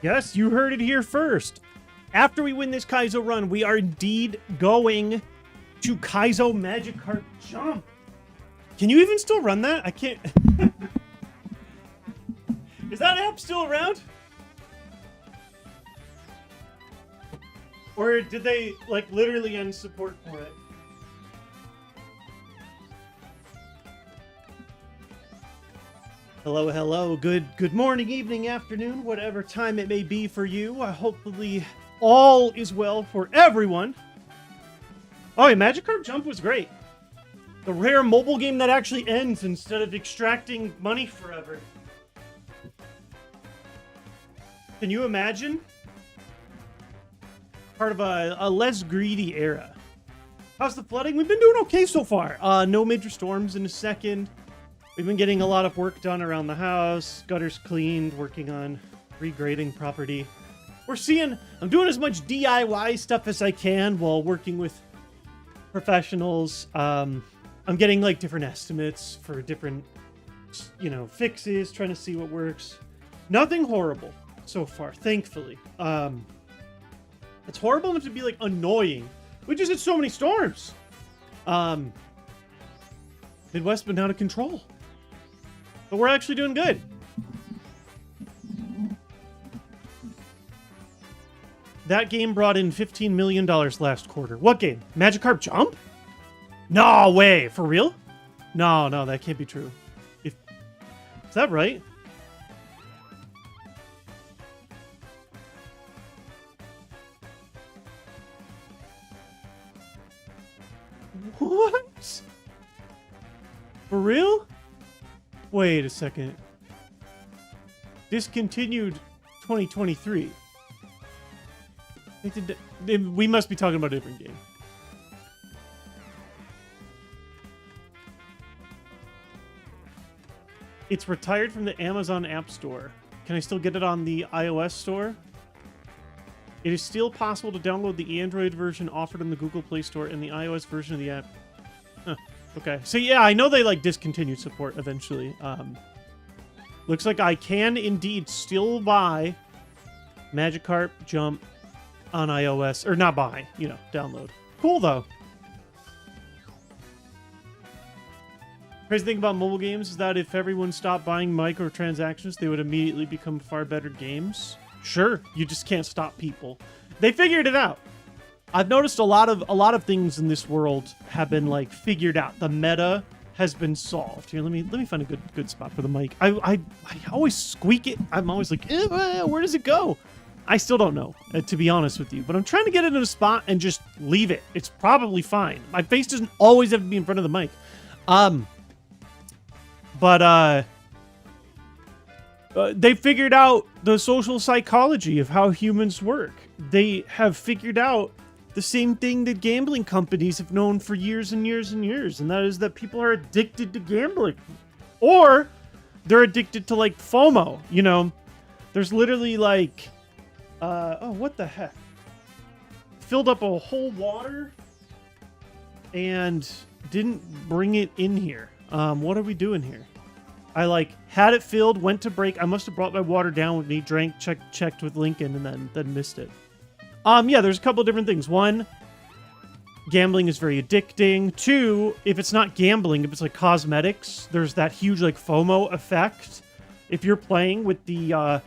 Yes, you heard it here first. After we win this Kaizo run, we are indeed going to Kaizo Magikarp Jump. Can you even still run that? I can't. Is that app still around? Or did they, like, literally end support for it? Hello, hello. Good morning, evening, afternoon, whatever time it may be for you. Hopefully all is well for everyone. Oh, yeah, Magikarp Jump was great. The rare mobile game that actually ends instead of extracting money forever. Can you imagine? Part of a less greedy era. How's the flooding? We've been doing okay so far. No major storms in a second. We've been getting a lot of work done around the house. Gutters cleaned, working on regrading property. I'm doing as much DIY stuff as I can while working with professionals. I'm getting like different estimates for different, fixes, trying to see what works. Nothing horrible so far, thankfully. It's horrible enough to be like annoying. We just had so many storms. Midwest been out of control. But we're actually doing good. That game brought in $15 million last quarter. What game? Magikarp Jump? No way. For real? No, that can't be true. Is that right? What? For real? Wait a second. Discontinued 2023. We must be talking about a different game. It's retired from the Amazon App Store. Can I still get it on the iOS store? It is still possible to download the Android version offered in the Google Play Store and the iOS version of the app. Huh. Okay. So yeah, I know they like discontinued support eventually. Looks like I can indeed still buy Magikarp Jump on iOS. Or not buy, download. Cool though. Crazy thing about mobile games is that if everyone stopped buying microtransactions, they would immediately become far better games. Sure, you just can't stop people. They figured it out. I've noticed a lot of things in this world have been like figured out. The meta has been solved. Here, let me find a good spot for the mic. I always squeak it. I'm always like, where does it go? I still don't know, to be honest with you. But I'm trying to get it in a spot and just leave it. It's probably fine. My face doesn't always have to be in front of the mic. They figured out the social psychology of how humans work. They have figured out the same thing that gambling companies have known for years and years and years, and that is that people are addicted to gambling. Or they're addicted to, like, FOMO, There's literally, like... oh, what the heck? Filled up a whole water and didn't bring it in here. What are we doing here? I had it filled, went to break. I must have brought my water down with me, drank, checked with Lincoln, and then missed it. Yeah, there's a couple different things. One, gambling is very addicting. Two, if it's not gambling, if it's like cosmetics, there's that huge like FOMO effect. If you're playing with the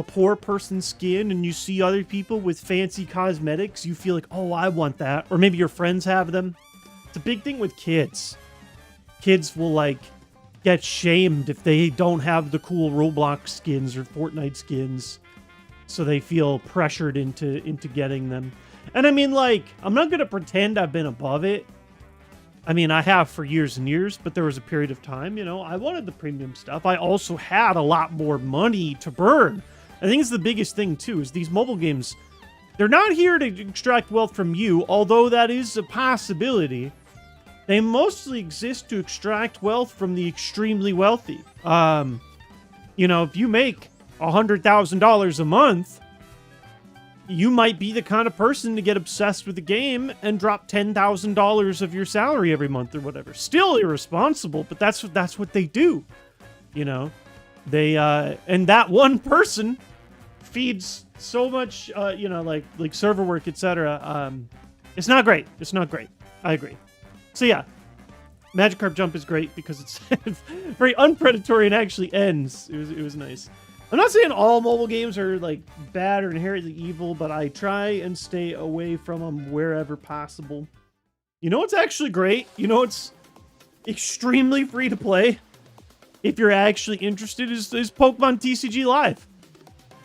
poor person skin and you see other people with fancy cosmetics, you feel like, oh, I want that. Or maybe your friends have them. It's a big thing with kids. Kids will get shamed if they don't have the cool Roblox skins or Fortnite skins, so they feel pressured into getting them. And I mean, I'm not gonna pretend I've been above it. I mean, I have for years and years, but there was a period of time, I wanted the premium stuff. I also had a lot more money to burn. I think it's the biggest thing too, is these mobile games, they're not here to extract wealth from you, although that is a possibility. They mostly exist to extract wealth from the extremely wealthy. If you make $100,000 a month, you might be the kind of person to get obsessed with the game and drop $10,000 of your salary every month or whatever. Still irresponsible, but that's what they do. They and that one person feeds so much, you know, like server work, etc. It's not great. It's not great. I agree. So yeah, Magikarp Jump is great because it's very unpredatory and actually ends. It was nice. I'm not saying all mobile games are like bad or inherently evil, but I try and stay away from them wherever possible. You know what's actually great? You know what's extremely free to play? If you're actually interested, is Pokemon TCG Live.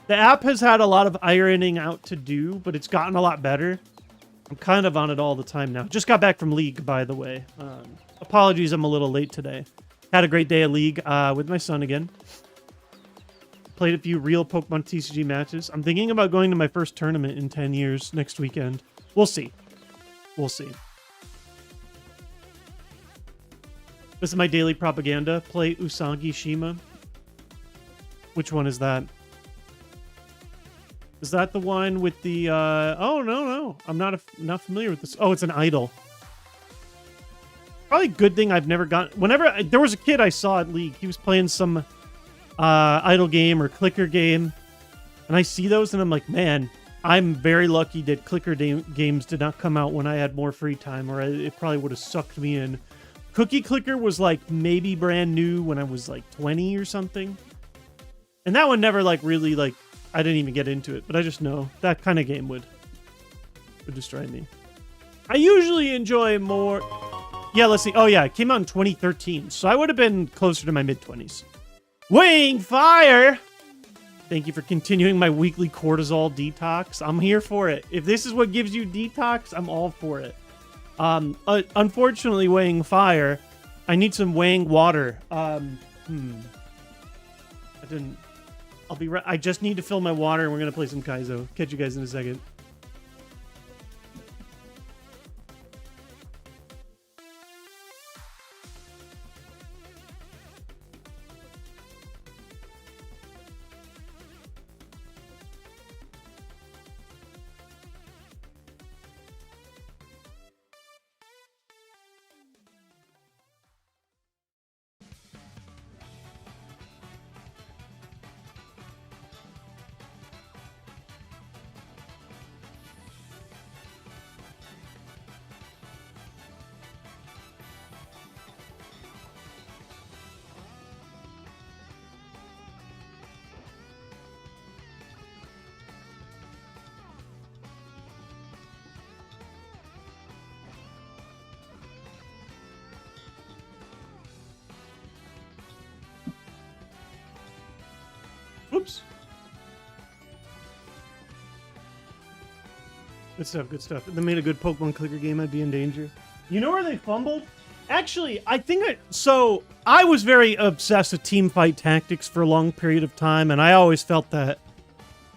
The app has had a lot of ironing out to do, but it's gotten a lot better. I'm kind of on it all the time now. Just got back from League, by the way. Apologies, I'm a little late today. Had a great day at League with my son again. Played a few real Pokemon TCG matches. I'm thinking about going to my first tournament in 10 years next weekend. We'll see. We'll see. This is my daily propaganda. Play Usagi Shima. Which one is that? Is that the one with the... Oh, no. I'm not familiar with this. Oh, it's an idol. Probably a good thing I've never gotten... Whenever... There was a kid I saw at League. He was playing some... idle game or clicker game, and I see those and I'm like, man, I'm very lucky that clicker games did not come out when I had more free time, or it probably would have sucked me in. Cookie Clicker was like maybe brand new when I was like 20 or something, and that one never like really like I didn't even get into it, but I just know that kind of game would destroy me. I usually enjoy more. Yeah, let's see. Oh yeah, it came out in 2013, so I would have been closer to my mid-20s. Weighing Fire! Thank you for continuing my weekly cortisol detox. I'm here for it. If this is what gives you detox, I'm all for it. Unfortunately, Weighing Fire, I need some weighing water. I didn't... I'll be right... I just need to fill my water and we're going to play some Kaizo. Catch you guys in a second. Oops. Good stuff, good stuff. If they made a good Pokemon clicker game, I'd be in danger. You know where they fumbled? Actually, I think so I was very obsessed with teamfight tactics for a long period of time, and I always felt that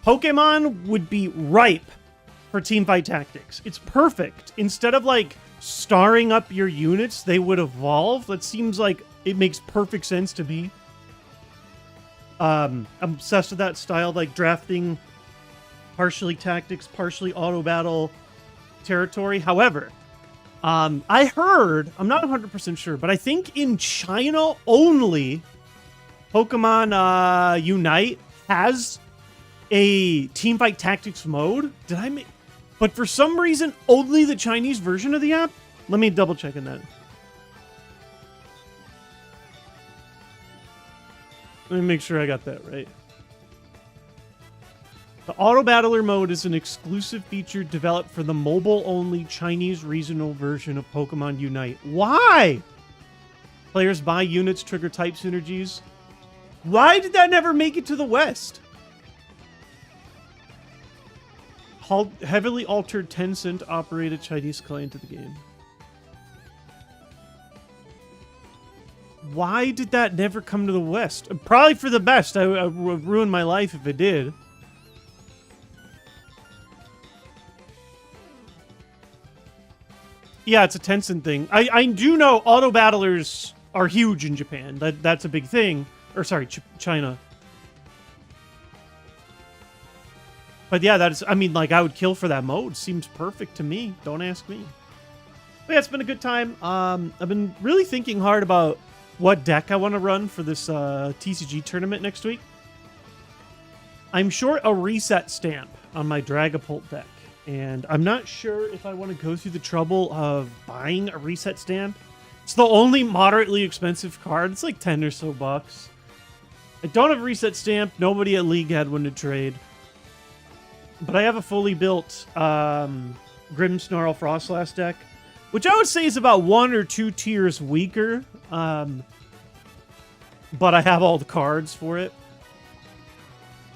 Pokemon would be ripe for teamfight tactics. It's perfect. Instead of like starring up your units, they would evolve. That seems like it makes perfect sense to me. I'm obsessed with that style, like drafting partially tactics, partially auto battle territory. However, I heard, I'm not 100% sure, but I think in China only, Pokemon Unite has a teamfight tactics mode. Did I make? But for some reason, only the Chinese version of the app? Let me double check on that. Let me make sure I got that right. The Auto Battler mode is an exclusive feature developed for the mobile-only Chinese regional version of Pokemon Unite. Why? Players buy units, trigger type synergies. Why did that never make it to the West? Heavily altered Tencent-operated Chinese client of the game. Why did that never come to the West? Probably for the best. I would ruin my life if it did. Yeah, it's a Tencent thing. I do know auto battlers are huge in Japan. That's a big thing. Or sorry, China. But yeah, that is. I mean, like I would kill for that mode. Seems perfect to me. Don't ask me. But yeah, it's been a good time. I've been really thinking hard about what deck I want to run for this TCG tournament next week. I'm short a reset stamp on my Dragapult deck, and I'm not sure if I want to go through the trouble of buying a reset stamp. It's the only moderately expensive card. It's like 10 or so bucks. I don't have reset stamp. Nobody at League had one to trade. But I have a fully built Grimmsnarl Frostlass deck, which I would say is about 1 or 2 tiers weaker. But I have all the cards for it.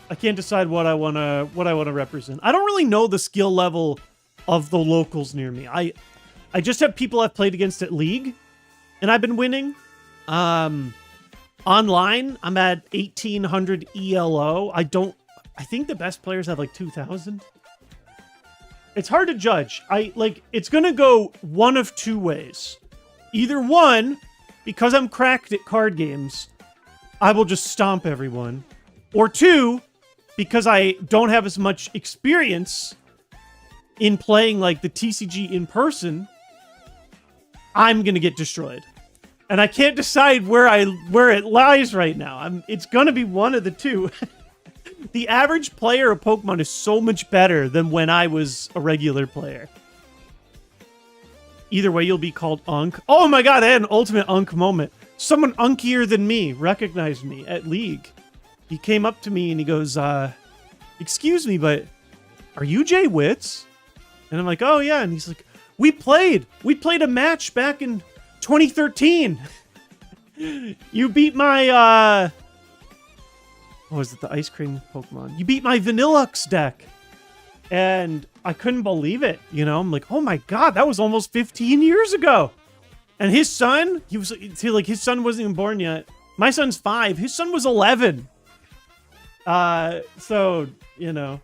I can't decide what I want to represent. I don't really know the skill level of the locals near me. I just have people I've played against at League, and I've been winning. Online, I'm at 1800 ELO. I think the best players have like 2000. It's hard to judge. It's gonna go one of two ways. Either one, because I'm cracked at card games, I will just stomp everyone. Or two, because I don't have as much experience in playing like the TCG in person, I'm gonna get destroyed. And I can't decide where it lies right now. It's gonna be one of the two. The average player of Pokemon is so much better than when I was a regular player. Either way, you'll be called Unk. Oh my god, I had an ultimate Unk moment. Someone unkier than me recognized me at League. He came up to me and he goes, excuse me, but are you Jay Witz? And I'm like, oh yeah. And he's like, we played a match back in 2013. You beat my, what was it, the ice cream Pokemon? You beat my Vanillux deck. And I couldn't believe it, you know? I'm like, oh my god, that was almost 15 years ago. And his son, his son wasn't even born yet. My son's 5. His son was 11. So, you know,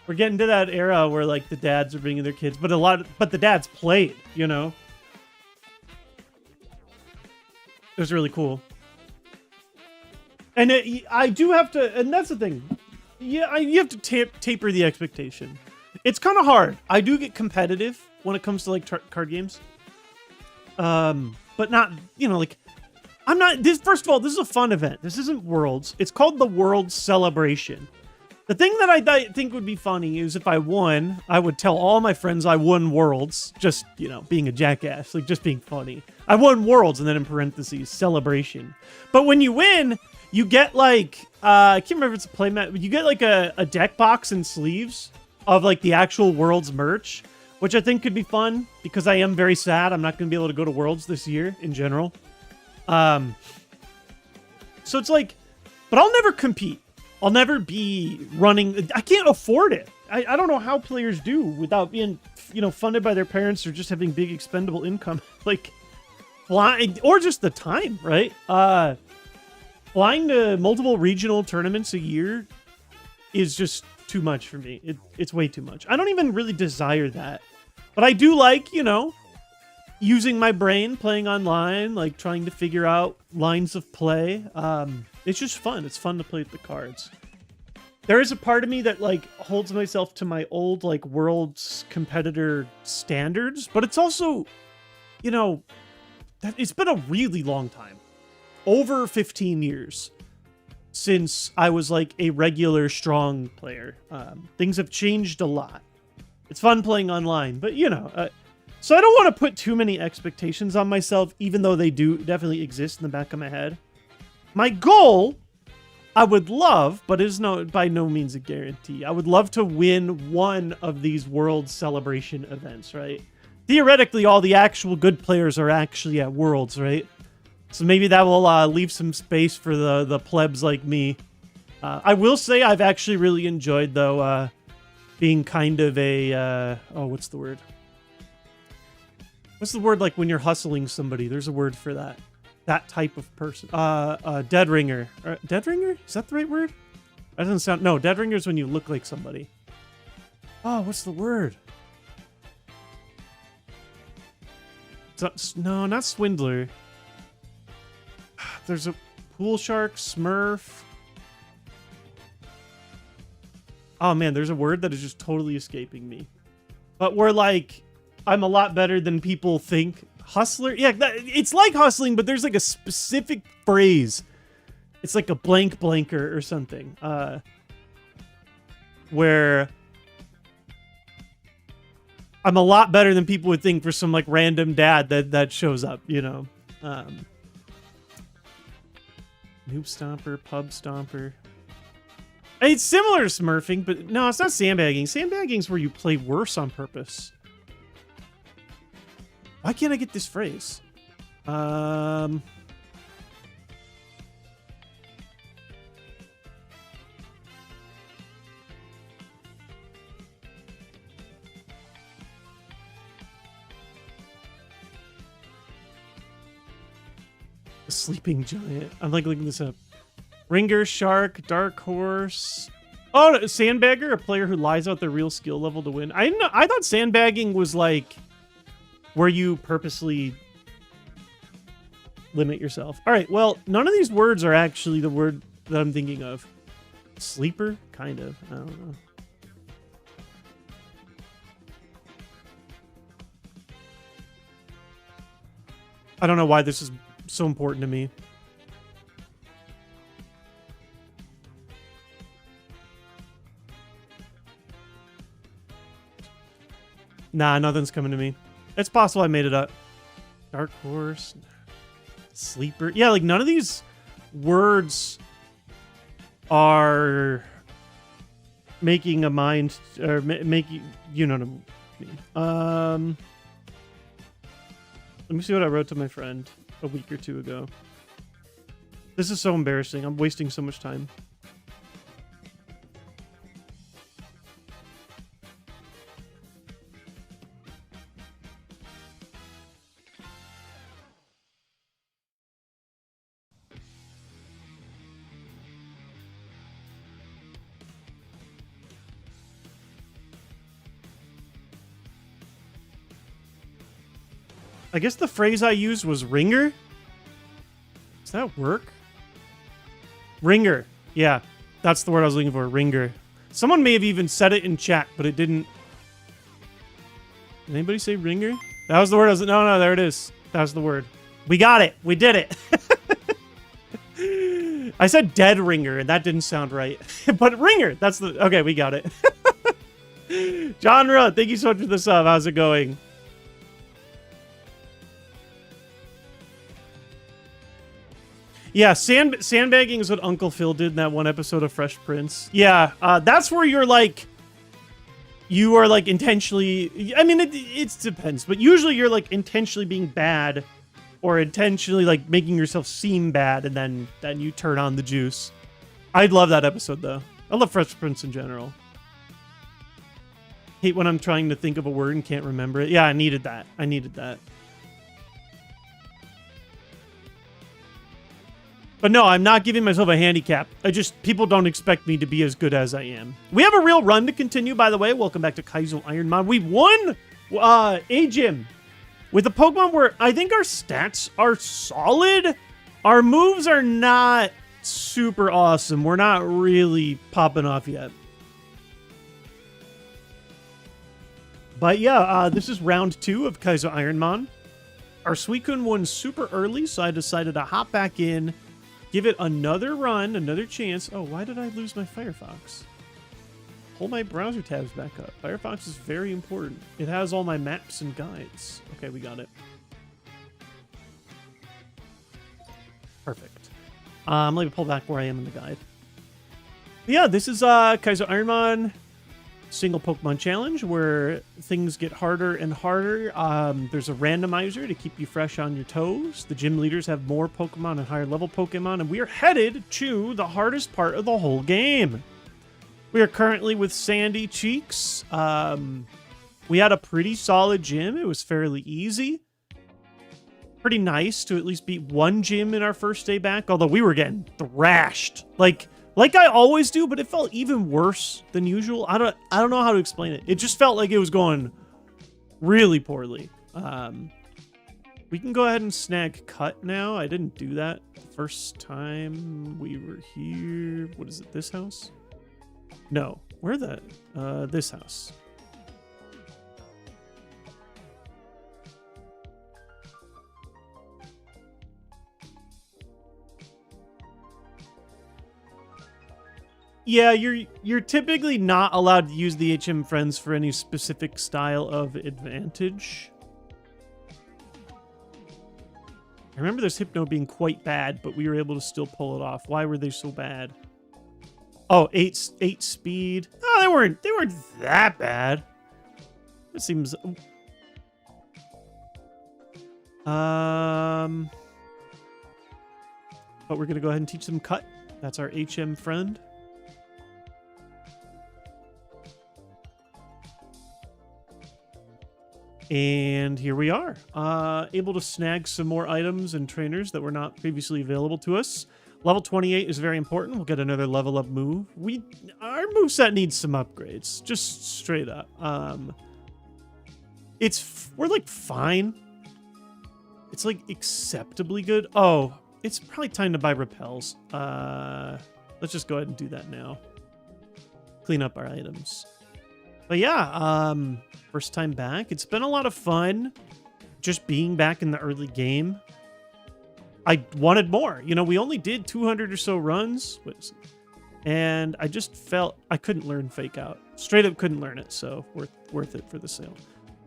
we're getting to that era where like the dads are bringing their kids, but the dads played, you know? It was really cool. And I do have to, and that's the thing. Yeah, you have to taper the expectation. It's kind of hard. I do get competitive when it comes to like card games. But not, you know, like, I'm not, first of all, this is a fun event. This isn't Worlds. It's called the Worlds Celebration. The thing that I think would be funny is if I won, I would tell all my friends I won Worlds, just, you know, being a jackass, like just being funny. I won Worlds, and then in parentheses, celebration. But when you win, you get like, I can't remember if it's a playmat, but you get like a deck box and sleeves of like the actual Worlds merch, which I think could be fun because I am very sad I'm not going to be able to go to Worlds this year in general. So it's like, but I'll never compete. I'll never be running. I can't afford it. I don't know how players do without being, you know, funded by their parents or just having big expendable income. Like flying or just the time, right? Flying to multiple regional tournaments a year is just too much for me. It's way too much. I don't even really desire that. But I do like, you know, using my brain, playing online, like trying to figure out lines of play. It's just fun. It's fun to play with the cards. There is a part of me that like holds myself to my old like Worlds competitor standards, but it's also, you know, it's been a really long time. Over 15 years since I was like a regular strong player. Things have changed a lot. It's fun playing online, but you know, so I don't want to put too many expectations on myself, even though they do definitely exist in the back of my head. My goal, I would love, but is by no means a guarantee. I would love to win one of these World Celebration events, right? Theoretically, all the actual good players are actually at Worlds, right? So maybe that will leave some space for the plebs like me. I will say I've actually really enjoyed, though, being kind of a... oh, what's the word? What's the word like when you're hustling somebody? There's a word for that. That type of person. Dead ringer. Dead ringer? Is that the right word? That doesn't sound... No, dead ringer is when you look like somebody. Oh, what's the word? No, not swindler. There's a pool shark, smurf. Oh man, there's a word that is just totally escaping me. But we're like, I'm a lot better than people think. Hustler? Yeah, it's like hustling, but there's like a specific phrase. It's like a blank blanker or something. where I'm a lot better than people would think for some like random dad that shows up, you know. Noob Stomper, Pub Stomper. It's similar to smurfing, but no, it's not sandbagging. Sandbagging is where you play worse on purpose. Why can't I get this phrase? The sleeping giant. I'm like looking this up. Ringer, shark, dark horse. Oh, sandbagger, a player who lies out their real skill level to win. I thought sandbagging was like where you purposely limit yourself. All right, well, none of these words are actually the word that I'm thinking of. Sleeper? Kind of. I don't know. I don't know why this is so important to me. Nah, nothing's coming to me. It's possible I made it up. Dark horse. Sleeper. Yeah, like none of these words are making a mind or making, you know what I mean. Let me see what I wrote to my friend a week or two ago. This is so embarrassing. I'm wasting so much time. I guess the phrase I used was ringer. Does that work? Ringer. Yeah, that's the word I was looking for. Ringer. Someone may have even said it in chat, but it didn't. Did anybody say ringer? That was the word I was... No, there it is. That was the word. We got it. We did it. I said dead ringer, and that didn't sound right. But ringer. That's the... Okay, we got it. Genre, thank you so much for the sub. How's it going? Yeah, sandbagging is what Uncle Phil did in that one episode of Fresh Prince. Yeah, that's where you're like, you are like intentionally, I mean, it depends, but usually you're like intentionally being bad or intentionally like making yourself seem bad, and then you turn on the juice. I'd love that episode though. I love Fresh Prince in general. Hate when I'm trying to think of a word and can't remember it. Yeah, I needed that. I needed that. But no, I'm not giving myself a handicap. People don't expect me to be as good as I am. We have a real run to continue, by the way. Welcome back to Kaizo IronMON. We won a gym with a Pokemon where I think our stats are solid. Our moves are not super awesome. We're not really popping off yet. But yeah, this is round 2 of Kaizo IronMON. Our Suicune won super early, so I decided to hop back in, give it another run, another chance. Oh, why did I lose my Firefox? Pull my browser tabs back up. Firefox is very important. It has all my maps and guides. Okay, we got it. Perfect. Let me pull back where I am in the guide. But yeah, this is Kaizo IronMON single Pokemon challenge where things get harder and harder. There's a randomizer to keep you fresh on your toes. The gym leaders have more Pokemon and higher level Pokemon, and we are headed to the hardest part of the whole game. We are currently with Sandy Cheeks. We had a pretty solid gym. It was fairly easy. Pretty nice to at least beat one gym in our first day back, although we were getting thrashed. Like I always do, but it felt even worse than usual. I don't know how to explain it. It just felt like it was going really poorly. We can go ahead and snag cut now. I didn't do that the first time we were here. What is it, this house? No, where this house. Yeah, you're typically not allowed to use the HM friends for any specific style of advantage. I remember this Hypno being quite bad, but we were able to still pull it off. Why were they so bad? Oh, 8 speed. Oh, they weren't that bad. It seems. But we're gonna go ahead and teach them cut. That's our HM friend. And here we are, able to snag some more items and trainers that were not previously available to us. Level 28 is very important. We'll get another level up move. Our moveset needs some upgrades, just straight up. We're like fine. It's like acceptably good. Oh, it's probably time to buy repels. Let's just go ahead and do that now. Clean up our items. But yeah, first time back. It's been a lot of fun just being back in the early game. I wanted more. You know, we only did 200 or so runs. And I just felt I couldn't learn Fake Out. Straight up couldn't learn it, so worth it for the sale.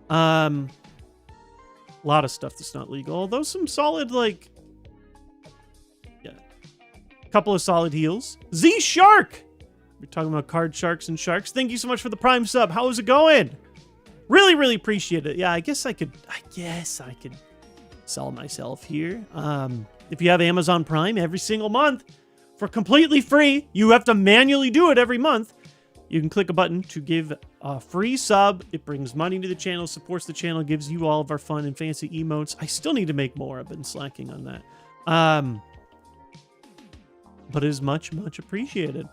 A lot of stuff that's not legal. Although some solid, like... Yeah. A couple of solid heals. Z-Shark! We're talking about card sharks and sharks. Thank you so much for the Prime sub. How is it going? Really, really appreciate it. Yeah, I guess I could sell myself here. If you have Amazon Prime every single month for completely free, you have to manually do it every month. You can click a button to give a free sub. It brings money to the channel, supports the channel, gives you all of our fun and fancy emotes. I still need to make more. I've been slacking on that. But it is much, much appreciated.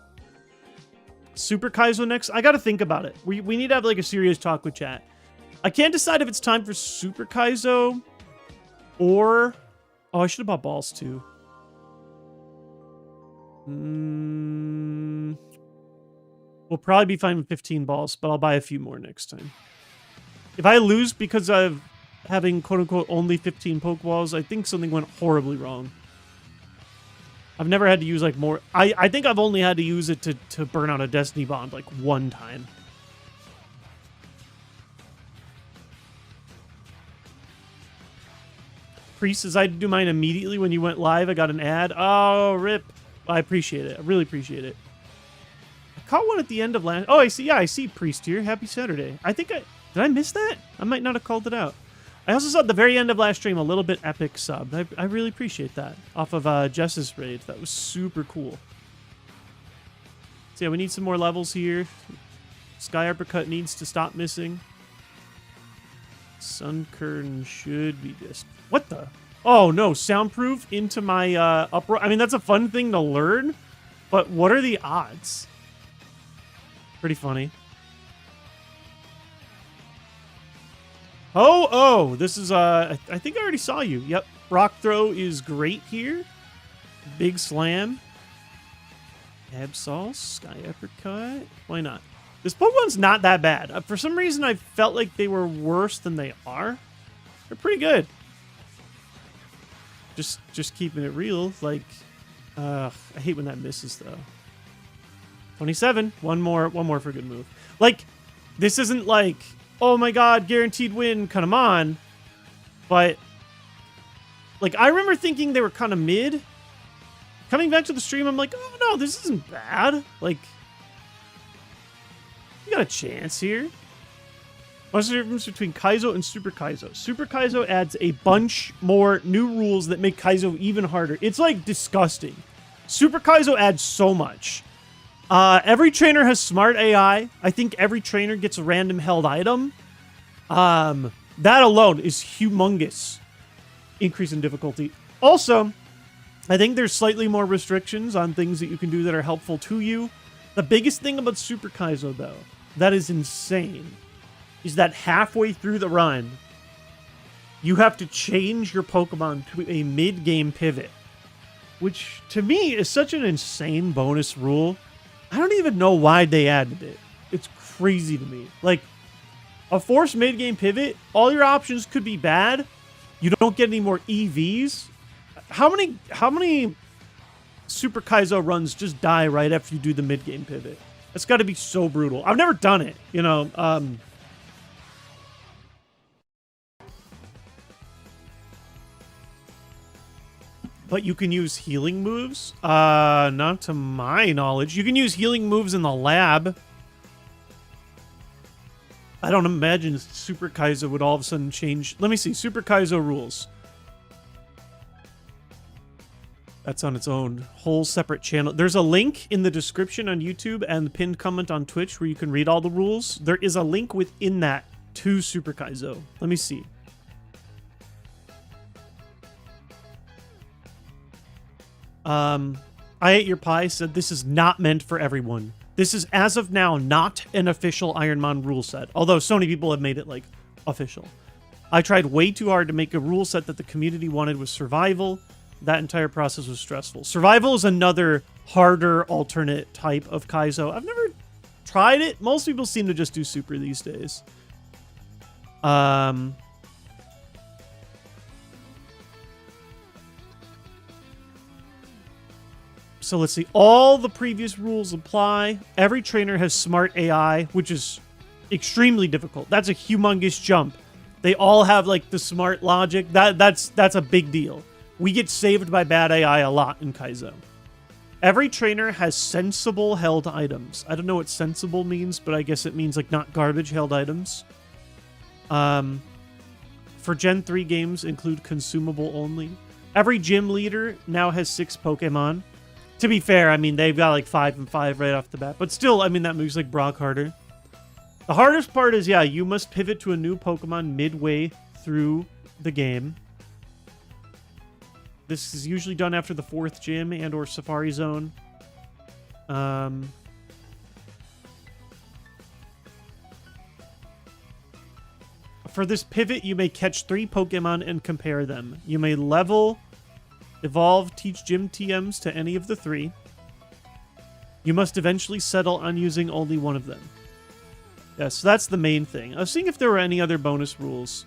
Super Kaizo next. I got to think about it. We need to have like a serious talk with chat. I can't decide if it's time for Super Kaizo or... Oh, I should have bought balls too. We'll probably be fine with 15 balls, but I'll buy a few more next time. If I lose because of having quote-unquote only 15 Pokeballs, I think something went horribly wrong. I've never had to use like more. I think I've only had to use it to burn out a Destiny Bond like one time. Priest says I had to do mine immediately when you went live. I got an ad. Oh, rip. I appreciate it. I really appreciate it. I caught one at the end of last... Oh, I see. Yeah, I see Priest here. Happy Saturday. Did I miss that? I might not have called it out. I also saw at the very end of last stream a little bit epic sub. I really appreciate that. Off of Jess's raid. That was super cool. So yeah, we need some more levels here. Sky Uppercut needs to stop missing. Sunkern should be just... What the? Oh no, soundproof into my uproar. I mean, that's a fun thing to learn, but what are the odds? Pretty funny. Oh, this is, I think I already saw you. Yep, Rock Throw is great here. Big Slam. Absol, Sky Uppercut. Why not? This Pokemon's not that bad. For some reason, I felt like they were worse than they are. They're pretty good. Just keeping it real. Like, I hate when that misses, though. 27. One more for a good move. Like, this isn't like... Oh my god, guaranteed win, come on. But, like, I remember thinking they were kind of mid. Coming back to the stream, I'm like, oh no, this isn't bad. Like, you got a chance here. What's the difference between Kaizo and Super Kaizo? Super Kaizo adds a bunch more new rules that make Kaizo even harder. It's, like, disgusting. Super Kaizo adds so much. Every trainer has smart AI. I think every trainer gets a random held item. That alone is humongous increase in difficulty. Also, I think there's slightly more restrictions on things that you can do that are helpful to you. The biggest thing about Super Kaizo, though, that is insane, is that halfway through the run, you have to change your Pokemon to a mid-game pivot, which to me is such an insane bonus rule. I don't even know why they added it. It's crazy to me. Like, a forced mid-game pivot, all your options could be bad. You don't get any more EVs. How many Super Kaizo runs just die right after you do the mid-game pivot. That's got to be so brutal. I've never done it, you know. But you can use healing moves? Not to my knowledge. You can use healing moves in the lab. I don't imagine Super Kaizo would all of a sudden change. Let me see. Super Kaizo rules. That's on its own whole separate channel. There's a link in the description on YouTube and the pinned comment on Twitch where you can read all the rules. There is a link within that to Super Kaizo. Let me see. I Ate Your Pie said this is not meant for everyone. This is, as of now, not an official IronMON rule set, although so many people have made it, like, official. I tried way too hard to make a rule set that the community wanted with survival. That entire process was stressful. Survival is another harder alternate type of Kaizo. I've never tried it. Most people seem to just do super these days. So let's see. All the previous rules apply. Every trainer has smart AI, which is extremely difficult. That's a humongous jump. They all have like the smart logic. That's a big deal. We get saved by bad AI a lot in Kaizo. Every trainer has sensible held items. I don't know what sensible means, but I guess it means like not garbage held items. For Gen 3 games include consumable only. Every gym leader now has 6 Pokemon. To be fair, I mean, they've got like 5 and 5 right off the bat. But still, I mean, that moves like Brock harder. The hardest part is, yeah, you must pivot to a new Pokemon midway through the game. This is usually done after the 4th gym and or Safari Zone. For this pivot, you may catch 3 Pokemon and compare them. You may level... Evolve, teach gym TMs to any of the 3. You must eventually settle on using only one of them. Yeah, so that's the main thing. I was seeing if there were any other bonus rules.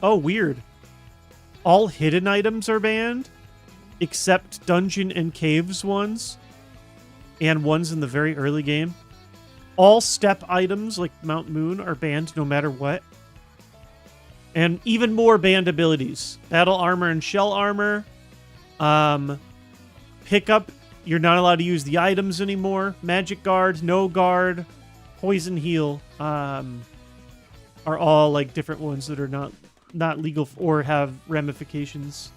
Oh, weird. All hidden items are banned, except dungeon and caves ones, and ones in the very early game. All step items, like Mount Moon, are banned no matter what. And even more banned abilities. Battle Armor and Shell Armor. Pickup, you're not allowed to use the items anymore. Magic Guard, No Guard, Poison Heal are all like different ones that are not legal or have ramifications.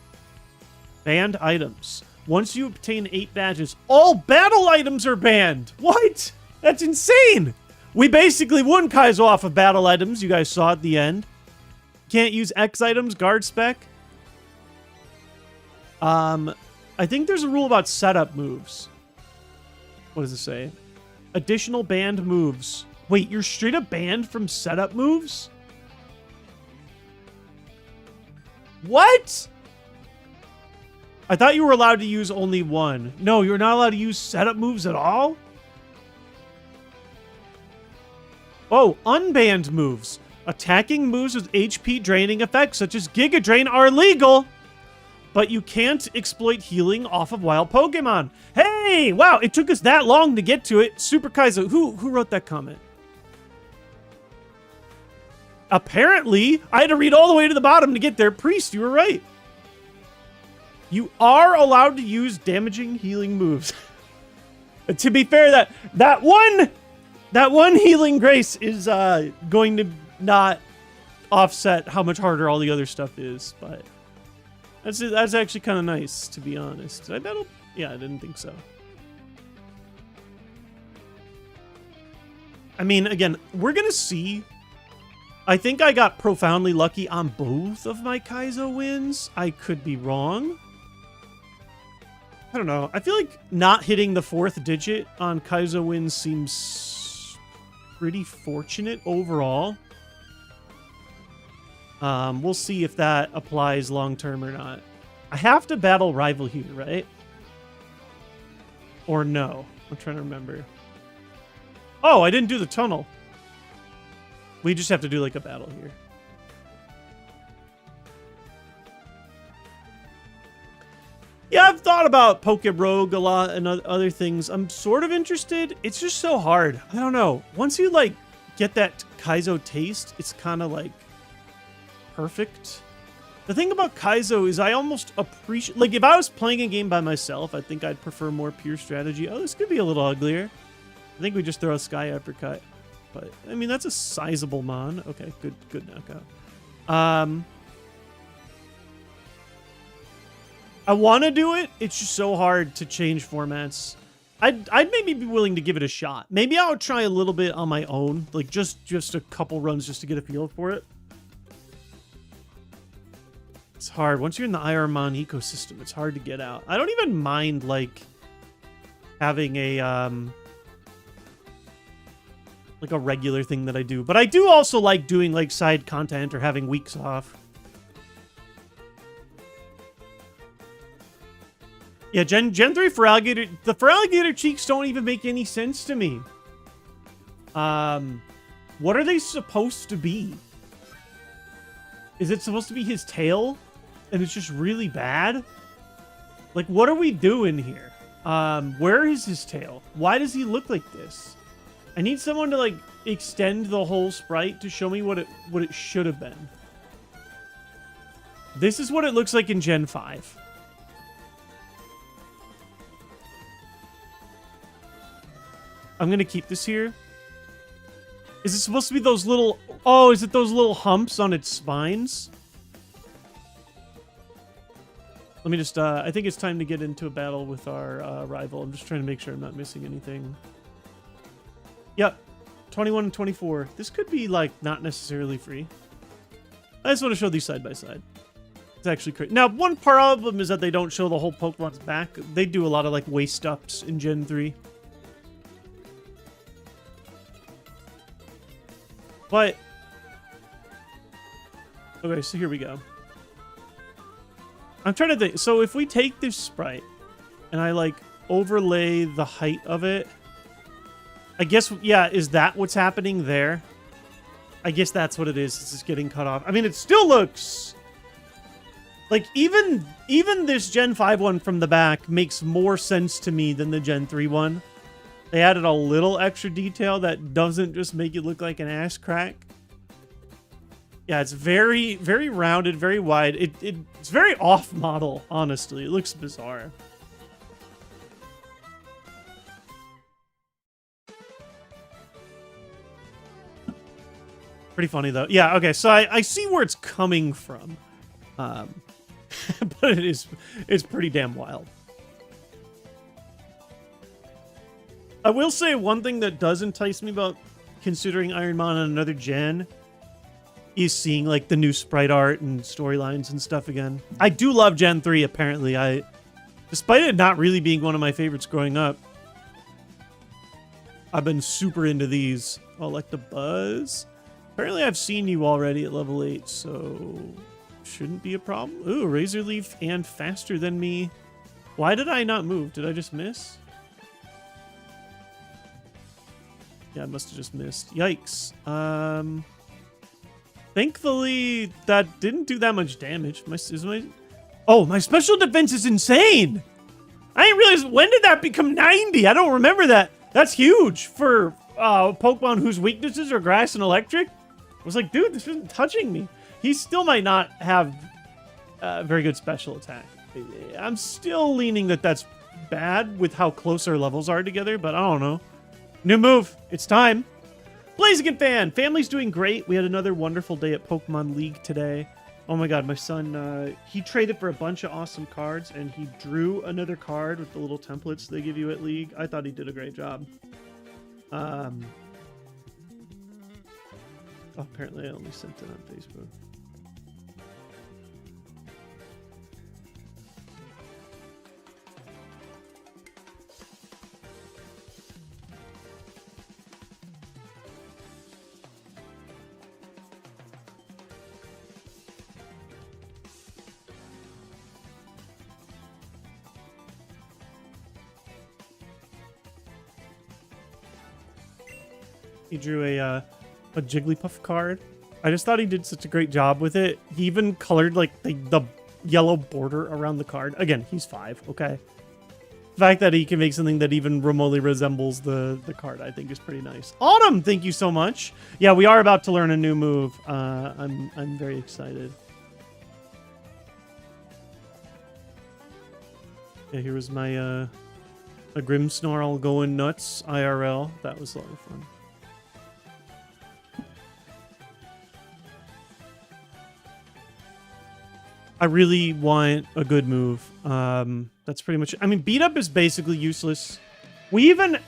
Banned items. Once you obtain 8 badges, all battle items are banned. What? That's insane. We basically won Kaizo off of battle items. You guys saw at the end. Can't use X items, guard spec. I think there's a rule about setup moves. What does it say? Additional banned moves. Wait, you're straight up banned from setup moves? What? I thought you were allowed to use only one. No, you're not allowed to use setup moves at all? Oh, unbanned moves. Attacking moves with HP draining effects, such as Giga Drain, are legal, but you can't exploit healing off of wild Pokemon. Hey, wow, it took us that long to get to it. Super Kaizo, who wrote that comment? Apparently, I had to read all the way to the bottom to get there. Priest, you were right. You are allowed to use damaging healing moves. To be fair, that one healing grace is going to not offset how much harder all the other stuff is, but that's actually kind of nice, to be honest. Did I battle? Yeah, I didn't think so. I mean, again, we're gonna see. I think I got profoundly lucky on both of my Kaizo wins. I could be wrong. I don't know. I feel like not hitting the 4th digit on Kaizo wins seems pretty fortunate overall. We'll see if that applies long-term or not. I have to battle Rival here, right? Or no? I'm trying to remember. Oh, I didn't do the tunnel. We just have to do like a battle here. thought about Rogue a lot and other things. I'm sort of interested. It's just so hard. I don't know. Once you like get that Kaizo taste, it's kind of like perfect. The thing about Kaizo is I almost appreciate, like if I was playing a game by myself, I think I'd prefer more pure strategy. Oh, this could be a little uglier. I think we just throw a Sky Uppercut. But I mean, that's a sizable mon. Okay, good knockout. I want to do it. It's just so hard to change formats. I'd maybe be willing to give it a shot. Maybe I'll try a little bit on my own, like just a couple runs just to get a feel for it. It's hard. Once you're in the IronMON ecosystem, it's hard to get out. I don't even mind like having a like a regular thing that I do, but I do also like doing like side content or having weeks off. Yeah, Gen 3 Feraligatr, the Feraligatr cheeks don't even make any sense to me. What are they supposed to be? Is it supposed to be his tail? And it's just really bad? Like, what are we doing here? Where is his tail? Why does he look like this? I need someone to, like, extend the whole sprite to show me what it should have been. This is what it looks like in Gen 5. I'm going to keep this here. Is it supposed to be those little... Oh, is it those little humps on its spines? Let me just... I think it's time to get into a battle with our rival. I'm just trying to make sure I'm not missing anything. Yep. 21 and 24. This could be, like, not necessarily free. I just want to show these side by side. It's actually crazy. Now, one problem is that they don't show the whole Pokemon's back. They do a lot of, like, waist-ups in Gen 3. But... Okay, so here we go. I'm trying to think. So if we take this sprite and I, like, overlay the height of it... I guess, yeah, is that what's happening there? I guess that's what it is. It's just getting cut off. I mean, it still looks... Like, even this Gen 5 one from the back makes more sense to me than the Gen 3 one. They added a little extra detail that doesn't just make it look like an ass crack. Yeah, it's very, very rounded, very wide. It's very off model, honestly. It looks bizarre. Pretty funny, though. Yeah, okay, so I see where it's coming from. But it's pretty damn wild. I will say one thing that does entice me about considering IronMON on another gen is seeing, like, the new sprite art and storylines and stuff again. I do love Gen 3, apparently. Despite it not really being one of my favorites growing up, I've been super into these. Oh, like the Buzz. Apparently I've seen you already at level 8, so shouldn't be a problem. Ooh, Razor Leaf and faster than me. Why did I not move? Did I just miss? Yeah, I must have just missed. Yikes. Thankfully, that didn't do that much damage. My special defense is insane! I didn't realize, when did that become 90? I don't remember that. That's huge for Pokemon whose weaknesses are grass and electric. I was like, dude, this isn't touching me. He still might not have very good special attack. I'm still leaning that that's bad with how close our levels are together, but I don't know. New move. It's time. Blaziken fan. Family's doing great. We had another wonderful day at Pokemon League today. Oh my god, my son, he traded for a bunch of awesome cards, and he drew another card with the little templates they give you at League. I thought he did a great job. Oh, apparently I only sent it on Facebook. He drew a Jigglypuff card. I just thought he did such a great job with it. He even colored like the yellow border around the card. Again, he's 5, okay? The fact that he can make something that even remotely resembles the card, I think, is pretty nice. Autumn, thank you so much. Yeah, we are about to learn a new move. I'm very excited. Yeah, here was my a Grimmsnarl going nuts IRL. That was a lot of fun. I really want a good move. That's pretty much it. I mean, beat up is basically useless. We even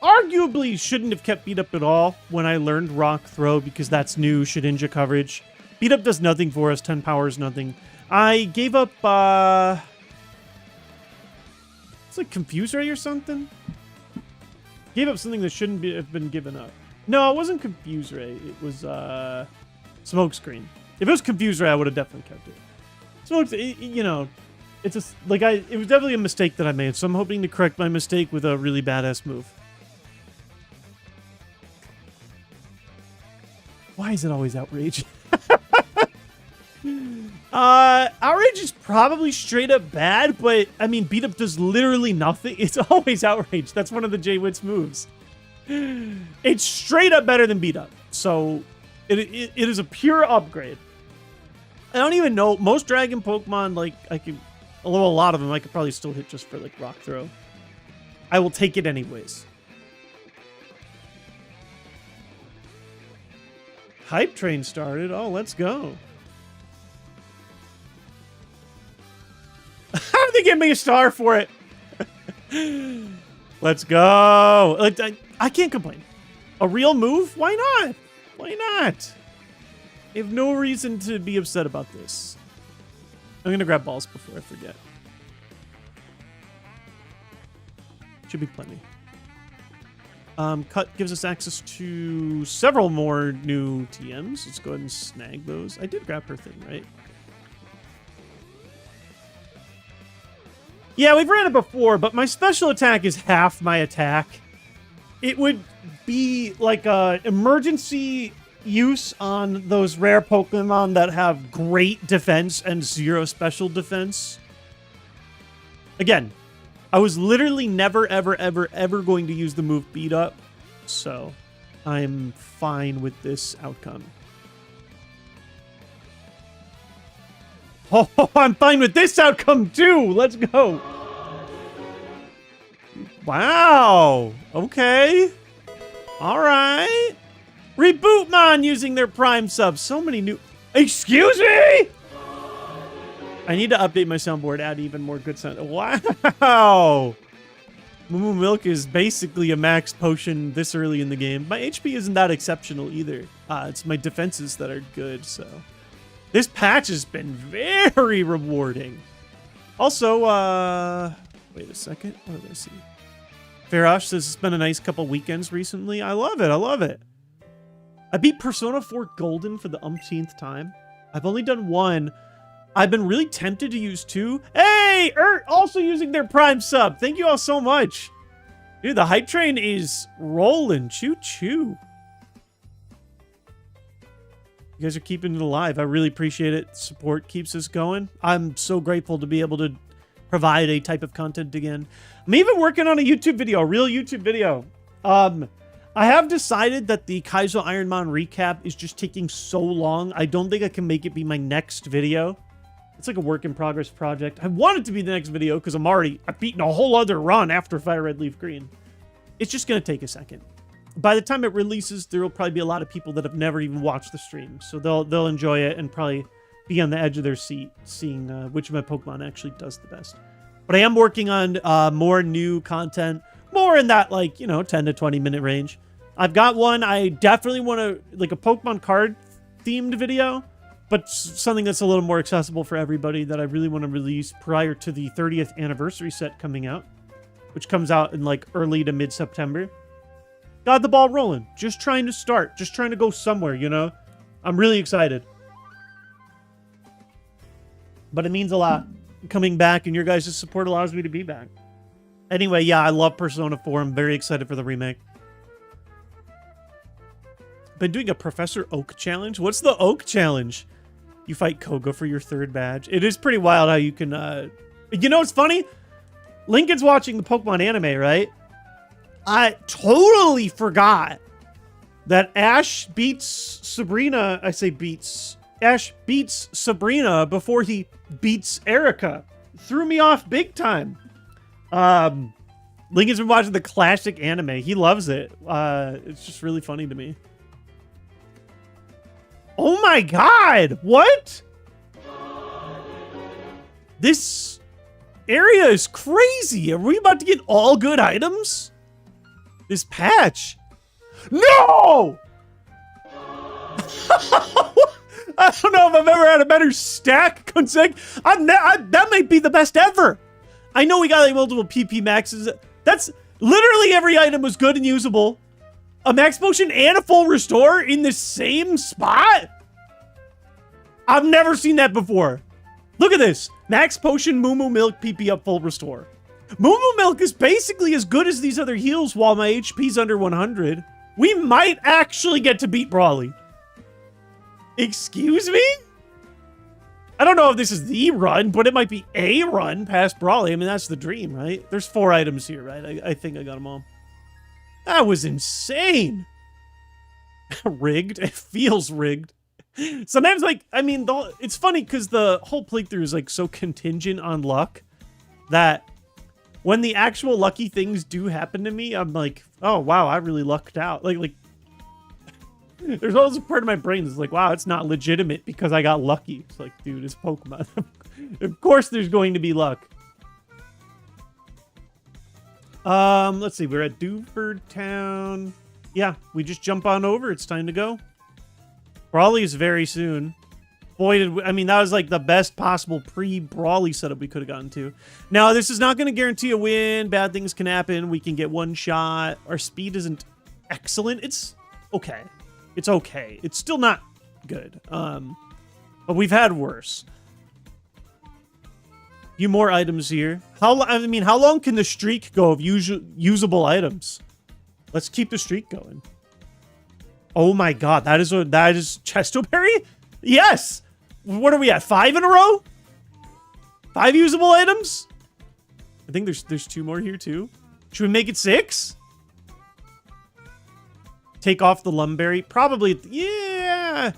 arguably shouldn't have kept beat up at all when I learned rock throw because that's new Shedinja coverage. Beat up does nothing for us. 10 power is nothing. I gave up, it's like Confuse Ray or something. Gave up something that shouldn't have been given up. No, it wasn't Confuse Ray. It was, Smokescreen. If it was Confuse Ray, I would have definitely kept it. You know, it's just like it was definitely a mistake that I made, so I'm hoping to correct my mistake with a really badass move. Why is it always outrage? Outrage is probably straight up bad, but I mean, beat up does literally nothing. It's always outrage. That's one of the J-Wit's moves. It's straight up better than beat up, so it is a pure upgrade. I don't even know. Most dragon Pokemon, like, a lot of them, I could probably still hit just for, like, rock throw. I will take it anyways. Hype train started. Oh, let's go. How did they give me a star for it? Let's go. Like, I can't complain. A real move? Why not? Why not? I have no reason to be upset about this. I'm gonna grab balls before I forget. Should be plenty. Cut gives us access to several more new TMs. Let's go ahead and snag those. I did grab her thing, right? Yeah, we've ran it before, but my special attack is half my attack. It would be like a emergency use on those rare Pokemon that have great defense and 0 special defense. Again, I was literally never, ever, ever, ever going to use the move Beat Up, so I'm fine with this outcome. Oh, I'm fine with this outcome too! Let's go! Wow! Okay. Alright. Rebootmon using their Prime subs. So many new... Excuse me?! I need to update my soundboard, add even more good sound. Wow! Moo Milk is basically a max potion this early in the game. My HP isn't that exceptional either. It's my defenses that are good, so... This patch has been very rewarding. Also, wait a second. What did I see? Farash says it's been a nice couple weekends recently. I love it. I love it. I beat Persona 4 Golden for the umpteenth time. I've only done 1. I've been really tempted to use 2. Hey! Also using their Prime sub. Thank you all so much. Dude, the hype train is rolling. Choo-choo. You guys are keeping it alive. I really appreciate it. Support keeps us going. I'm so grateful to be able to provide a type of content again. I'm even working on a YouTube video, a real YouTube video. I have decided that the Kaizo IronMON recap is just taking so long. I don't think I can make it be my next video. It's like a work in progress project. I want it to be the next video because I've beaten a whole other run after Fire Red Leaf Green. It's just going to take a second. By the time it releases, there will probably be a lot of people that have never even watched the stream. So they'll enjoy it and probably be on the edge of their seat seeing which of my Pokemon actually does the best. But I am working on more new content. More in that, like, 10 to 20 minute range. I've got one. I definitely want to, like, a Pokemon card themed video. But something that's a little more accessible for everybody that I really want to release prior to the 30th anniversary set coming out. Which comes out in, like, early to mid-September. Got the ball rolling. Just trying to start. Just trying to go somewhere, I'm really excited. But it means a lot coming back, and your guys' support allows me to be back. Anyway, yeah, I love Persona 4. I'm very excited for the remake. Been doing a Professor Oak challenge. What's the Oak challenge? You fight Koga for your 3rd badge. It is pretty wild how you can, you know what's funny? Lincoln's watching the Pokemon anime, right? I totally forgot that Ash beats Sabrina. I say beats. Ash beats Sabrina before he beats Erica. Threw me off big time. Lincoln's been watching the classic anime. He loves it. It's just really funny to me. Oh my god! What? This area is crazy. Are we about to get all good items? This patch. No! I don't know if I've ever had a better stack. That might be the best ever. I know we got like multiple PP maxes. That's literally every item was good and usable. A max potion and a full restore in the same spot? I've never seen that before. Look at this. Max potion, Moo Moo Milk, PP up, full restore. Moo Moo Milk is basically as good as these other heals while my HP's under 100. We might actually get to beat Brawley. Excuse me? I don't know if this is the run, but it might be a run past Brawley. I mean, that's the dream, right? There's 4 items here, right? I think I got them all. That was insane. Rigged. It feels rigged. Sometimes, like, I mean, it's funny because the whole playthrough is, like, so contingent on luck that when the actual lucky things do happen to me, I'm like, oh, wow, I really lucked out. Like, there's always a part of my brain that's like, wow, it's not legitimate because I got lucky. It's like, dude, it's Pokemon. Of course there's going to be luck. Let's see. We're at Dewford Town. Yeah, we just jump on over. It's time to go. Brawley is very soon. Boy, I mean, that was like the best possible pre-Brawley setup we could have gotten to. Now, this is not going to guarantee a win. Bad things can happen. We can get one shot. Our speed isn't excellent. It's okay. It's okay. It's still not good. But we've had worse. Few more items here. How long can the streak go of usable items? Let's keep the streak going. Oh my god, that is Chestoberry? Yes! What are we at? 5 in a row? 5 usable items? I think there's 2 more here too. Should we make it 6? Take off the Lumberry. Probably, yeah.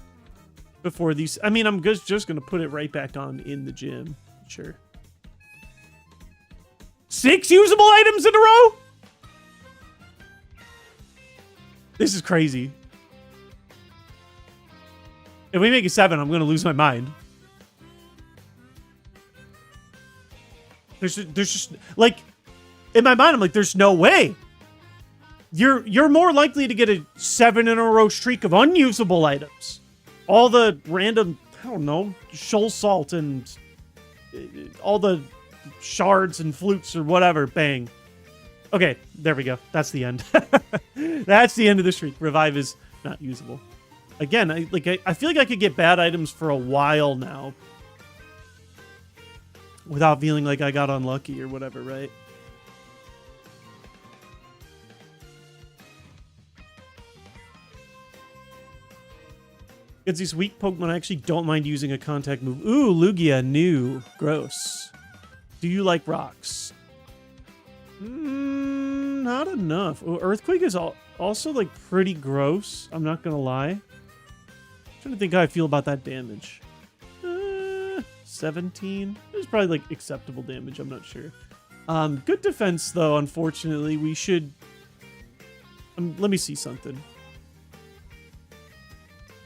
Before these, I mean, I'm just gonna put it right back on in the gym. Sure. 6 usable items in a row? This is crazy. If we make it 7, I'm gonna lose my mind. There's just like, in my mind, I'm like, there's no way. You're more likely to get a 7 in a row streak of unusable items. All the random, I don't know, shoal salt and all the shards and flutes or whatever. Bang. Okay, there we go. That's the end. That's the end of the streak. Revive is not usable. Again, I feel like I could get bad items for a while now without feeling like I got unlucky or whatever, right? It's these weak Pokemon. I actually don't mind using a contact move. Ooh, Lugia, new. Gross. Do you like rocks? Not enough. Oh, Earthquake is also, like, pretty gross. I'm not gonna lie. I'm trying to think how I feel about that damage. 17? It was probably, like, acceptable damage. I'm not sure. Good defense, though, unfortunately. We should... let me see something.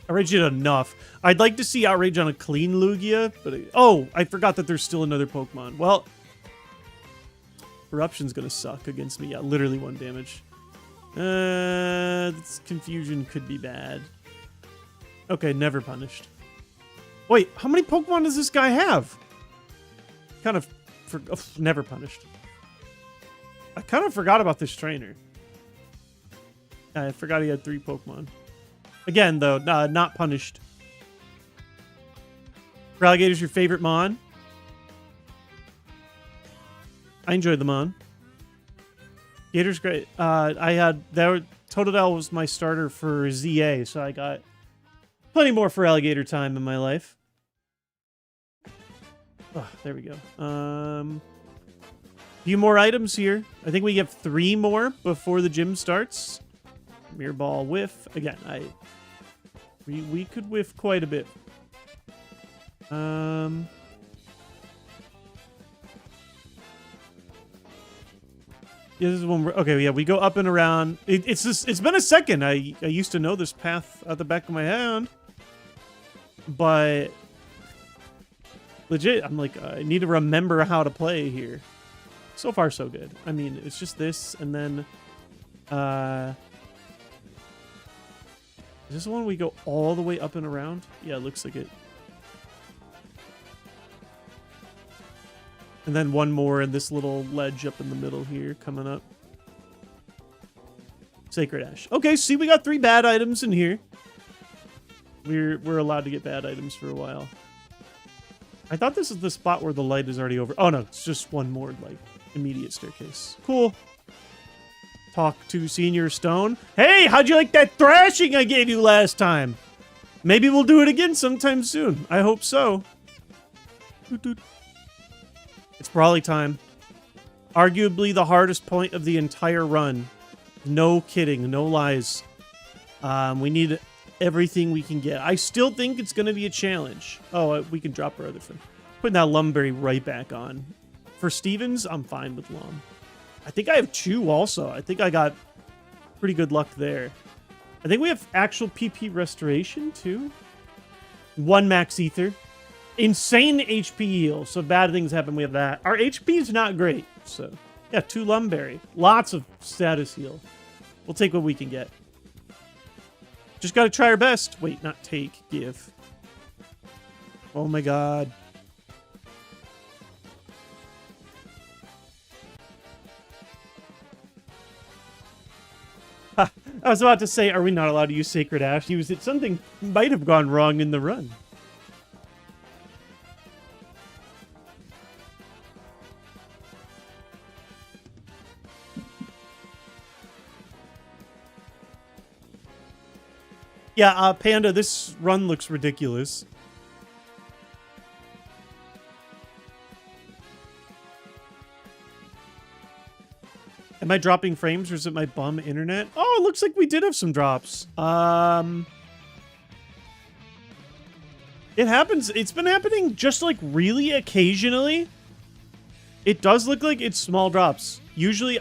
Outrage did enough. I'd like to see Outrage on a clean Lugia, but... oh, I forgot that there's still another Pokemon. Well... Eruption's gonna suck against me. Yeah, literally 1 damage. This confusion could be bad. Okay, never punished. Wait, how many Pokemon does this guy have? Kind of... never punished. I kind of forgot about this trainer. I forgot he had 3 Pokemon. Again, though, not punished. Feraligatr's your favorite Mon? I enjoyed the Mon. Gator's great. Totodile was my starter for ZA, so I got plenty more Feraligatr time in my life. Oh, there we go. Few more items here. I think we have 3 more before the gym starts. Mirror ball whiff. Again, we could whiff quite a bit. Yeah, this is one. Okay, yeah, we go up and around. It's been a second. I used to know this path at the back of my hand, but legit, I'm like, I need to remember how to play here. So far, so good. I mean, it's just this, and then, is this the one we go all the way up and around? Yeah, it looks like it. And then one more in this little ledge up in the middle here coming up. Sacred Ash. Okay, see, we got 3 bad items in here. We're allowed to get bad items for a while. I thought this is the spot where the light is already over. Oh, no, it's just one more, like, immediate staircase. Cool. Talk to Senior Stone. Hey, how'd you like that thrashing I gave you last time? Maybe we'll do it again sometime soon. I hope so. Doot, doot. It's Brawley time. Arguably the hardest point of the entire run. No kidding, no lies. We need everything we can get. I still think it's going to be a challenge. Oh, we can drop our other thing. Putting that Lumberry right back on. For Stevens, I'm fine with Lum. I think I have 2 also. I think I got pretty good luck there. I think we have actual PP restoration too. 1 max ether. Insane HP heal. So bad things happen, we have that. Our HP is not great. So yeah, 2 Lumberry. Lots of status heal. We'll take what we can get. Just gotta try our best. Wait, not take, give. Oh my god. I was about to say, are we not allowed to use Sacred Ash? Use it. Something might have gone wrong in the run. Yeah, Panda, this run looks ridiculous. Am I dropping frames or is it my bum internet? Oh, it looks like we did have some drops. It happens. It's been happening just like really occasionally. It does look like it's small drops. Usually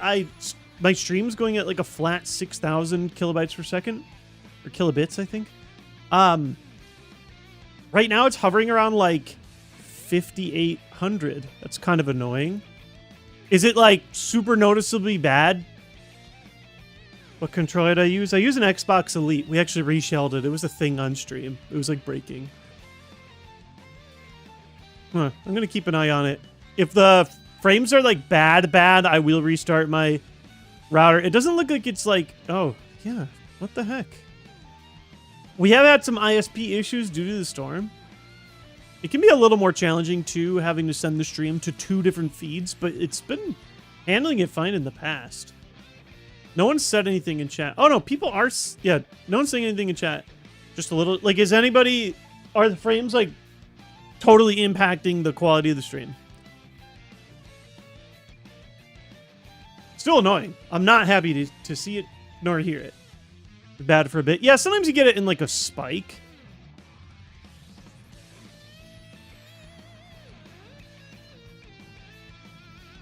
my stream's going at like a flat 6,000 kilobytes per second. Or kilobits, I think. Right now it's hovering around like 5,800. That's kind of annoying. Is it like super noticeably bad? What controller did I use? I use an Xbox Elite. We actually reshelled it. It was a thing on stream. It was like breaking. Huh. I'm gonna keep an eye on it. If the frames are like bad, I will restart my router. It doesn't look like it's like, oh yeah, what the heck? We have had some ISP issues due to the storm. It can be a little more challenging, too, having to send the stream to 2 different feeds, but it's been handling it fine in the past. No one said anything in chat. Oh, no, people are... Yeah, no one's saying anything in chat. Just a little... Like, is anybody... Are the frames, like, totally impacting the quality of the stream? Still annoying. I'm not happy to see it nor hear it. Bad for a bit. Yeah, sometimes you get it in like a spike.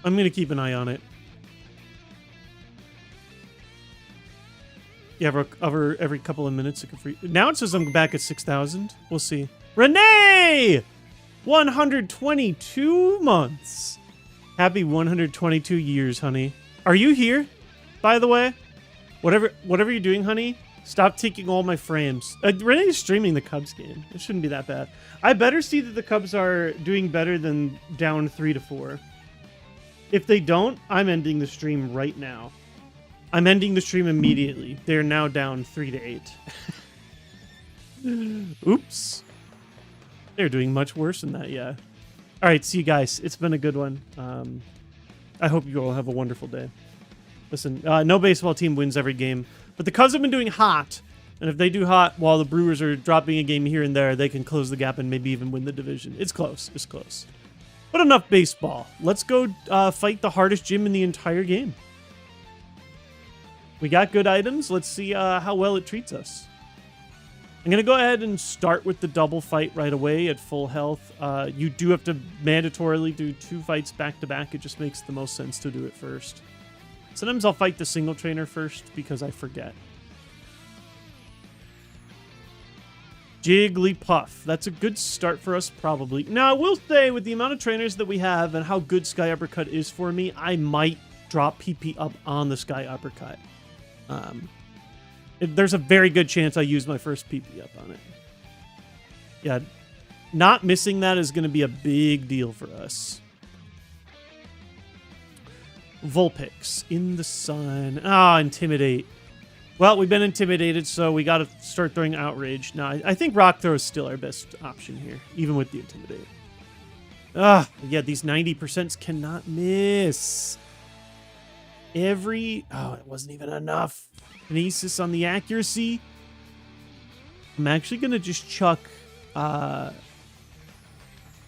I'm gonna keep an eye on it. Yeah, every couple of minutes it can free. Now it says I'm back at 6,000. We'll see. Renee! 122 months. Happy 122 years, honey. Are you here, by the way? Whatever you're doing, honey, stop taking all my frames. Renee's streaming the Cubs game. It shouldn't be that bad. I better see that the Cubs are doing better than down 3-4. If they don't, I'm ending the stream right now. I'm ending the stream immediately. They're now down 3-8. Oops. They're doing much worse than that, yeah. All right, see you guys. It's been a good one. I hope you all have a wonderful day. Listen, no baseball team wins every game, but the Cubs have been doing hot, and if they do hot while the Brewers are dropping a game here and there, they can close the gap and maybe even win the division. It's close. It's close. But enough baseball. Let's go fight the hardest gym in the entire game. We got good items. Let's see how well it treats us. I'm going to go ahead and start with the double fight right away at full health. You do have to mandatorily do 2 fights back to back. It just makes the most sense to do it first. Sometimes I'll fight the single trainer first because I forget. Jigglypuff. That's a good start for us, probably. Now, I will say, with the amount of trainers that we have and how good Sky Uppercut is for me, I might drop PP up on the Sky Uppercut. There's a very good chance I use my first PP up on it. Yeah, not missing that is going to be a big deal for us. Vulpix in the sun. Ah, Intimidate. Well, we've been intimidated, so we got to start throwing Outrage. Now, I think Rock Throw is still our best option here, even with the Intimidate. Ah, yeah, these 90% cannot miss. Oh, it wasn't even enough. Kinesis on the accuracy. I'm actually going to just chuck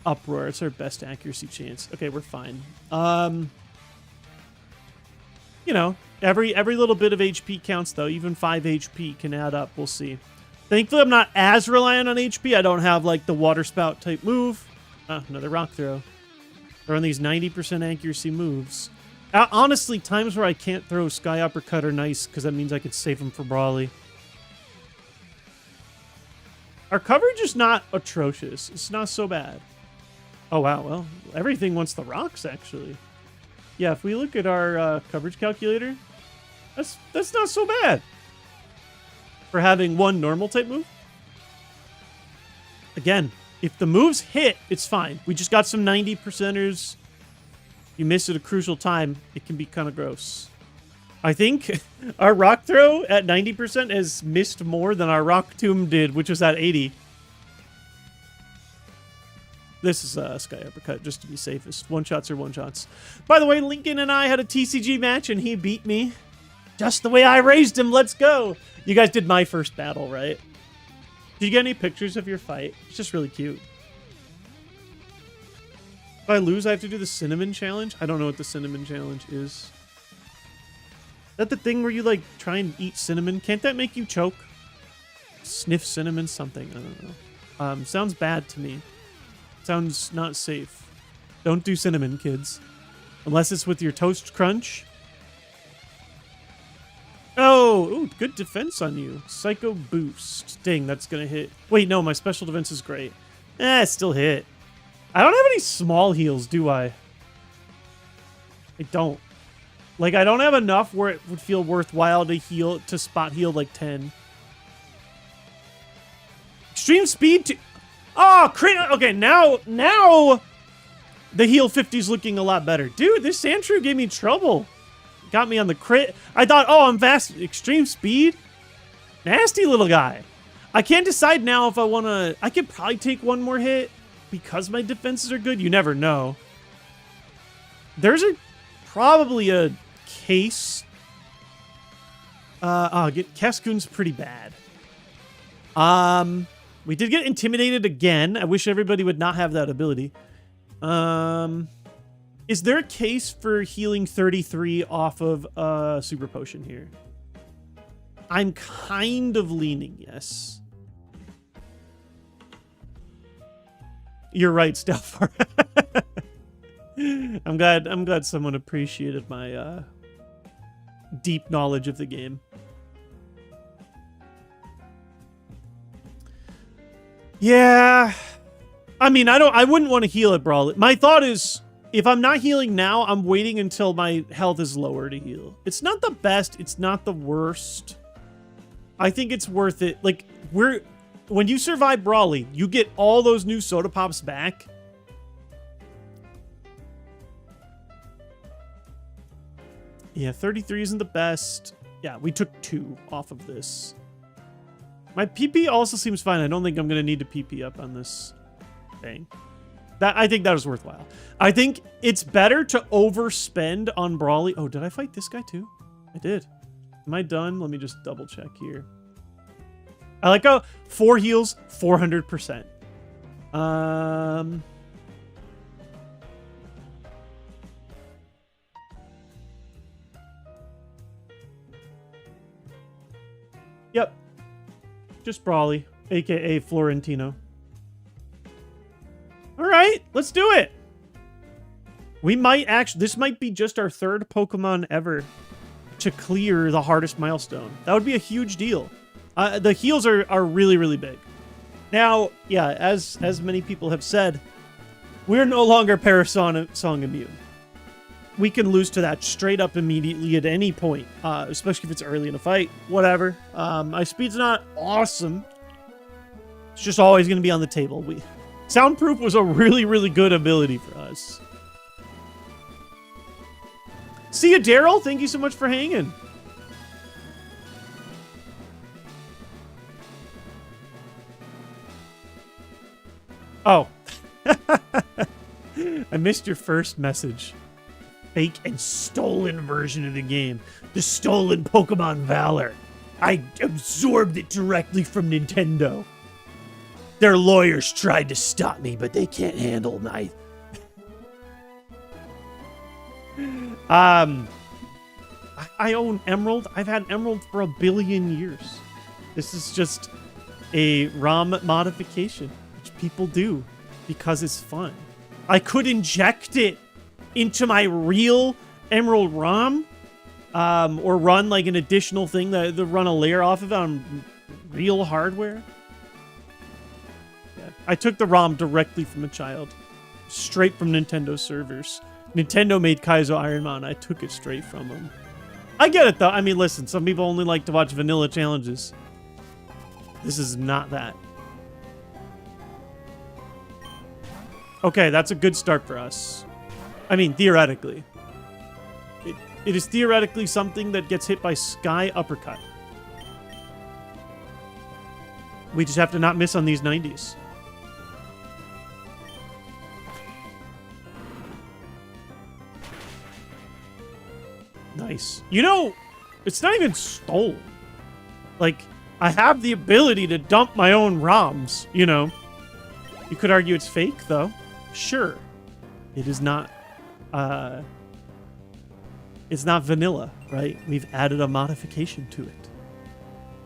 Uproar. It's our best accuracy chance. Okay, we're fine. You know, every little bit of HP counts, though. Even 5 HP can add up. We'll see. Thankfully, I'm not as reliant on HP. I don't have, like, the Water Spout type move. Another Rock Throw. Throwing these 90% accuracy moves. Honestly, times where I can't throw Sky Uppercut are nice, because that means I could save them for Brawley. Our coverage is not atrocious. It's not so bad. Oh, wow. Well, everything wants the rocks, actually. Yeah, if we look at our coverage calculator, that's not so bad. For having 1 normal type move. Again, if the moves hit, it's fine. We just got some 90%ers. You miss at a crucial time, it can be kind of gross. I think our Rock Throw at 90% has missed more than our Rock Tomb did, which was at 80. This is a Sky Uppercut, just to be safest. One-shots are one-shots. By the way, Lincoln and I had a TCG match, and he beat me. Just the way I raised him. Let's go. You guys did my first battle, right? Did you get any pictures of your fight? It's just really cute. If I lose, I have to do the cinnamon challenge. I don't know what the cinnamon challenge is. Is that the thing where you, like, try and eat cinnamon? Can't that make you choke? Sniff cinnamon something. I don't know. Sounds bad to me. Sounds not safe. Don't do cinnamon, kids. Unless it's with your toast crunch. Oh, ooh, good defense on you. Psycho Boost. Dang, that's going to hit. Wait, no, my special defense is great. It still hit. I don't have any small heals, do I? I don't. Like, I don't have enough where it would feel worthwhile to spot heal like 10. Extreme speed to... Oh, crit. Okay, now the heal 50 is looking a lot better. Dude, this Sandshrew gave me trouble. Got me on the crit. I thought, oh, I'm fast. Extreme speed? Nasty little guy. I can't decide now if I want to... I could probably take one more hit because my defenses are good. You never know. There's probably a case. Cascoon's pretty bad. We did get intimidated again. I wish everybody would not have that ability. Is there a case for healing 33 off of Super Potion here? I'm kind of leaning yes. You're right, Stelfar. I'm glad someone appreciated my deep knowledge of the game. Yeah. I mean, I wouldn't want to heal at Brawley. My thought is, if I'm not healing now, I'm waiting until my health is lower to heal. It's not the best. It's not the worst. I think it's worth it. Like, when you survive Brawley, you get all those new soda pops back. Yeah, 33 isn't the best. Yeah, we took 2 off of this. My PP also seems fine. I don't think I'm going to need to PP up on this thing. I think that was worthwhile. I think it's better to overspend on Brawley. Oh, did I fight this guy too? I did. Am I done? Let me just double check here. I like how 4 heals, 400%. Just Brawley, aka Florentino. All right, let's do it. We might actually, this might be just our third Pokemon ever to clear the hardest milestone. That would be a huge deal. The heals are really, really big. Now, yeah, as many people have said, we're no longer Parasong immune. We can lose to that straight up immediately at any point, especially if it's early in a fight. Whatever. My speed's not awesome. It's just always going to be on the table. Soundproof was a really, really good ability for us. See ya, Daryl. Thank you so much for hanging. Oh. I missed your first message. Fake and stolen version of the game. The stolen Pokemon Valor. I absorbed it directly from Nintendo. Their lawyers tried to stop me, but they can't handle my... I own Emerald. I've had Emerald for 1 billion years. This is just a ROM modification, which people do because it's fun. I could inject it into my real Emerald ROM, or run like an additional thing that run a layer off of it on real hardware. Yeah. I took the ROM directly from a child, straight from Nintendo servers. Nintendo made Kaizo IronMON. I took it straight from them. I get it though. I mean, listen, some people only like to watch vanilla challenges. This is not that. Okay, that's a good start for us. I mean, theoretically. It is theoretically something that gets hit by Sky Uppercut. We just have to not miss on these 90s. Nice. You know, it's not even stolen. Like, I have the ability to dump my own ROMs, you know. You could argue it's fake, though. Sure. It is not, it's not vanilla, right? We've added a modification to it.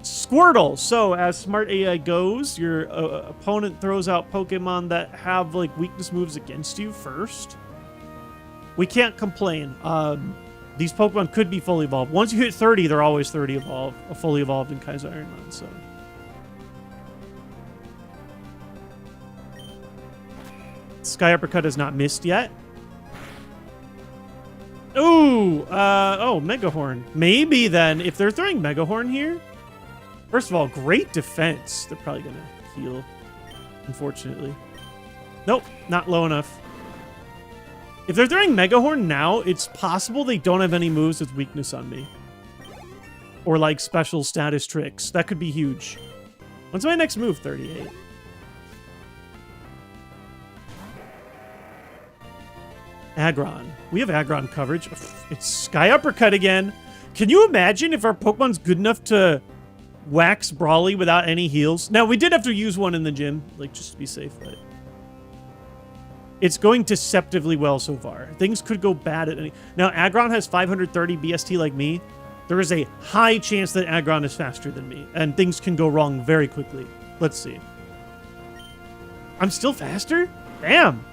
Squirtle. So, as Smart AI goes, your opponent throws out Pokemon that have, like, weakness moves against you first. We can't complain. These Pokemon could be fully evolved. Once you hit 30, they're always 30 evolved, fully evolved in Kaizo IronMON, so. Sky Uppercut has not missed yet. Ooh, oh, Megahorn. Maybe then, if they're throwing Megahorn here, first of all, great defense. They're probably gonna heal, unfortunately. Nope, not low enough. If they're throwing Megahorn now, it's possible they don't have any moves with weakness on me. Or like special status tricks. That could be huge. When's my next move? 38. Aggron. We have Aggron coverage. It's Sky Uppercut again. Can you imagine if our Pokemon's good enough to wax Brawley without any heals? Now, we did have to use one in the gym, like, just to be safe, but... it's going deceptively well so far. Things could go bad at any... Now, Aggron has 530 BST like me. There is a high chance that Aggron is faster than me, and things can go wrong very quickly. Let's see. I'm still faster? Damn!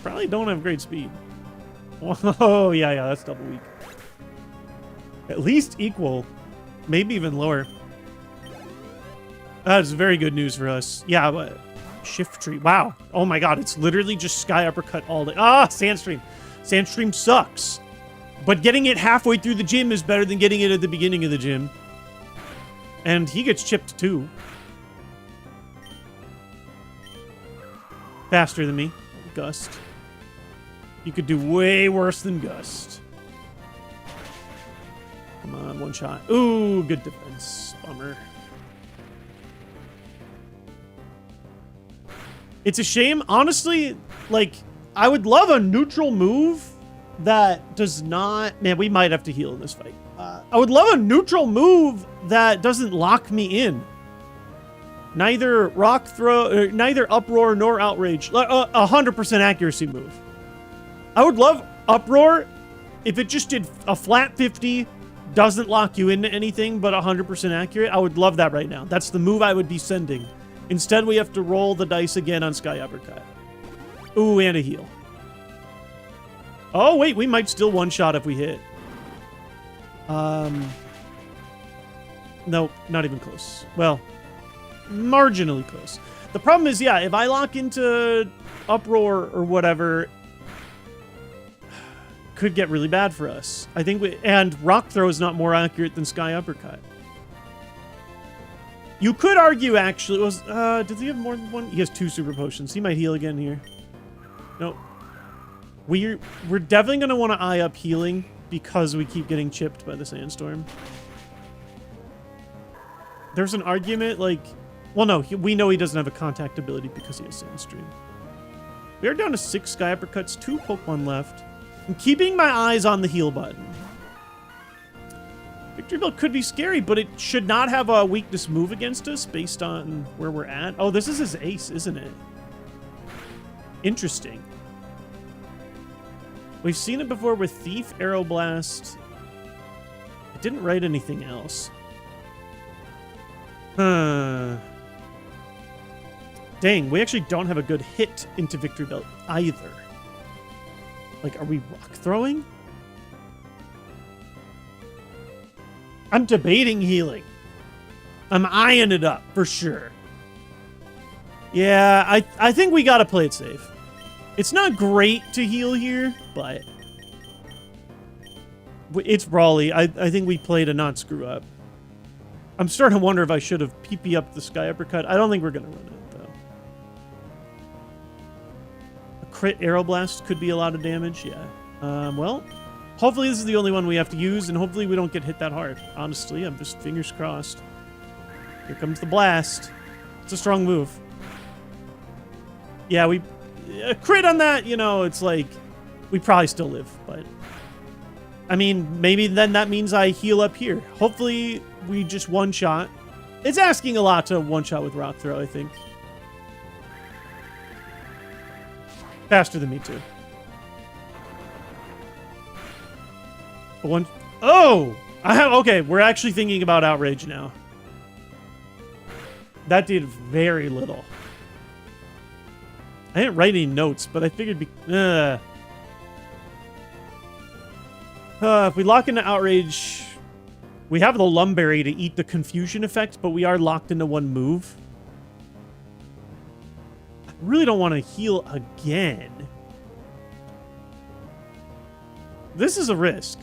Probably don't have great speed. Oh, yeah, that's double weak. At least equal. Maybe even lower. That is very good news for us. Yeah, but... Shift Tree. Wow. Oh my god, it's literally just Sky Uppercut all day. Ah, Sandstream. Sandstream sucks. But getting it halfway through the gym is better than getting it at the beginning of the gym. And he gets chipped too. Faster than me. Gust. You could do way worse than Gust. Come on, one shot. Ooh, good defense. Bummer. It's a shame. Honestly, like, I would love a neutral move that does not... Man, we might have to heal in this fight. I would love a neutral move that doesn't lock me in. Neither Rock Throw, neither Uproar nor Outrage. 100% accuracy move. I would love Uproar if it just did a flat 50 doesn't lock you into anything but 100% accurate, I would love that right now. That's the move I would be sending. Instead, we have to roll the dice again on Sky Uppercut. Ooh, and a heal. Oh, wait, we might still one-shot if we hit. Nope, not even close. Well, marginally close. The problem is, yeah, if I lock into Uproar or whatever, could get really bad for us. I think and Rock Throw is not more accurate than Sky Uppercut. You could argue, actually, does he have more than one? He has 2 super potions. He might heal again here. Nope. We're definitely going to want to eye up healing because we keep getting chipped by the sandstorm. There's an argument, like... Well, no, we know he doesn't have a contact ability because he has Sandstream. We are down to 6 Sky Uppercuts, 2 Pokemon left. I'm keeping my eyes on the heal button. Victory Bell could be scary, but it should not have a weakness move against us based on where we're at. Oh, this is his ace, isn't it? Interesting. We've seen it before with Thief, Aeroblast. It didn't write anything else. Huh. Dang, we actually don't have a good hit into Victory Belt either. Like, are we rock throwing? I'm debating healing. I'm eyeing it up for sure. Yeah, I think we gotta play it safe. It's not great to heal here, but it's Brawley. I think we play to not screw up. I'm starting to wonder if I should have PP up the Sky Uppercut. I don't think we're gonna run it though. A crit Aeroblast could be a lot of damage. Yeah. Well, hopefully this is the only one we have to use, and hopefully we don't get hit that hard. Honestly, I'm just fingers crossed. Here comes the blast. It's a strong move. Yeah, a crit on that, you know, it's like, we probably still live, but I mean, maybe then that means I heal up here. Hopefully we just one-shot. It's asking a lot to one-shot with Rock Throw, I think. Faster than me, too. Oh! Okay, we're actually thinking about Outrage now. That did very little. I didn't write any notes, but I figured... if we lock into Outrage... We have the Lumberry to eat the confusion effect, but we are locked into one move. I really don't want to heal again. This is a risk.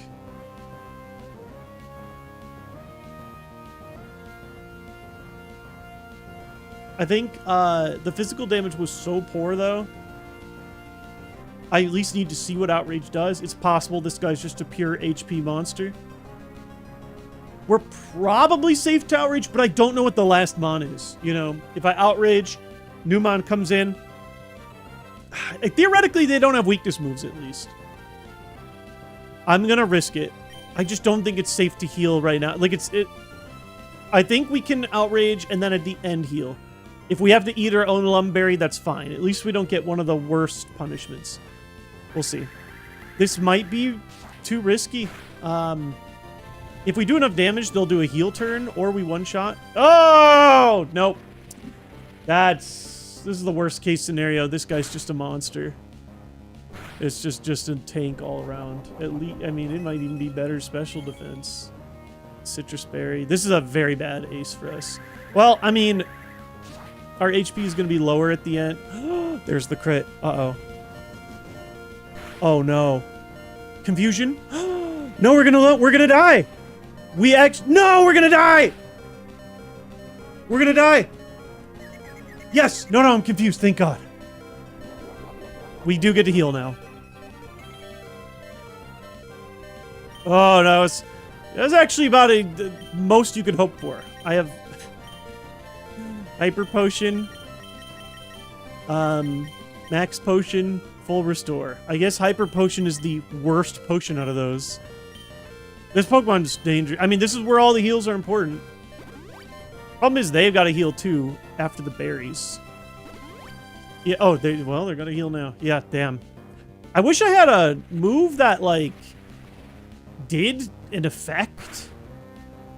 I think the physical damage was so poor, though. I at least need to see what Outrage does. It's possible this guy's just a pure HP monster. We're probably safe to Outrage, but I don't know what the last Mon is. You know, if I Outrage, new Mon comes in. Theoretically, they don't have weakness moves, at least. I'm going to risk it. I just don't think it's safe to heal right now. Like, I think we can Outrage and then at the end heal. If we have to eat our own Lumberry, that's fine. At least we don't get one of the worst punishments. We'll see. This might be too risky. If we do enough damage, they'll do a heal turn, or we one-shot. Oh! Nope. This is the worst case scenario. This guy's just a monster. It's just a tank all around. At least, I mean, it might even be better special defense. Citrus Berry. This is a very bad ace for us. Well, I mean, our HP is going to be lower at the end. There's the crit. Uh-oh. Oh, no. Confusion? No, we're gonna die! No, we're gonna die! We're gonna die! Yes! No, I'm confused, thank God. We do get to heal now. Oh, no, that's actually about the most you could hope for. I have Hyper Potion, Max Potion, Full Restore. I guess Hyper Potion is the worst potion out of those. This Pokemon's dangerous. I mean, this is where all the heals are important. Problem is they've got to heal too after the berries. Yeah, oh, they're going to heal now. Yeah, damn. I wish I had a move that, like, did an effect.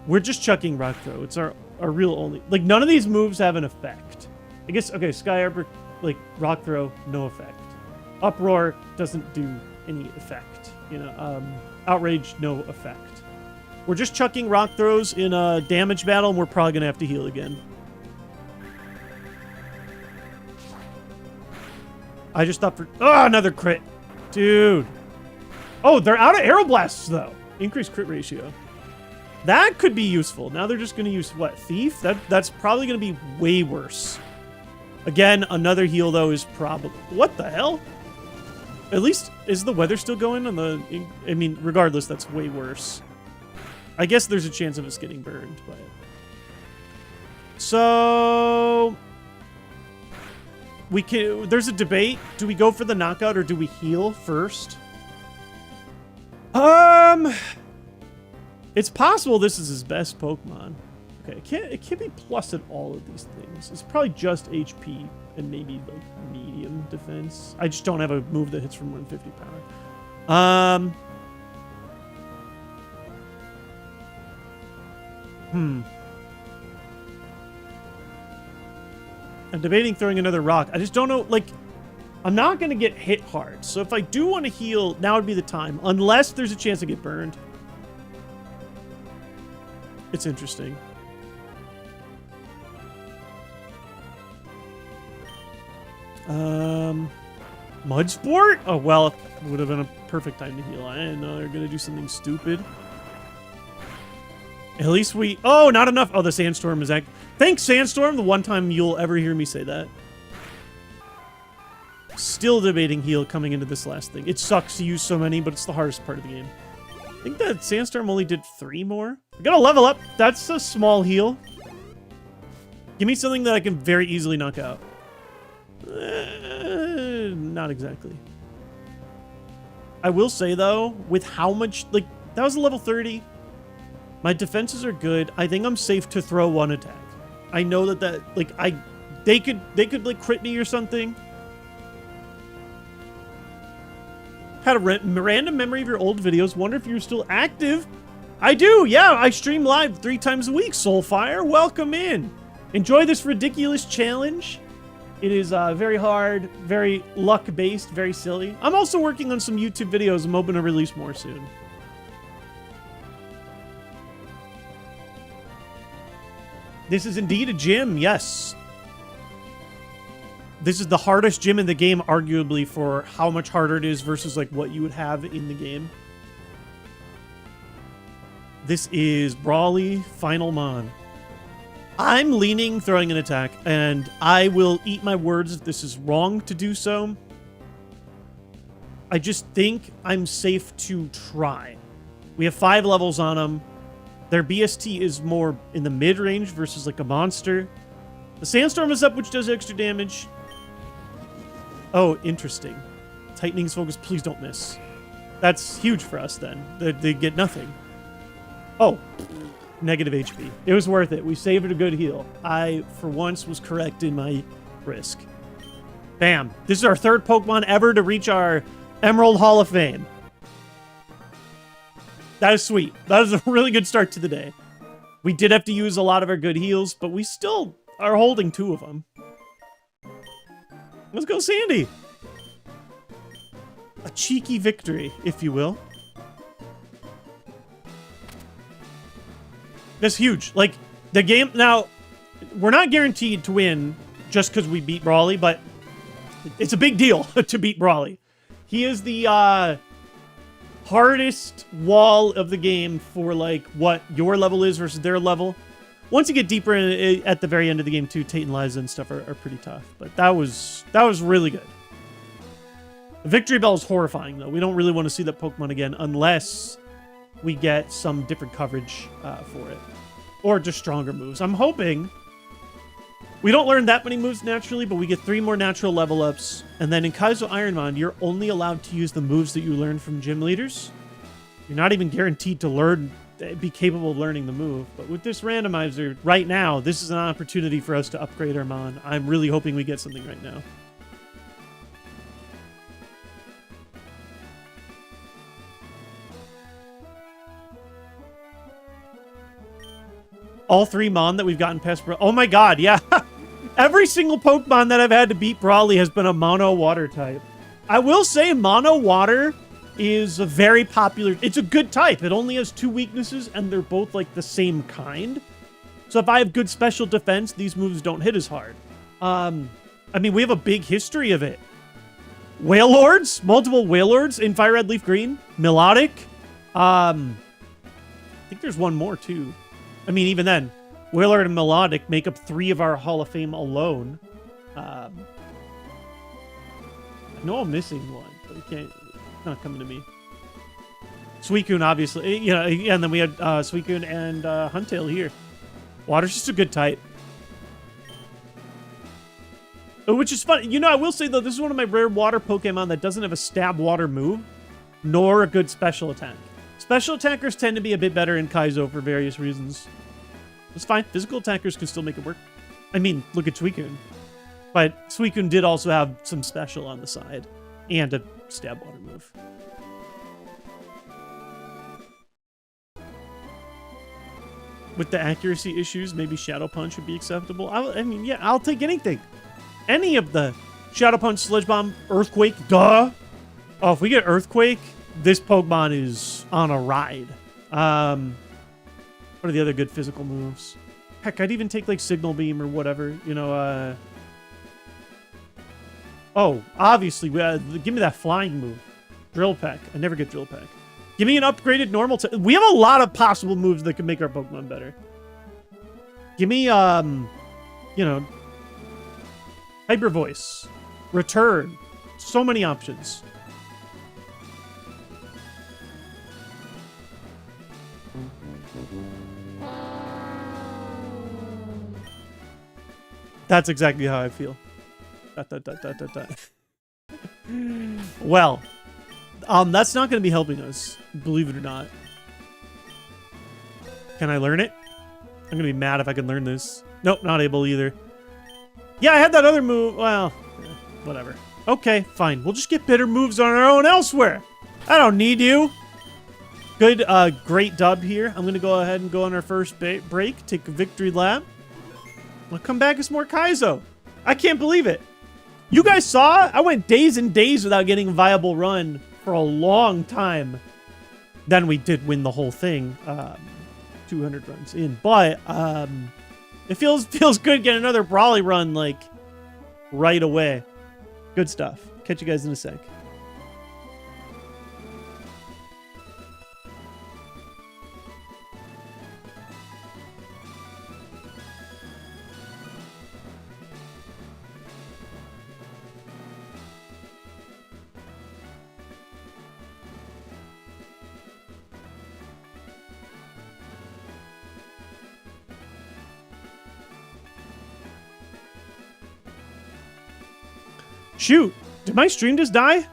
We're just chucking Rock Throw. It's our real only... Like, none of these moves have an effect. I guess, okay, Sky Arbor, like, Rock Throw, no effect. Uproar doesn't do any effect. You know, Outrage, no effect. We're just chucking Rock Throws in a damage battle, and we're probably going to have to heal again. I just thought for... Oh, another crit. Dude. Oh, they're out of Arrow Blasts, though. Increased crit ratio. That could be useful. Now they're just going to use, what, Thief? That's probably going to be way worse. Again, another heal, though, is probably... What the hell? At least, is the weather still going on the... I mean, regardless, that's way worse. I guess there's a chance of us getting burned, but... So... We can... There's a debate. Do we go for the knockout or do we heal first? It's possible this is his best Pokemon. Okay, it can't be plus at all of these things. It's probably just HP and maybe like medium defense. I just don't have a move that hits from 150 power. I'm debating throwing another rock. I just don't know, like, I'm not going to get hit hard. So if I do want to heal, now would be the time. Unless there's a chance to get burned. It's interesting. Mud Sport? Oh, well, it would have been a perfect time to heal. I didn't know they were going to do something stupid. At least we... Oh, not enough. Oh, the Sandstorm is... Thanks, Sandstorm. The one time you'll ever hear me say that. Still debating heal coming into this last thing. It sucks to use so many, but it's the hardest part of the game. I think that Sandstorm only did 3 more. I gotta level up. That's a small heal. Give me something that I can very easily knock out. Not exactly. I will say, though, with how much... Like, that was a level 30. My defenses are good. I think I'm safe to throw one attack. I know that like, they could like, crit me or something. Had a random memory of your old videos. Wonder if you're still active. I do, yeah. I stream live 3 times a week. Soulfire, welcome in. Enjoy this ridiculous challenge. It is very hard, very luck-based, very silly. I'm also working on some YouTube videos. I'm hoping to release more soon. This is indeed a gym, yes. This is the hardest gym in the game, arguably, for how much harder it is versus like what you would have in the game. This is Brawley Final Mon. I'm leaning throwing an attack, and I will eat my words if this is wrong to do so. I just think I'm safe to try. We have 5 levels on them. Their BST is more in the mid-range versus like a monster. The Sandstorm is up, which does extra damage. Oh, interesting. Tightening's focus, please don't miss. That's huge for us then. They get nothing. Oh, negative HP. It was worth it. We saved a good heal. I, for once, was correct in my risk. Bam. This is our 3rd Pokemon ever to reach our Emerald Hall of Fame. That is sweet. That is a really good start to the day. We did have to use a lot of our good heals, but we still are holding 2 of them. Let's go, Sandy. A cheeky victory, if you will. That's huge. Like, the game... Now, we're not guaranteed to win just because we beat Brawley, but it's a big deal to beat Brawley. He is the hardest wall of the game for, like, what your level is versus their level. Once you get deeper in it, at the very end of the game, too, Tate and Liza and stuff are pretty tough. But that was really good. The Victory Bell is horrifying, though. We don't really want to see that Pokemon again unless we get some different coverage for it. Or just stronger moves. I'm hoping we don't learn that many moves naturally, but we get 3 more natural level ups. And then in Kaizo IronMON, you're only allowed to use the moves that you learn from gym leaders. You're not even guaranteed to be capable of learning the move. But with this randomizer, right now, this is an opportunity for us to upgrade our Mon. I'm really hoping we get something right now. All 3 Mon that we've gotten past. Oh my god, yeah. Every single Pokemon that I've had to beat Brawley has been a mono water type. I will say mono water is a very popular. It's a good type. It only has 2 weaknesses, and they're both like the same kind. So if I have good special defense, these moves don't hit as hard. I mean, we have a big history of it. Wailords, multiple Wailords in Fire Red, Leaf Green, Melodic. I think there's one more too. I mean, even then, Wailord and Melodic make up 3 of our Hall of Fame alone. I know I'm missing one, but it's not coming to me. Suicune, obviously. Yeah, and then we had Suicune and Huntail here. Water's just a good type. Which is fun. You know, I will say, though, this is one of my rare water Pokemon that doesn't have a stab water move, nor a good special attack. Special attackers tend to be a bit better in Kaizo for various reasons. It's fine. Physical attackers can still make it work. I mean, look at Suicune. But Suicune did also have some special on the side and a stab water move. With the accuracy issues, maybe Shadow Punch would be acceptable. I mean, yeah, I'll take anything. Any of the Shadow Punch, Sludge Bomb, Earthquake, duh. Oh, if we get Earthquake, this Pokemon is on a ride. What are the other good physical moves? Heck, I'd even take like Signal Beam or whatever, you know. Oh, obviously, give me that flying move. Drill Peck. I never get Drill Peck. Give me an upgraded normal. We have a lot of possible moves that can make our Pokemon better. Give me, you know, Hyper Voice. Return. So many options. That's exactly how I feel. Well, that's not going to be helping us, believe it or not. Can I learn it? I'm going to be mad if I can learn this. Nope, not able either. Yeah, I had that other move. Well, whatever. Okay, fine. We'll just get better moves on our own elsewhere. I don't need you. Good, great dub here. I'm going to go ahead and go on our first break, take a victory lap. We'll come back as more Kaizo. I can't believe it. You guys saw? I went days and days without getting a viable run for a long time. Then we did win the whole thing. 200 runs in. But it feels good getting another Brawley run, like, right away. Good stuff. Catch you guys in a sec. Shoot! Did my stream just die?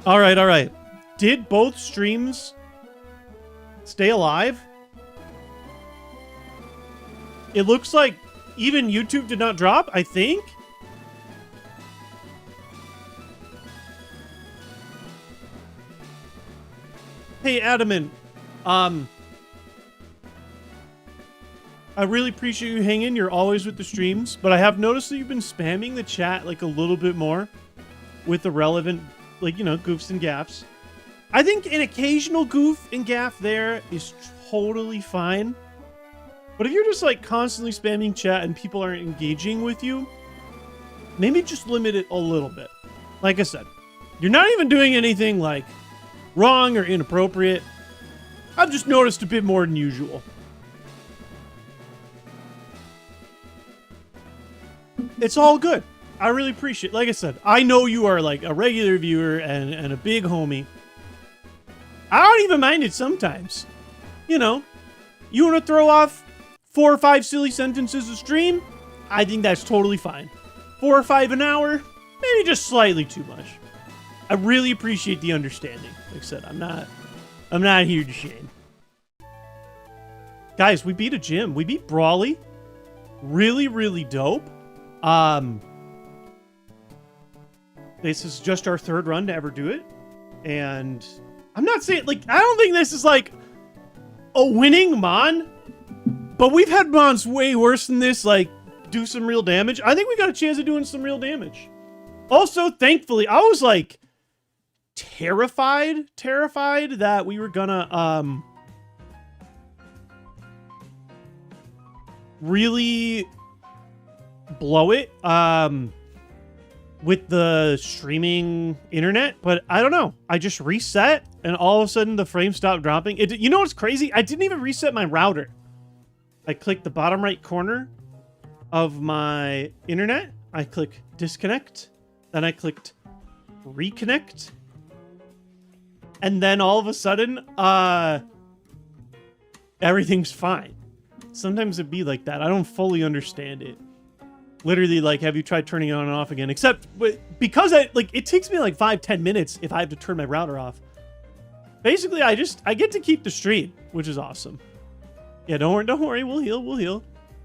All right, all right. Did both streams stay alive? It looks like even YouTube did not drop, I think. Hey, Adamant. I really appreciate you hanging. You're always with the streams, but I have noticed that you've been spamming the chat like a little bit more with the relevant, like, you know, goofs and gaffs. I think an occasional goof and gaff there is totally fine. But if you're just like constantly spamming chat and people aren't engaging with you, maybe just limit it a little bit. Like I said, you're not even doing anything like wrong or inappropriate. I've just noticed a bit more than usual. It's all good. I really appreciate it. Like I said, I know you are like a regular viewer and a big homie. I don't even mind it sometimes. You know, you want to throw off 4 or 5 silly sentences a stream? I think that's totally fine. 4 or 5 an hour? Maybe just slightly too much. I really appreciate the understanding. Like I said, I'm not here to shame. Guys, we beat a gym. We beat Brawley. Really, really dope. This is just our 3rd run to ever do it. And I'm not saying, like, I don't think this is like a winning Mon, but we've had Mons way worse than this, like, do some real damage. I think we got a chance of doing some real damage. Also, thankfully, I was like terrified that we were gonna really blow it with the streaming internet, but I don't know. I just reset and all of a sudden the frame stopped dropping. You know what's crazy? I didn't even reset my router. I clicked the bottom right corner of my internet. I click disconnect. Then I clicked reconnect. And then all of a sudden, everything's fine. Sometimes it'd be like that. I don't fully understand it. Literally, like, have you tried turning it on and off again? Except because it takes me like 5-10 minutes if I have to turn my router off. Basically, I get to keep the stream, which is awesome. Yeah, don't worry. We'll heal.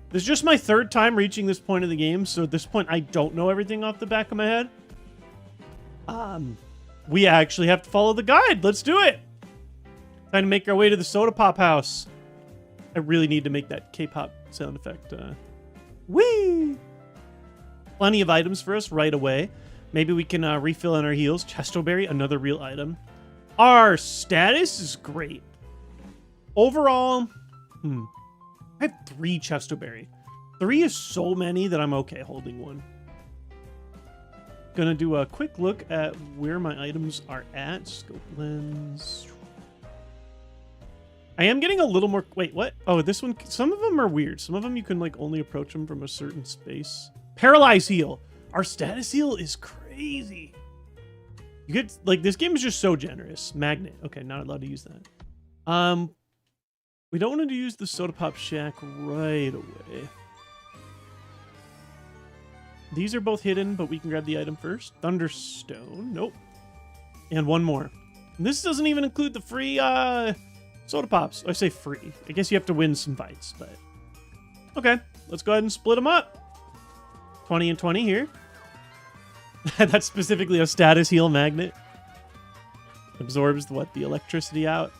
This is just my 3rd time reaching this point of the game, so at this point, I don't know everything off the back of my head. We actually have to follow the guide. Let's do it. Time to make our way to the soda pop house. I really need to make that K-pop sound effect. Whee! Plenty of items for us right away. Maybe we can refill on our heals. Chestoberry, another real item. Our status is great. Overall, I have 3 Chestoberry. 3 is so many that I'm okay holding 1. Gonna do a quick look at where my items are at. Scope lens. I am getting a little more... Wait, what? Oh, this one... Some of them are weird. Some of them you can, like, only approach them from a certain space. Paralyze heal. Our status heal is crazy. You get... Like, this game is just so generous. Magnet. Okay, not allowed to use that. We don't want to use the Soda Pop Shack right away. These are both hidden, but we can grab the item first. Thunderstone. Nope. And one more. And this doesn't even include the free... Soda Pops. I say free. I guess you have to win some fights, but... Okay, let's go ahead and split them up. 20 and 20 here. That's specifically a status heal magnet. Absorbs the electricity out.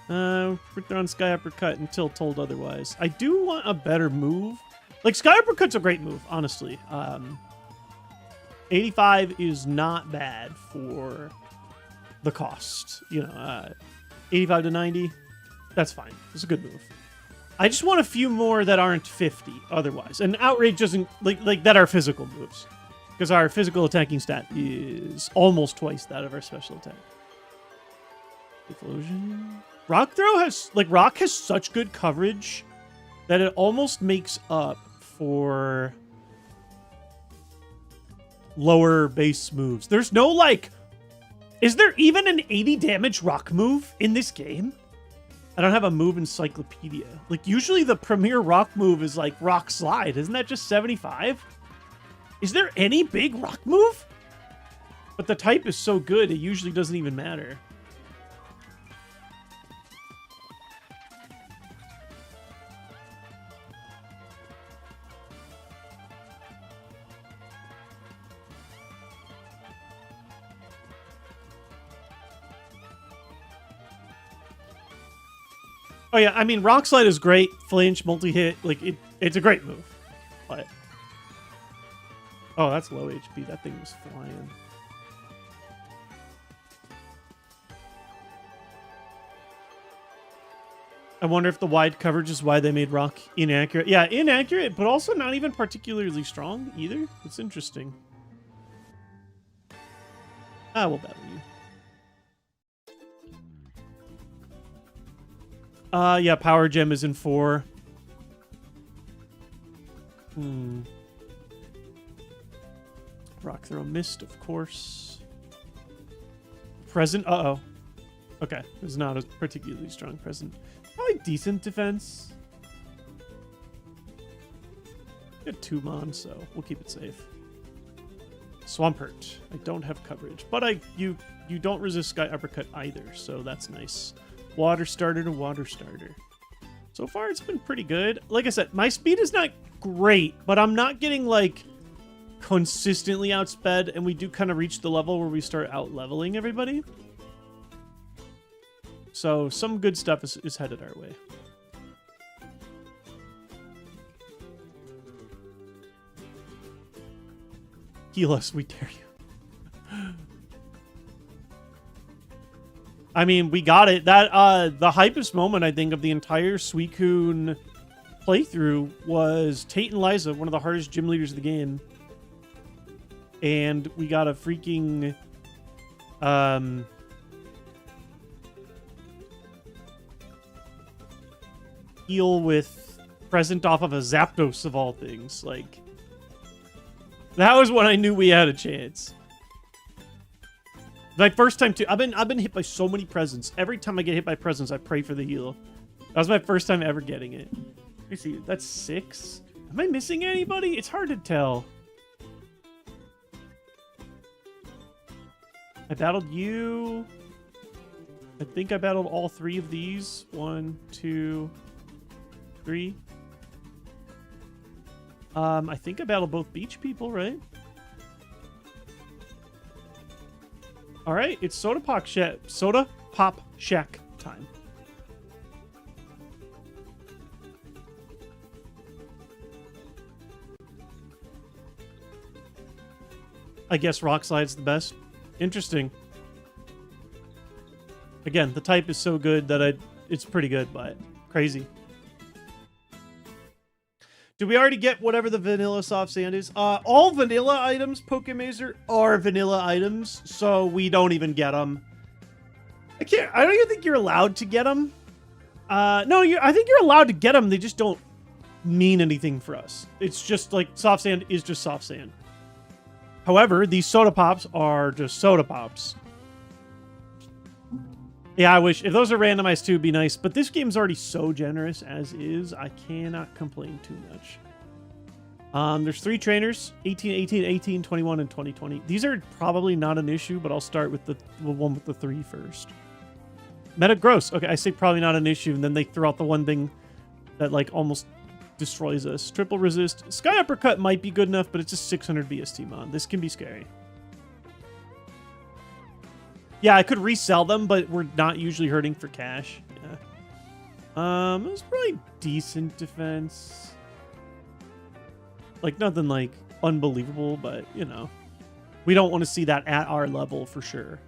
We're throwing Sky Uppercut until told otherwise. I do want a better move. Like, Sky Uppercut's a great move, honestly. 85 is not bad for the cost. You know, 85 to 90, that's fine. It's a good move. I just want a few more that aren't 50 otherwise. And Outrage doesn't, like that are physical moves. Because our physical attacking stat is almost twice that of our special attack. Explosion. Rock Throw has, like, Rock has such good coverage that it almost makes up for lower base moves. There's no, like... Is there even an 80 damage rock move in this game? I don't have a move encyclopedia. Like, usually the premier rock move is like Rock Slide. Isn't that just 75? Is there any big rock move? But the type is so good, it usually doesn't even matter. Oh yeah, I mean, Rock Slide is great. Flinch, multi-hit, like, it's a great move. But... oh, that's low HP. That thing was flying. I wonder if the wide coverage is why they made Rock inaccurate. Yeah, inaccurate, but also not even particularly strong either. It's interesting. I will battle you. Yeah, Power Gem is in 4. Rock Throw missed, of course. Present, uh-oh. Okay, it's not a particularly strong present. Probably decent defense. Got 2 Mon, so we'll keep it safe. Swampert. I don't have coverage, but you don't resist Sky Uppercut either, so that's nice. Water starter to water starter. So far, it's been pretty good. Like I said, my speed is not great, but I'm not getting, like, consistently outsped, and we do kind of reach the level where we start out-leveling everybody. So some good stuff is headed our way. Heal us, we dare you. I mean, we got it. That the hypest moment, I think, of the entire Suicune playthrough was Tate and Liza, one of the hardest gym leaders of the game. And we got a freaking... heal with present off of a Zapdos of all things. Like, that was when I knew we had a chance. Like, first time too. I've been hit by so many presents. Every time I get hit by presents, I pray for the heal. That was my first time ever getting it. Let me see. That's 6. Am I missing anybody? It's hard to tell. I battled you. I think I battled all 3 of these. 1, 2, 3. I think I battled both beach people, right? All right, it's Soda Pop Shack time. I guess Rock Slide's the best. Interesting. Again, the type is so good that it's pretty good, but crazy. Did we already get whatever the vanilla soft sand is? All vanilla items, Pokemazer, are vanilla items, so we don't even get them. I don't even think you're allowed to get them. No, I think you're allowed to get them. They just don't mean anything for us. It's just like soft sand is just soft sand. However, these soda pops are just soda pops. Yeah, I wish if those are randomized too, it'd be nice. But this game's already so generous as is. I cannot complain too much. There's 3 trainers: 18, 18, 18, 21, and 2020. These are probably not an issue, but I'll start with the one with the 3 first. Meta gross. Okay, I say probably not an issue, and then they throw out the one thing that like almost destroys us. Triple resist. Sky Uppercut might be good enough, but it's just 600 BST mon. This can be scary. Yeah, I could resell them, but we're not usually hurting for cash. Yeah. It was probably decent defense. Like, nothing, like, unbelievable, but, you know. We don't want to see that at our level, for sure.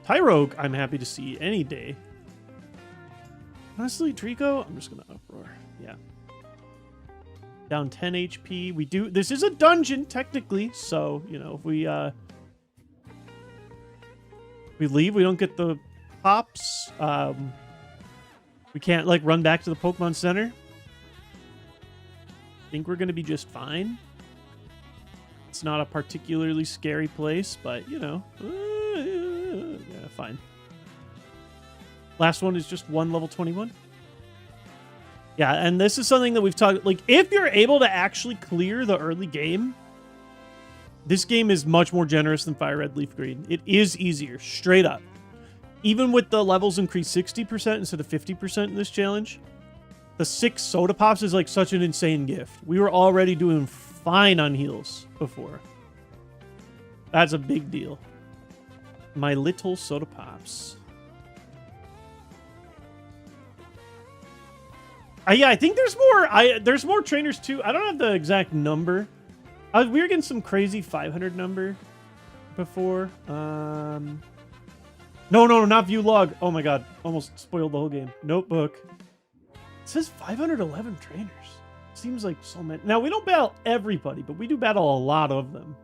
Tyrogue, I'm happy to see any day. Honestly, Trico, I'm just going to uproar. Yeah. Down 10 HP. We do... This is a dungeon, technically. So, you know, if we leave, we don't get the pops. We can't, like, run back to the Pokemon Center. I think we're going to be just fine. It's not a particularly scary place, but, you know. Yeah, fine. Last one is just 1 level 21. Yeah, and this is something that we've talked... Like, if you're able to actually clear the early game, This game is much more generous than Fire Red Leaf Green. It is easier, straight up. Even with the levels increased 60% instead of 50% in this challenge, the 6 soda pops is like such an insane gift. We were already doing fine on heals before. That's a big deal. My little soda pops. Yeah, I think there's more. There's more trainers too. I don't have the exact number. We were getting some crazy 500 number before. No, not view log. Oh my god, almost spoiled the whole game. Notebook. It says 511 trainers. Seems like so many. Now, we don't battle everybody, but we do battle a lot of them.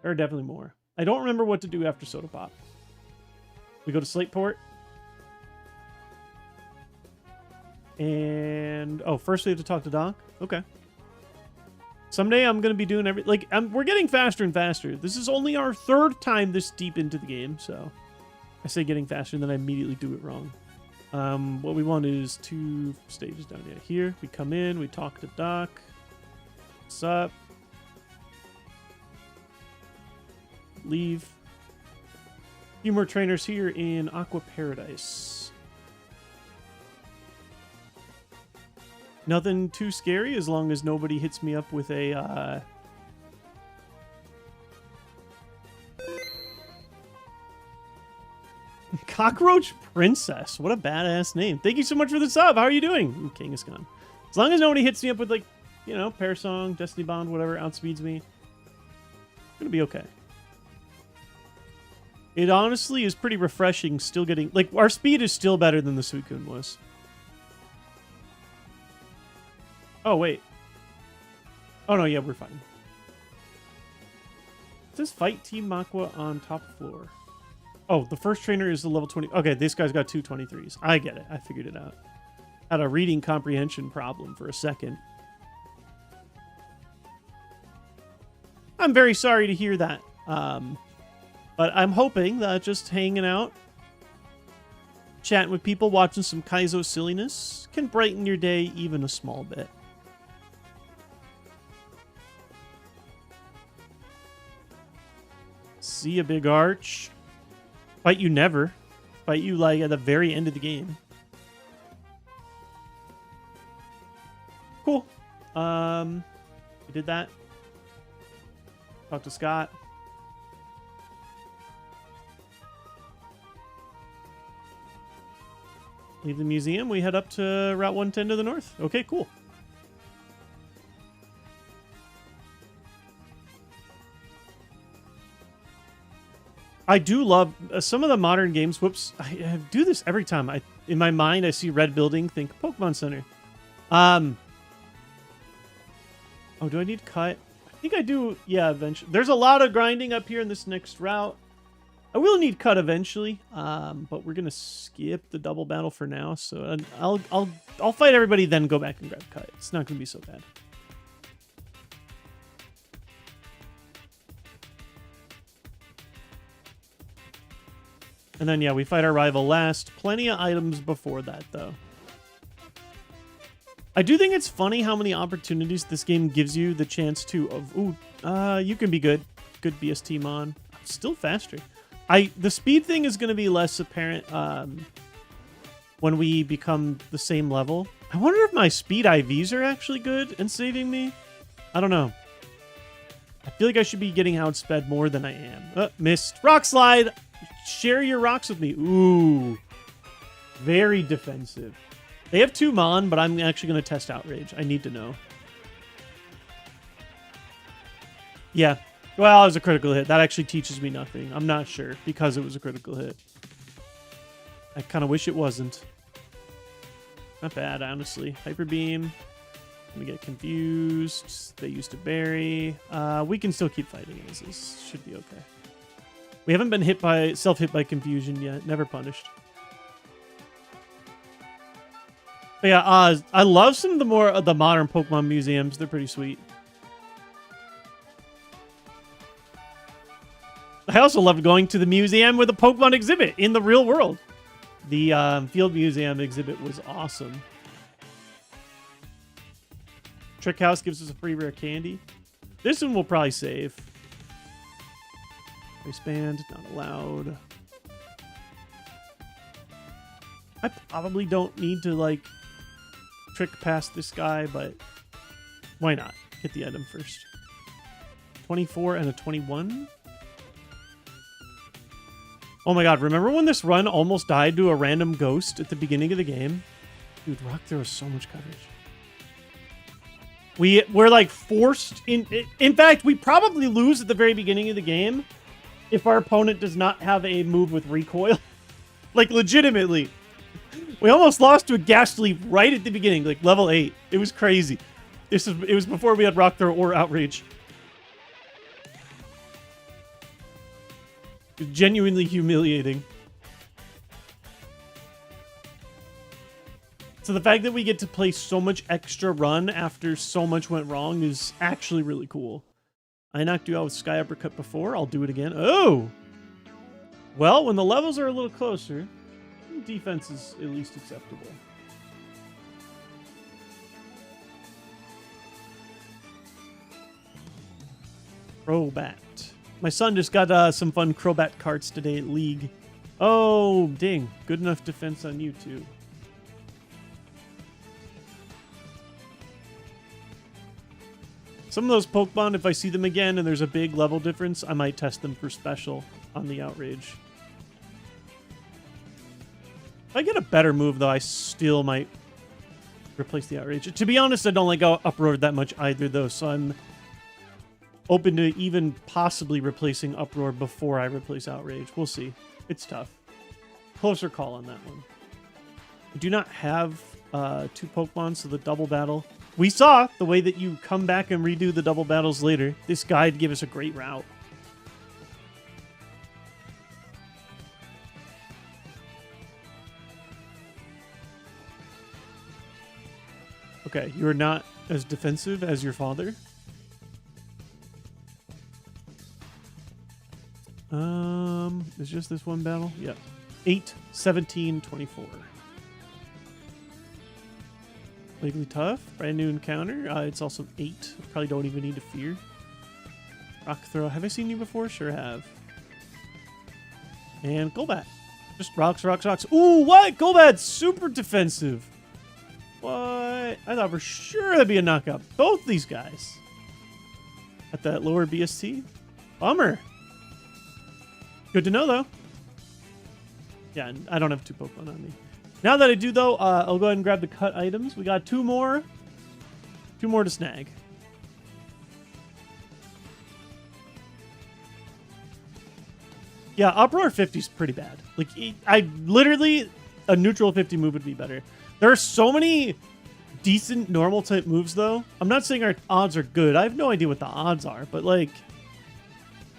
There are definitely more. I don't remember what to do after Soda Pop. We go to Slateport. And... oh, first we have to talk to Doc? Okay. Someday I'm going to be doing every... like, we're getting faster and faster. This is only our 3rd time this deep into the game, so... I say getting faster, and then I immediately do it wrong. What we want is 2 stages down here. We come in, we talk to Doc. What's up? Leave. A few more trainers here in Aqua Paradise. Nothing too scary as long as nobody hits me up with a... Cockroach Princess. What a badass name. Thank you so much for the sub. How are you doing? Ooh, King is gone. As long as nobody hits me up with, like, you know, Parasong, Destiny Bond, whatever, outspeeds me, I'm gonna be okay. It honestly is pretty refreshing still getting... like, our speed is still better than the Suicune was. Oh, wait. Oh, no, yeah, we're fine. It says fight Team Makwa on top floor. Oh, the first trainer is the level 20. Okay, this guy's got 2 23s. I get it. I figured it out. Had a reading comprehension problem for a second. I'm very sorry to hear that. But I'm hoping that just hanging out, chatting with people, watching some Kaizo silliness can brighten your day even a small bit. See a big arch. Fight you never. Fight you like at the very end of the game. Cool. We did that. Talk to Scott. Leave the museum. We head up to Route 110 to the north. Okay, cool. I do love some of the modern games. Whoops. I do this every time. In my mind, I see red building, think Pokemon Center. Oh, do I need cut? I think I do. Yeah, eventually. There's a lot of grinding up here in this next route. I will need cut eventually, but we're gonna skip the double battle for now. So I'll fight everybody, then go back and grab cut. It's not gonna be so bad. And then, yeah, we fight our rival last. Plenty of items before that, though. I do think it's funny how many opportunities this game gives you the chance to... you can be good. Good BST mon. I'm still faster. The speed thing is going to be less apparent when we become the same level. I wonder if my speed IVs are actually good and saving me. I don't know. I feel like I should be getting outsped more than I am. Missed. Rock slide! Share your rocks with me. Ooh. Very defensive. They have 2 Mon, but I'm actually going to test Outrage. I need to know. Yeah. Well, it was a critical hit. That actually teaches me nothing. I'm not sure because it was a critical hit. I kind of wish it wasn't. Not bad, honestly. Hyper Beam. Let me get confused. They used to bury. We can still keep fighting. This should be okay. We haven't been self-hit by confusion yet. Never punished. But yeah, I love some of the modern Pokemon museums. They're pretty sweet. I also loved going to the museum with a Pokemon exhibit in the real world. The Field Museum exhibit was awesome. Trick House gives us a free rare candy. This one will probably save. Waistband, not allowed. I probably don't need to, like, trick past this guy, but why not? Get the item first. 24 and a 21. Oh my god, remember when this run almost died to a random ghost at the beginning of the game? Dude, Rock Throw has so much coverage. We're like forced in fact, we probably lose at the very beginning of the game if our opponent does not have a move with recoil. Like, legitimately. We almost lost to a Ghastly right at the beginning, like level 8. It was crazy. It was before we had Rock Throw or Outrage. It was genuinely humiliating. So the fact that we get to play so much extra run after so much went wrong is actually really cool. I knocked you out with Sky Uppercut before. I'll do it again. Oh! Well, when the levels are a little closer, defense is at least acceptable. Crobat. My son just got some fun Crobat cards today at League. Oh, dang. Good enough defense on you, too. Some of those Pokemon, if I see them again and there's a big level difference, I might test them for special on the Outrage. If I get a better move, though, I still might replace the Outrage. To be honest, I don't like Uproar that much either, though, so I'm open to even possibly replacing Uproar before I replace Outrage. We'll see. It's tough. Closer call on that one. I do not have 2 Pokemon, so the double battle. We saw the way that you come back and redo the double battles later. This guide gave us a great route. Okay, you are not as defensive as your father. It's just this one battle? Yep. 8, 17, 24. Legally Tough, brand new encounter. It's also 8. Probably don't even need to fear. Rock Throw. Have I seen you before? Sure have. And Golbat. Just rocks, rocks, rocks. Ooh, what? Golbat's super defensive. What? I thought for sure that'd be a knockout. Both these guys. At that lower BST. Bummer. Good to know, though. Yeah, I don't have 2 Pokemon on me. Now that I do, though, I'll go ahead and grab the cut items. We got 2 more. 2 more to snag. Yeah, Uproar 50 is pretty bad. Like, I literally, a neutral 50 move would be better. There are so many decent normal type moves, though. I'm not saying our odds are good. I have no idea what the odds are, but, like,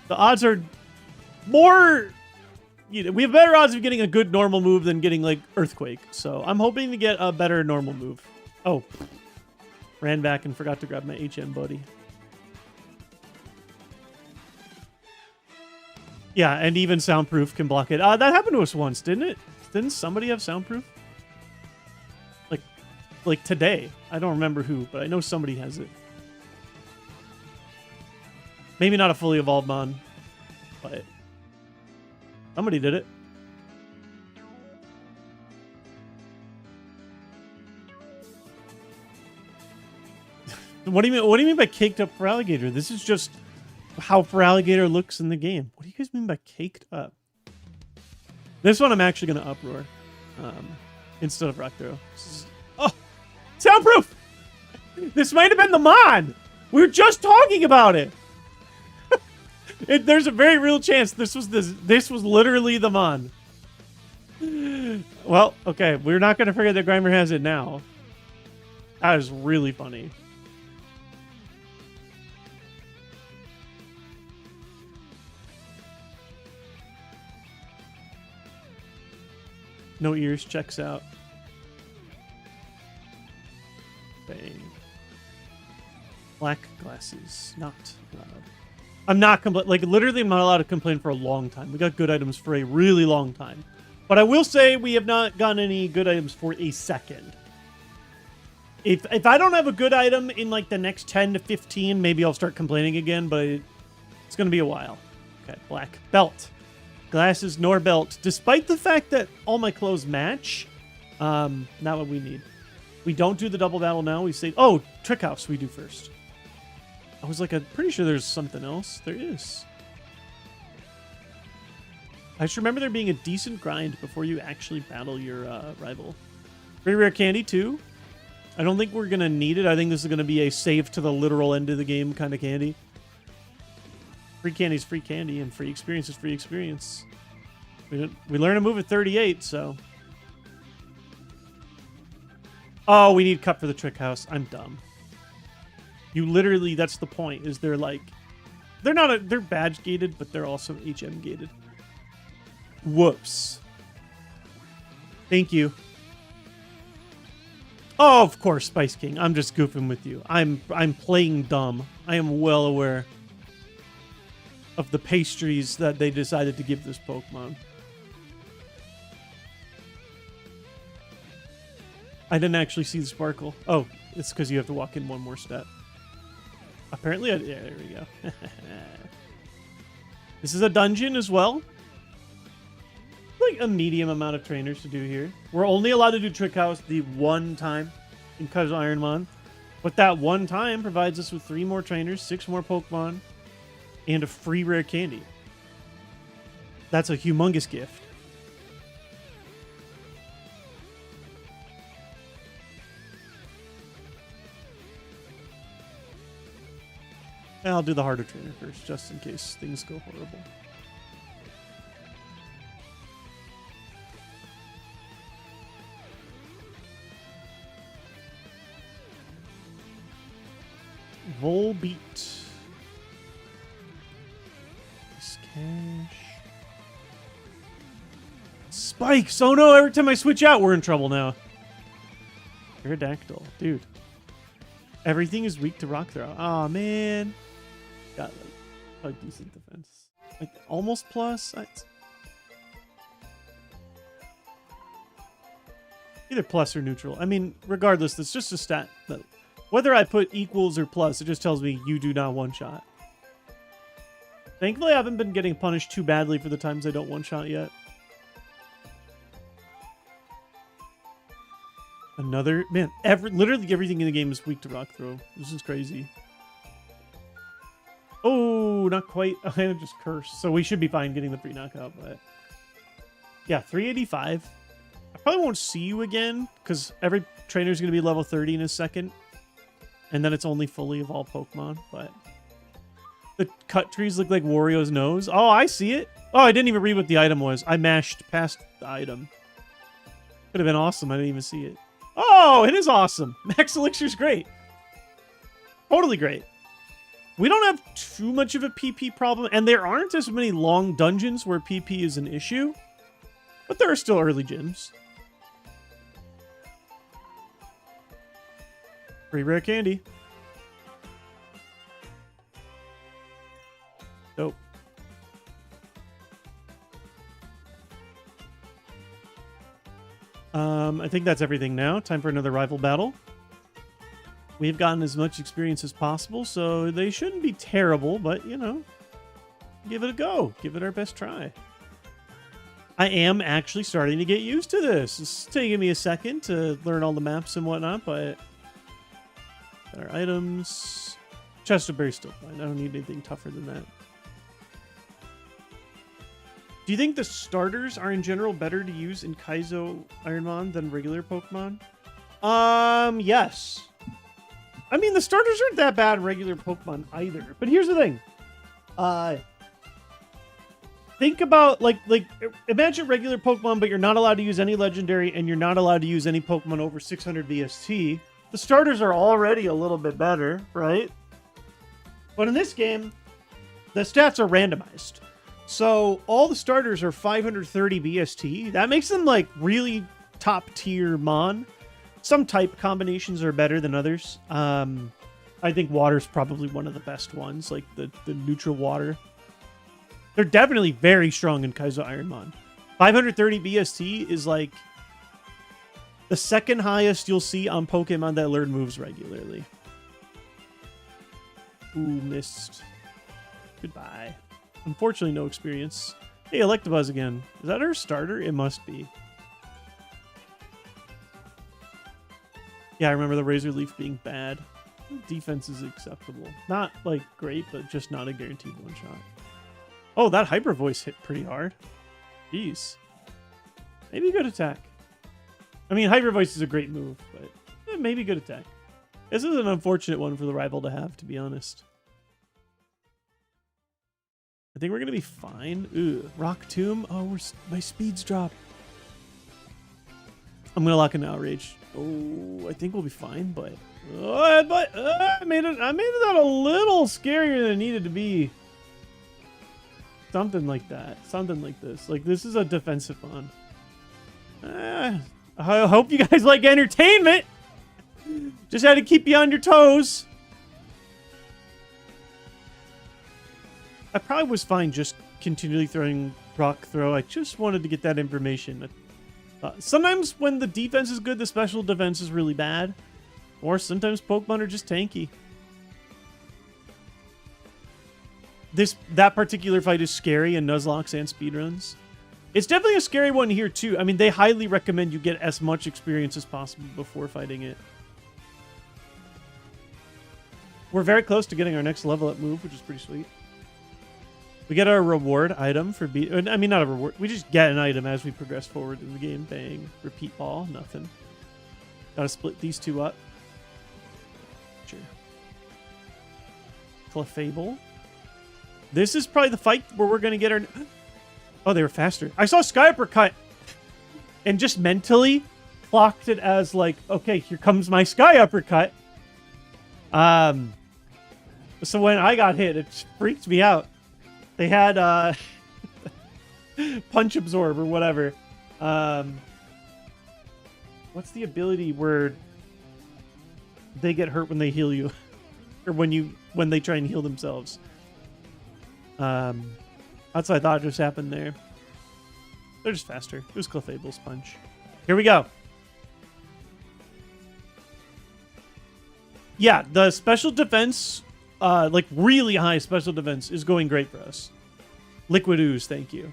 the odds are more... You know, we have better odds of getting a good normal move than getting, like, Earthquake. So I'm hoping to get a better normal move. Oh. Ran back and forgot to grab my HM buddy. Yeah, and even Soundproof can block it. That happened to us once, didn't it? Didn't somebody have Soundproof? Like today. I don't remember who, but I know somebody has it. Maybe not a fully evolved mon, but... somebody did it. What do you mean? What do you mean by caked up Feraligatr? This is just how Feraligatr looks in the game. What do you guys mean by caked up? This one I'm actually going to Uproar instead of Rock Throw. Oh, Soundproof! This might have been the Mon. We were just talking about it. There's a very real chance this was literally the Mon. Well, okay, we're not going to forget that Grimer has it now. That is really funny. No ears, checks out. Bang. Black glasses, not allowed. I'm not like literally I'm not allowed to complain for a long time. We got good items for a really long time. But I will say we have not gotten any good items for a second. If I don't have a good item in like the next 10 to 15, maybe I'll start complaining again, but it's going to be a while. Okay, black belt. Glasses nor belt. Despite the fact that all my clothes match, not what we need. We don't do the double battle now. We say, oh, trick house we do first. I was like, I'm pretty sure there's something else. There is. I just remember there being a decent grind before you actually battle your rival. Very rare candy, too. I don't think we're going to need it. I think this is going to be a save to the literal end of the game kind of candy. Free candy is free candy, and free experience is free experience. We learn to move at 38, so... Oh, we need cup for the trick house. I'm dumb. You literally, that's the point, is they're like... They're badge gated, but they're also HM gated. Whoops. Thank you. Oh, of course, Spice King. I'm just goofing with you. I'm playing dumb. I am well aware of the pastries that they decided to give this Pokemon. I didn't actually see the sparkle. Oh, it's because you have to walk in one more step. Apparently, yeah, there we go. This is a dungeon as well. Like a medium amount of trainers to do here. We're only allowed to do Trick House the one time in Kaizo IronMON. But that one time provides us with 3 more trainers, 6 more Pokemon, and a free rare candy. That's a humongous gift. And I'll do the harder trainer first, just in case things go horrible. Volbeat. Cash. Spikes! Oh no, every time I switch out, we're in trouble now. Feraligatr. Dude. Everything is weak to rock throw. Aw, man. Got like a decent defense. Like almost plus. Either plus or neutral. I mean, regardless, it's just a stat that whether I put equals or plus, it just tells me you do not one-shot. Thankfully, I haven't been getting punished too badly for the times I don't one-shot yet. Another... Man, literally everything in the game is weak to rock throw. This is crazy. Oh, not quite. I just cursed. So we should be fine getting the free knockout, but... Yeah, 385. I probably won't see you again, because every trainer's going to be level 30 in a second. And then it's only fully evolved Pokemon, but... The cut trees look like Wario's nose. Oh, I see it. Oh, I didn't even read what the item was. I mashed past the item. Could have been awesome. I didn't even see it. Oh, it is awesome. Max Elixir's great. Totally great. We don't have too much of a PP problem, and there aren't as many long dungeons where PP is an issue. But there are still early gyms. Free rare candy. Dope. I think that's everything now. Time for another rival battle. We've gotten as much experience as possible, so they shouldn't be terrible, but, you know, give it a go. Give it our best try. I am actually starting to get used to this. It's taking me a second to learn all the maps and whatnot, but... Our items... Chesterberry's still fine. I don't need anything tougher than that. Do you think the starters are in general better to use in Kaizo IronMON than regular Pokemon? Yes. I mean, the starters aren't that bad in regular Pokemon either. But here's the thing. Think about, like, imagine regular Pokemon, but you're not allowed to use any legendary, and you're not allowed to use any Pokemon over 600 VST. The starters are already a little bit better, right? But in this game, the stats are randomized. So all the starters are 530 BST. That makes them like really top tier Mon. Some type combinations are better than others. I think water's probably one of the best ones, like the neutral water. They're definitely very strong in Kaizo IronMON. 530 BST is like The second highest you'll see on Pokemon that learn moves regularly. Ooh, missed. Goodbye. Unfortunately, no experience. Hey, Electabuzz again. Is that her starter? It must be. Yeah, I remember the Razor Leaf being bad. Defense is acceptable. Not, like, great, but just not a guaranteed one-shot. Oh, that Hyper Voice hit pretty hard. Jeez. Maybe good attack. I mean, Hyper Voice is a great move, but maybe good attack. This is an unfortunate one for the rival to have, to be honest. I think we're going to be fine. Ooh, Rock Tomb. Oh, my speed's dropped. I'm going to lock in Outrage. Oh, I think we'll be fine, but... I made it that a little scarier than it needed to be. Something like that. Something like this. Like, this is a defensive one. I hope you guys like entertainment. Just had to keep you on your toes. I probably was fine just continually throwing Rock Throw. I just wanted to get that information. Sometimes when the defense is good, the special defense is really bad. Or sometimes Pokemon are just tanky. That particular fight is scary in Nuzlocke and speedruns. It's definitely a scary one here too. I mean, they highly recommend you get as much experience as possible before fighting it. We're very close to getting our next level up move, which is pretty sweet. We get our reward item for I mean, not a reward. We just get an item as we progress forward in the game. Bang. Repeat ball. Nothing. Gotta split these two up. Sure. Clefable. This is probably the fight where we're gonna get our... Oh, they were faster. I saw Sky Uppercut and just mentally clocked it as like, okay, here comes my Sky Uppercut. So when I got hit, it freaked me out. They had Punch Absorb or whatever. What's the ability where they get hurt when they heal you, or when they try and heal themselves? That's what I thought just happened there. They're just faster. It was Clefable's Punch. Here we go. Yeah, the special defense, like really high special defense, is going great for us. Liquid Ooze, thank you.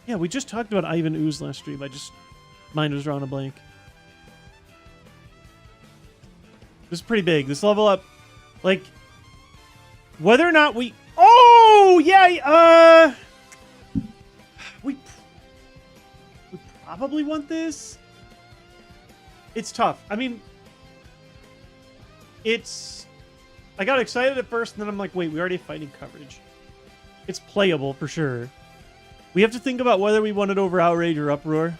Yeah, we just talked about Ivan Ooze last stream. Mine was drawing a blank. This is pretty big. This level up, like, whether or not we... Oh, yeah, we probably want this. It's tough. I mean, I got excited at first, and then I'm like, wait, we already have fighting coverage. It's playable, for sure. We have to think about whether we want it over Outrage or Uproar.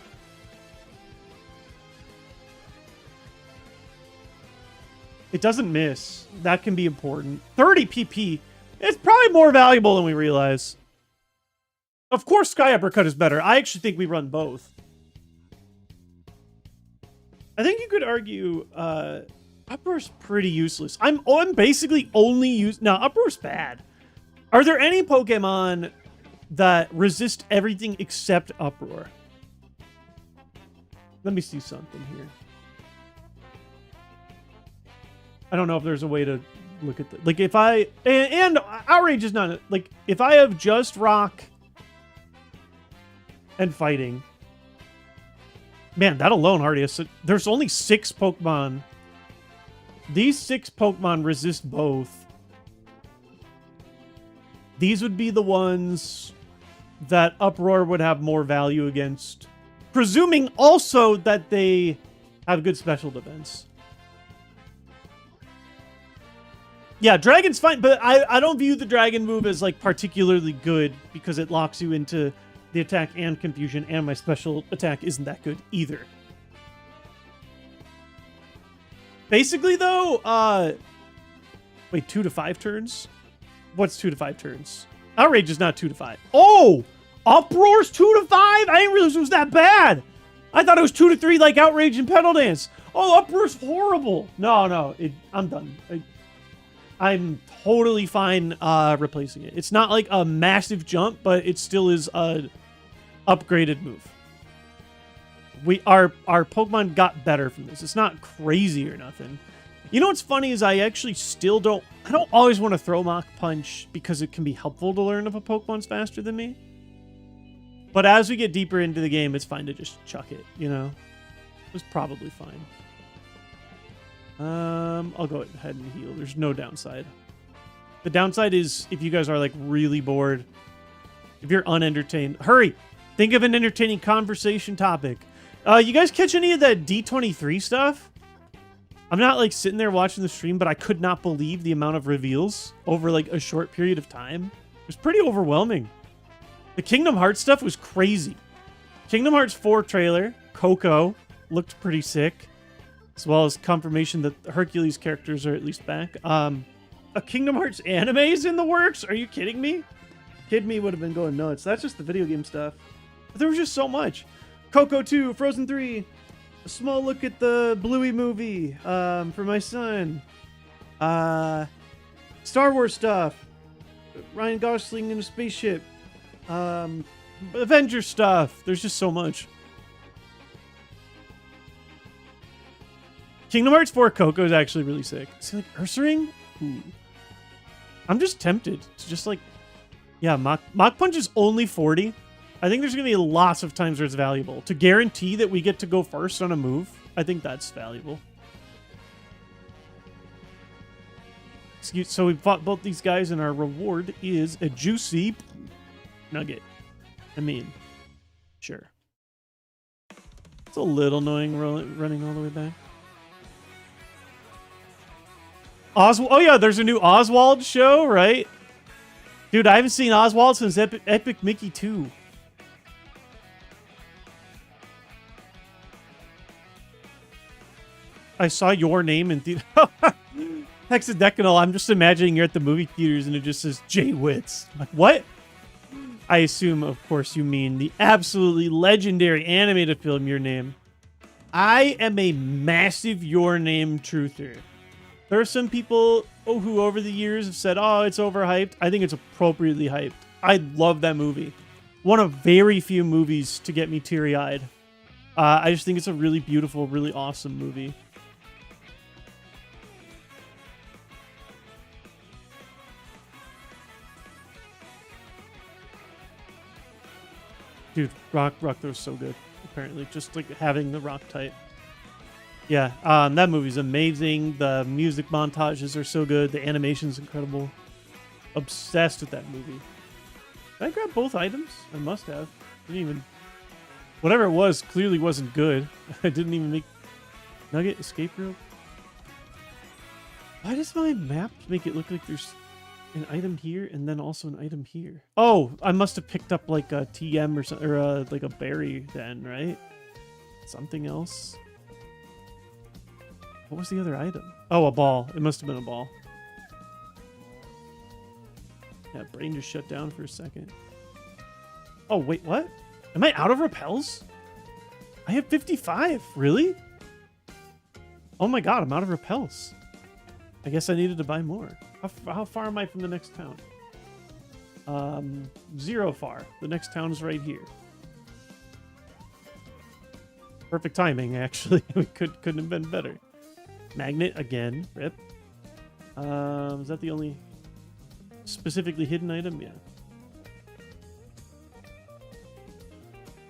It doesn't miss. That can be important. 30 PP. It's probably more valuable than we realize. Of course, Sky Uppercut is better. I actually think we run both. I think you could argue Uproar's pretty useless. I'm basically only use... Now, Uproar's bad. Are there any Pokemon that resist everything except Uproar? Let me see something here. I don't know if there's a way to look at that. Like, if I... And Outrage is not... Like, if I have just Rock and Fighting... Man, that alone already is... There's only 6 Pokemon. These 6 Pokemon resist both. These would be the ones that Uproar would have more value against. Presuming also that they have good special defense. Yeah, Dragon's fine, but I don't view the Dragon move as, like, particularly good because it locks you into the attack and confusion, and my special attack isn't that good either. Basically, though, wait, 2 to 5 turns? What's 2 to 5 turns? Outrage is not 2 to 5. Oh! Uproar's 2 to 5? I didn't realize it was that bad! I thought it was 2 to 3 like Outrage and Pedal Dance. Oh, Uproar's horrible! No, I'm done. I'm totally fine replacing it. It's not like a massive jump, but it still is a upgraded move. Our Pokemon got better from this. It's not crazy or nothing. You know what's funny is I actually still don't... I don't always want to throw Mach Punch because it can be helpful to learn if a Pokemon's faster than me. But as we get deeper into the game, it's fine to just chuck it, you know? It's probably fine. I'll go ahead and heal. There's no downside. The downside is if you guys are like really bored, if you're unentertained, hurry! Think of an entertaining conversation topic. You guys catch any of that D23 stuff? I'm not like sitting there watching the stream, but I could not believe the amount of reveals over like a short period of time. It was pretty overwhelming. The Kingdom Hearts stuff was crazy. Kingdom Hearts 4 trailer, Coco, looked pretty sick. As well as confirmation that the Hercules characters are at least back. A Kingdom Hearts anime is in the works? Are you kidding me? Kid me would have been going nuts. That's just the video game stuff. But there was just so much. Coco 2, Frozen 3, a small look at the Bluey movie for my son. Star Wars stuff. Ryan Gosling in a spaceship. Avengers stuff. There's just so much. Kingdom Hearts 4 Coco is actually really sick. See, like Ursaring? Ooh. I'm just tempted to just like, yeah, Mach Punch is only 40. I think there's going to be lots of times where it's valuable. To guarantee that we get to go first on a move, I think that's valuable. So we fought both these guys, and our reward is a juicy nugget. I mean, sure. It's a little annoying running all the way back. Oswald. Oh, yeah, there's a new Oswald show, right? Dude, I haven't seen Oswald since Epic Mickey 2. I saw your name in theater. Hexadecanal, I'm just imagining you're at the movie theaters and it just says Jay Witz. I'm like, what? I assume, of course, you mean the absolutely legendary animated film Your Name. I am a massive Your Name truther. There are some people who over the years have said, oh, it's overhyped. I think it's appropriately hyped. I love that movie. One of very few movies to get me teary-eyed. I just think it's a really beautiful, really awesome movie. Dude, Rock was so good, apparently. Just like having the rock type. Yeah, that movie's amazing. The music montages are so good. The animation's incredible. Obsessed with that movie. Did I grab both items? I must have. Didn't even... Whatever it was clearly wasn't good. I didn't even make... Nugget, escape rope. Why does my map make it look like there's an item here and then also an item here? Oh, I must have picked up like a TM or something, or like a berry then, right? Something else. What was the other item? Oh, a ball. It must have been a ball. Yeah, brain just shut down for a second. Oh, wait, what? Am I out of repels? I have 55. Really? Oh my god, I'm out of repels. I guess I needed to buy more. How far am I from the next town? 0 far. The next town is right here. Perfect timing, actually. We couldn't have been better. Magnet again. Rip. Is that the only specifically hidden item? Yeah.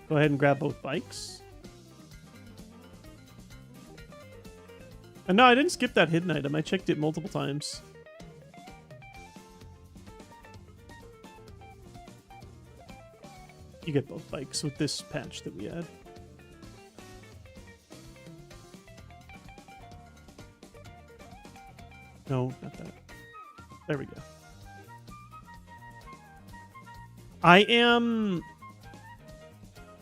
Go ahead and grab both bikes. And no, I didn't skip that hidden item. I checked it multiple times. You get both bikes with this patch that we add. No, not that. There we go. I am...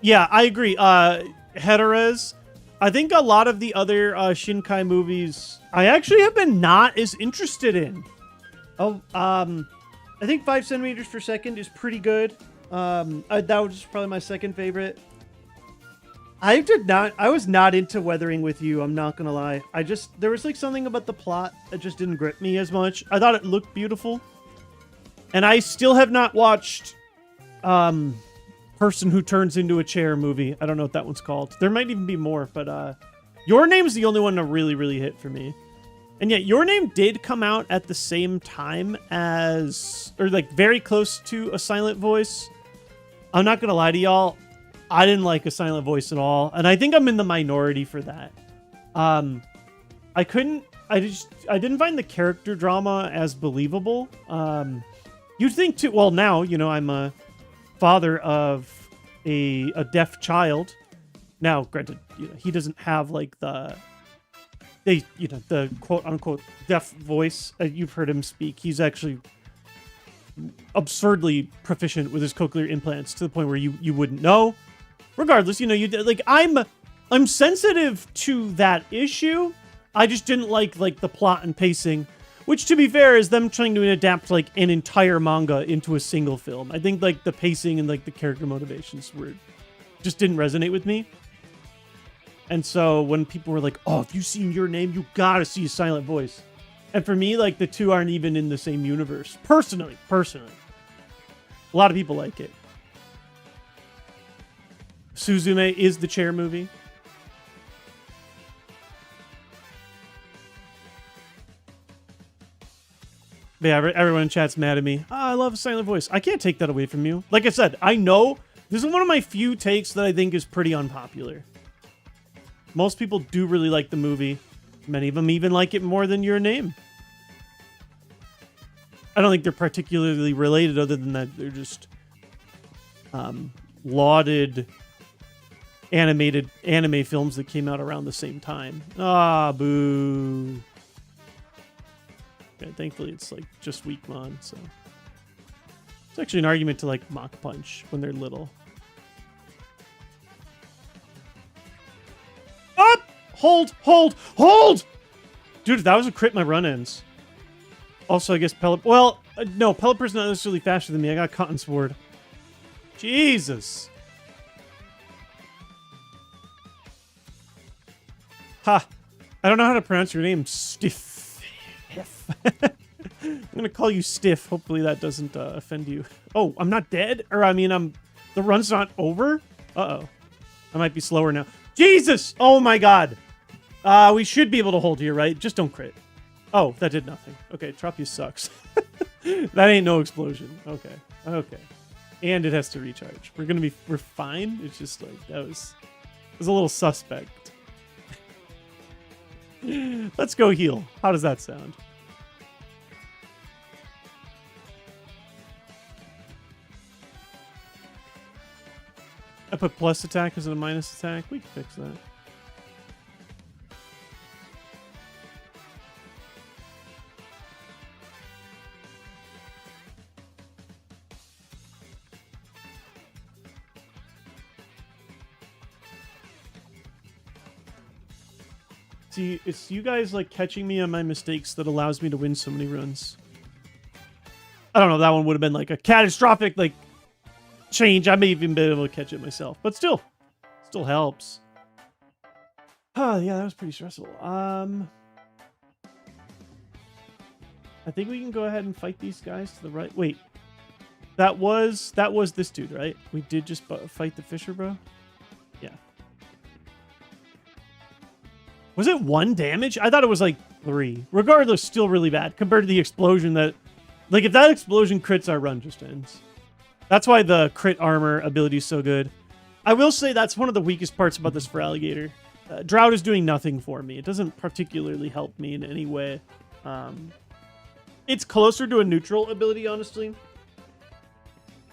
Yeah, I agree. Hedorez. I think a lot of the other Shinkai movies I actually have been not as interested in. Oh, I think 5 centimeters per second is pretty good. That was probably my second favorite. I was not into Weathering with You, I'm not gonna lie. There was like something about the plot that just didn't grip me as much. I thought it looked beautiful. And I still have not watched person who turns into a chair movie. I don't know what that one's called. There might even be more, but Your Name's the only one to really, really hit for me. And yet, Your Name did come out at the same time as, or like very close to A Silent Voice. I'm not gonna lie to y'all, I didn't like A Silent Voice at all, and I think I'm in the minority for that. I didn't find the character drama as believable. You'd think too, well now, you know, I'm a father of a deaf child. Now, granted, you know, he doesn't have like the quote unquote deaf voice. You've heard him speak. He's actually absurdly proficient with his cochlear implants to the point where you wouldn't know. Regardless, you know, I'm sensitive to that issue. I just didn't like the plot and pacing, which to be fair is them trying to adapt like an entire manga into a single film. I think like the pacing and like the character motivations just didn't resonate with me. And so when people were like, "Oh, if you've seen Your Name, you gotta see A Silent Voice," and for me, like the two aren't even in the same universe. Personally, a lot of people like it. Suzume is the chair movie. But yeah, everyone in chat's mad at me. Oh, I love A Silent Voice. I can't take that away from you. Like I said, I know this is one of my few takes that I think is pretty unpopular. Most people do really like the movie. Many of them even like it more than Your Name. I don't think they're particularly related other than that they're just lauded animated anime films that came out around the same time. Ah, boo. Okay, thankfully it's like just Weakmon, so it's actually an argument to like Mach Punch when they're little. Up! Hold! Dude, if that was a crit, my run ends. Also, I guess no, Pelipper's not necessarily faster than me. I got Cotton Sword. Jesus. Ha! I don't know how to pronounce your name, Stiff. I'm gonna call you Stiff. Hopefully that doesn't offend you. Oh, I'm not dead? Or, I mean, the run's not over? Uh-oh. I might be slower now. Jesus! Oh my god. We should be able to hold here, right? Just don't crit. Oh, that did nothing. Okay, Tropius sucks. That ain't no explosion. Okay. And it has to recharge. We're fine. It's just like, it was a little suspect. Let's go heal. How does that sound? I put plus attack as a minus attack. We can fix that. See, it's you guys like catching me on my mistakes that allows me to win so many runs. I don't know, that one would have been like a catastrophic like change. I may even been able to catch it myself, but still helps. Oh yeah, that was pretty stressful. I think we can go ahead and fight these guys to the right. Wait, that was this dude, right? We did just fight the Fisher bro. Yeah. Was it 1 damage? I thought it was like 3. Regardless, still really bad compared to the explosion that... Like, if that explosion crits, our run just ends. That's why the crit armor ability is so good. I will say that's one of the weakest parts about this Feraligatr. Drought is doing nothing for me. It doesn't particularly help me in any way. It's closer to a neutral ability, honestly.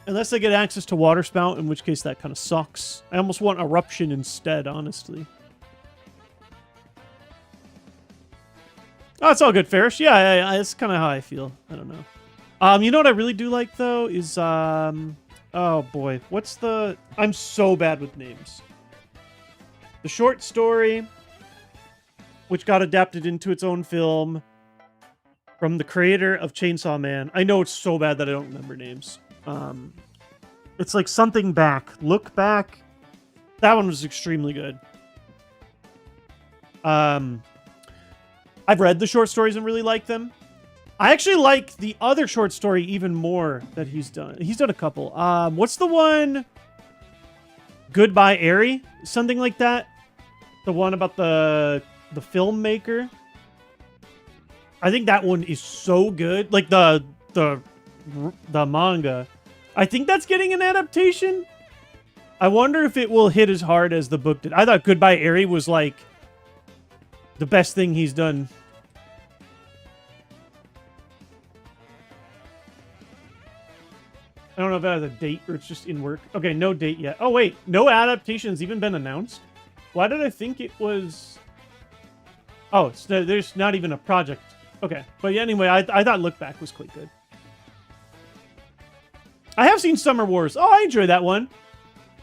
Unless I get access to Water Spout, in which case that kind of sucks. I almost want Eruption instead, honestly. Oh, it's all good, Farish. Yeah, that's kind of how I feel. I don't know. You know what I really do like, though, is, oh, boy. What's the... I'm so bad with names. The short story, which got adapted into its own film from the creator of Chainsaw Man. I know it's so bad that I don't remember names. It's like Something Back. Look Back. That one was extremely good. I've read the short stories and really like them. I actually like the other short story even more that he's done. He's done a couple. What's the one Goodbye Airy, something like that. The one about the filmmaker. I think that one is so good. Like the manga. I think that's getting an adaptation. I wonder if it will hit as hard as the book did. I thought Goodbye Airy was like the best thing he's done. I don't know if that has a date or it's just in work. Okay, no date yet. Oh, wait. No adaptation's even been announced? Why did I think it was... Oh, there's not even a project. Okay. But yeah, anyway, I thought Look Back was quite good. I have seen Summer Wars. Oh, I enjoy that one.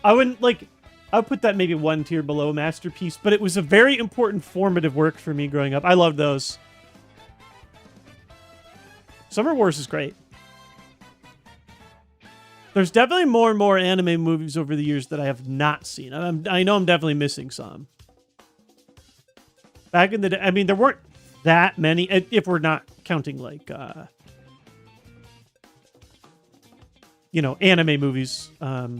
I wouldn't, like... I would put that maybe one tier below Masterpiece, but it was a very important formative work for me growing up. I love those. Summer Wars is great. There's definitely more and more anime movies over the years that I have not seen. I know I'm definitely missing some. Back in the day, I mean, there weren't that many, if we're not counting, like, you know, anime movies. It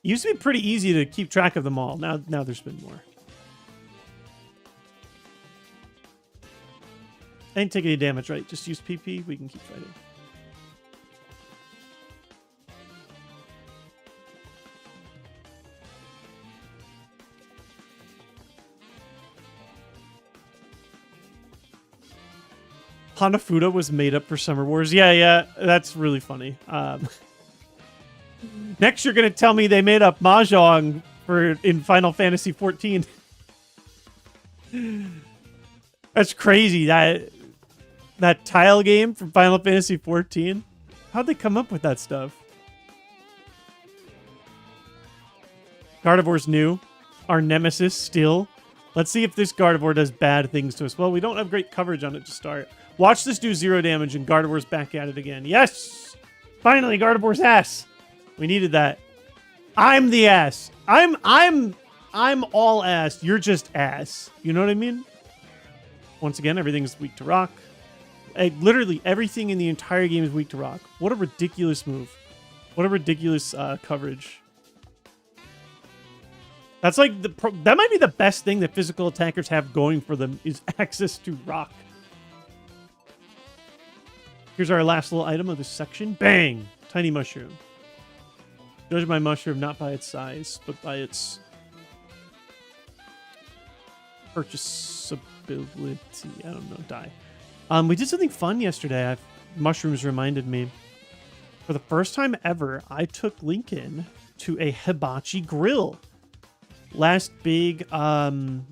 used to be pretty easy to keep track of them all. Now there's been more. I didn't take any damage, right? Just use PP. We can keep fighting. Hanafuda was made up for Summer Wars. Yeah, that's really funny. Next, you're gonna tell me they made up Mahjong in Final Fantasy 14. That's crazy. That tile game from Final Fantasy 14. How'd they come up with that stuff? Gardevoir's new. Our nemesis still. Let's see if this Gardevoir does bad things to us. Well, we don't have great coverage on it to start. Watch this do 0 damage and Gardevoir's back at it again. Yes! Finally, Gardevoir's ass. We needed that. I'm the ass. I'm all ass. You're just ass. You know what I mean? Once again, everything's weak to rock. Literally everything in the entire game is weak to rock. What a ridiculous move. What a ridiculous coverage. That's like that might be the best thing that physical attackers have going for them is access to rock. Here's our last little item of this section. Bang! Tiny mushroom. Judge my mushroom not by its size, but by its purchasability. I don't know. Die. We did something fun yesterday. Mushrooms reminded me. For the first time ever, I took Lincoln to a hibachi grill. Last big, ooh,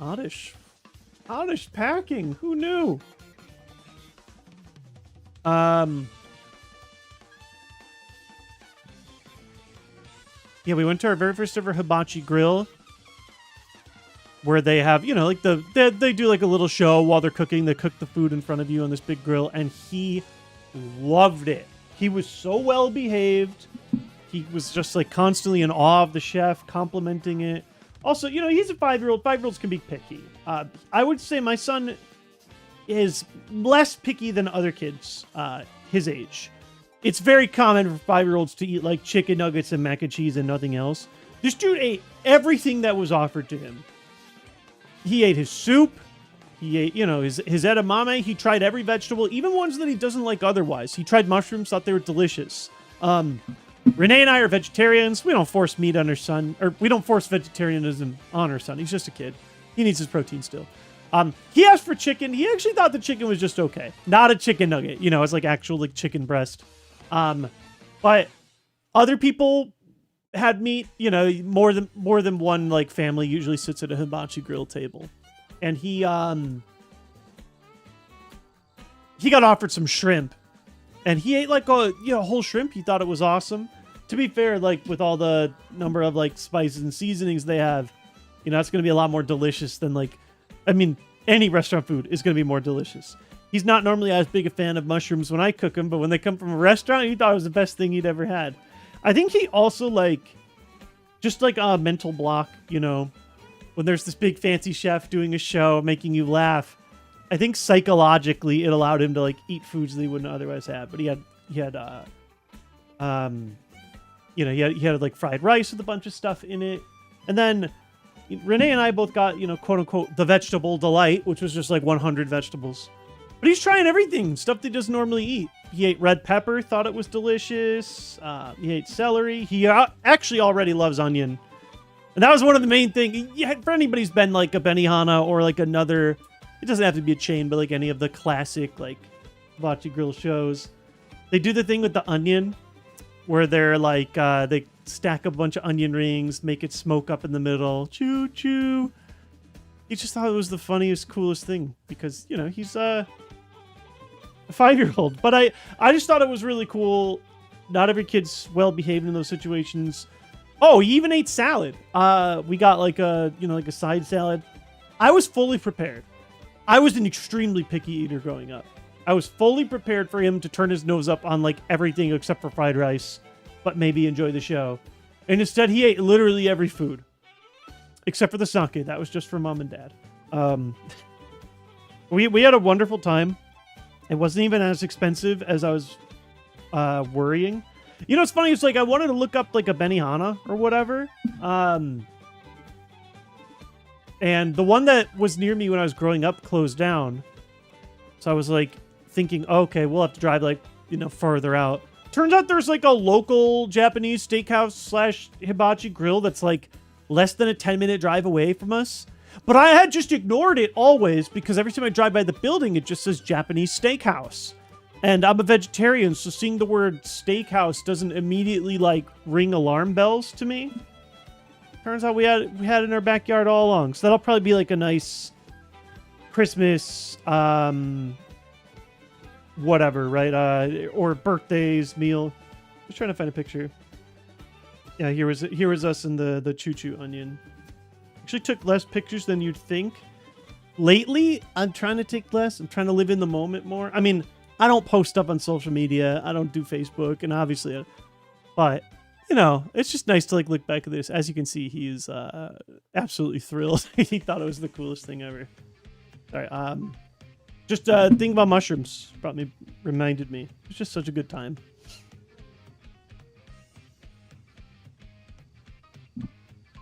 oddish packing. Who knew? Yeah, we went to our very first ever hibachi grill where they have, you know, like they do like a little show while they're cooking. They cook the food in front of you on this big grill, and he loved it. He was so well behaved. He was just like constantly in awe of the chef, complimenting it. Also, you know, he's a 5-year-old. 5-year-olds can be picky. I would say my son is less picky than other kids his age. It's very common for 5-year-olds to eat like chicken nuggets and mac and cheese and nothing else. This dude ate everything that was offered to him. He ate his soup. He ate, you know, his edamame. He tried every vegetable, even ones that he doesn't like otherwise. He tried mushrooms, thought they were delicious. Renee and I are vegetarians. We don't force meat on our son, or we don't force vegetarianism on our son. He's just a kid. He needs his protein still. He asked for chicken. He actually thought the chicken was just okay. Not a chicken nugget. You know, it's like actual like chicken breast. But other people had meat, you know, more than one like family usually sits at a hibachi grill table. And he got offered some shrimp, and he ate like a whole shrimp. He thought it was awesome. To be fair, like with all the number of like spices and seasonings they have, you know, it's going to be a lot more delicious than like, I mean, any restaurant food is going to be more delicious. He's not normally as big a fan of mushrooms when I cook them, but when they come from a restaurant, he thought it was the best thing he'd ever had. I think he also like, just like a mental block, you know, when there's this big fancy chef doing a show, making you laugh. I think psychologically it allowed him to like eat foods that he wouldn't otherwise have. But he had you know, he had like fried rice with a bunch of stuff in it. And then Renee and I both got, you know, quote unquote, the vegetable delight, which was just like 100 vegetables. But he's trying everything, stuff he doesn't normally eat. He ate red pepper, thought it was delicious. He ate celery. He actually already loves onion. And that was one of the main things. Yeah, for anybody who's been like a Benihana or like another, it doesn't have to be a chain, but like any of the classic like hibachi grill shows, they do the thing with the onion where they're like, they stack a bunch of onion rings, make it smoke up in the middle. Choo choo. He just thought it was the funniest, coolest thing because, you know, he's a 5-year-old. But I just thought it was really cool. Not every kid's well behaved in those situations. Oh, he even ate salad. We got like a, you know, like a side salad. I was fully prepared. I was an extremely picky eater growing up. I was fully prepared for him to turn his nose up on like everything except for fried rice, but maybe enjoy the show. And instead he ate literally every food except for the sake. That was just for mom and dad. We had a wonderful time. It wasn't even as expensive as I was worrying. You know, it's funny. It's like I wanted to look up like a Benihana or whatever. And the one that was near me when I was growing up closed down. So I was like thinking, oh, okay, we'll have to drive like, you know, farther out. Turns out there's like a local Japanese steakhouse / hibachi grill that's like less than a 10-minute drive away from us. But I had just ignored it always because every time I drive by the building, it just says Japanese steakhouse. And I'm a vegetarian, so seeing the word steakhouse doesn't immediately like ring alarm bells to me. Turns out we had it in our backyard all along. So that'll probably be like a nice Christmas, whatever, right? Or birthdays meal. Just trying to find a picture. Yeah, here was us in the choo-choo onion. Actually took less pictures than you'd think. Lately, I'm trying to take less. I'm trying to live in the moment more. I mean, I don't post stuff on social media. I don't do Facebook, and obviously, but you know, it's just nice to like look back at this. As you can see, he's absolutely thrilled. He thought it was the coolest thing ever. Sorry, just thinking about mushrooms reminded me. It's just such a good time.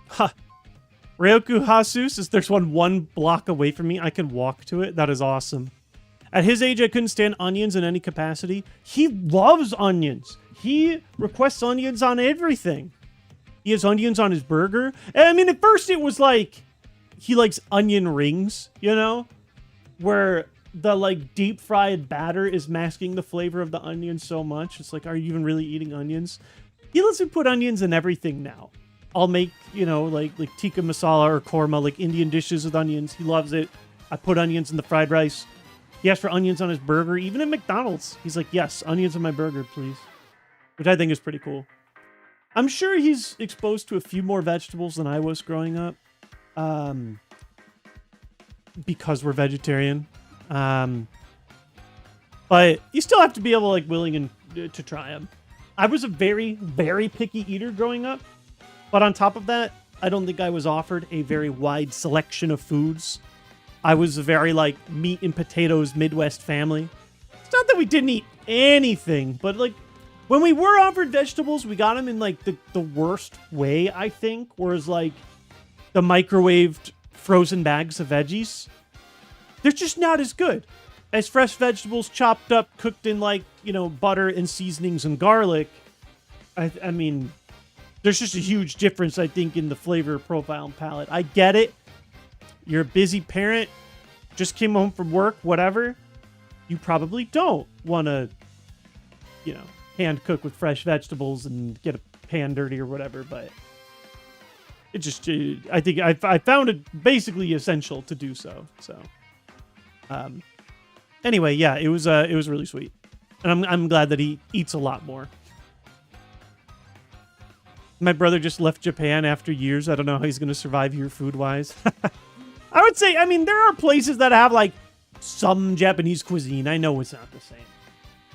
Ha! Ryoku Hasu says there's one block away from me. I can walk to it. That is awesome. At his age, I couldn't stand onions in any capacity. He loves onions. He requests onions on everything. He has onions on his burger. And I mean, at first it was like, he likes onion rings, you know? Where the like deep fried batter is masking the flavor of the onion so much. It's like, are you even really eating onions? He lets me put onions in everything now. I'll make, you know, like tikka masala or korma, like Indian dishes with onions. He loves it. I put onions in the fried rice. He asked for onions on his burger. Even at McDonald's, he's like, yes, onions on my burger, please. Which I think is pretty cool. I'm sure he's exposed to a few more vegetables than I was growing up. Because we're vegetarian. But you still have to be able, like, willing to try them. I was a very, very picky eater growing up. But on top of that, I don't think I was offered a very wide selection of foods. I was a very, like, meat and potatoes Midwest family. It's not that we didn't eat anything, but, like, when we were offered vegetables, we got them in, like, the worst way, I think. Whereas, like, the microwaved frozen bags of veggies, they're just not as good as fresh vegetables chopped up, cooked in, like, you know, butter and seasonings and garlic. I mean, there's just a huge difference, I think, in the flavor profile and palate. I get it. You're a busy parent, just came home from work, whatever. You probably don't want to, you know, hand cook with fresh vegetables and get a pan dirty or whatever, but it just, I think I found it basically essential to do so. So, anyway, yeah, it was really sweet. And I'm glad that he eats a lot more. My brother just left Japan after years. I don't know how he's going to survive here food-wise. I would say, I mean, there are places that have, like, some Japanese cuisine. I know it's not the same.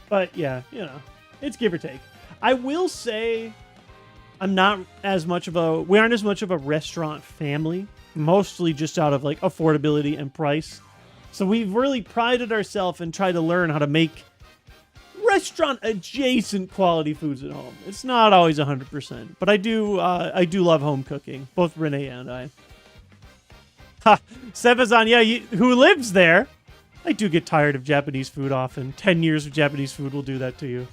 But, yeah, you know, it's give or take. I will say we aren't as much of a restaurant family. Mostly just out of, like, affordability and price. So we've really prided ourselves and tried to learn how to make restaurant adjacent quality foods at home. It's not always 100%, but I do love home cooking. Both Renee and I. Ha, Sevazan, yeah, who lives there? I do get tired of Japanese food often. 10 years of Japanese food will do that to you.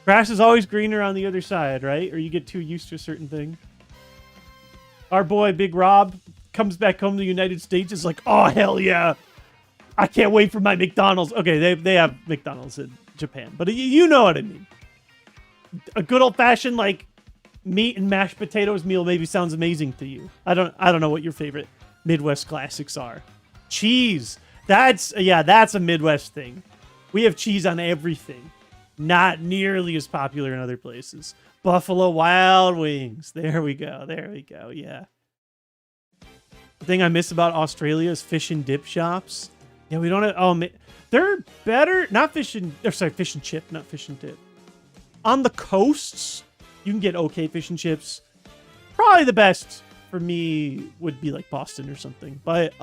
Grass is always greener on the other side, right? Or you get too used to a certain thing. Our boy, Big Rob, comes back home to the United States, is like, oh, hell yeah. I can't wait for my McDonald's. Okay, they have McDonald's in Japan, but you know what I mean. A good old-fashioned, like, meat and mashed potatoes meal maybe sounds amazing to you. I don't know what your favorite Midwest classics are. Cheese. That's a Midwest thing. We have cheese on everything. Not nearly as popular in other places. Buffalo Wild Wings. There we go. There we go. Yeah. The thing I miss about Australia is fish and dip shops. Yeah, we don't have... Oh, they're better... Not fish and... Sorry, fish and chip, not fish and dip. On the coasts, you can get okay fish and chips. Probably the best for me would be like Boston or something. But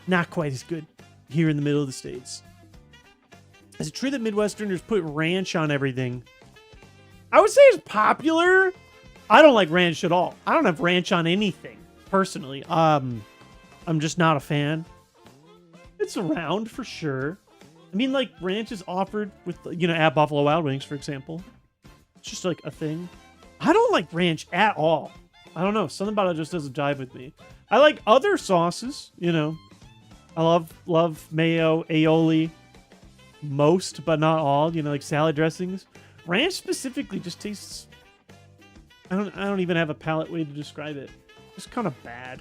not quite as good here in the middle of the States. Is it true that Midwesterners put ranch on everything? I would say it's popular. I don't like ranch at all. I don't have ranch on anything, personally. I'm just not a fan. It's around for sure. I mean, like, ranch is offered with, you know, at Buffalo Wild Wings, for example. It's just like a thing. I don't like ranch at all. I don't know. Something about it just doesn't jive with me. I like other sauces, you know. I love mayo, aioli, most, but not all, you know, like salad dressings. Ranch specifically just tastes... I don't even have a palate way to describe it. Just kind of bad.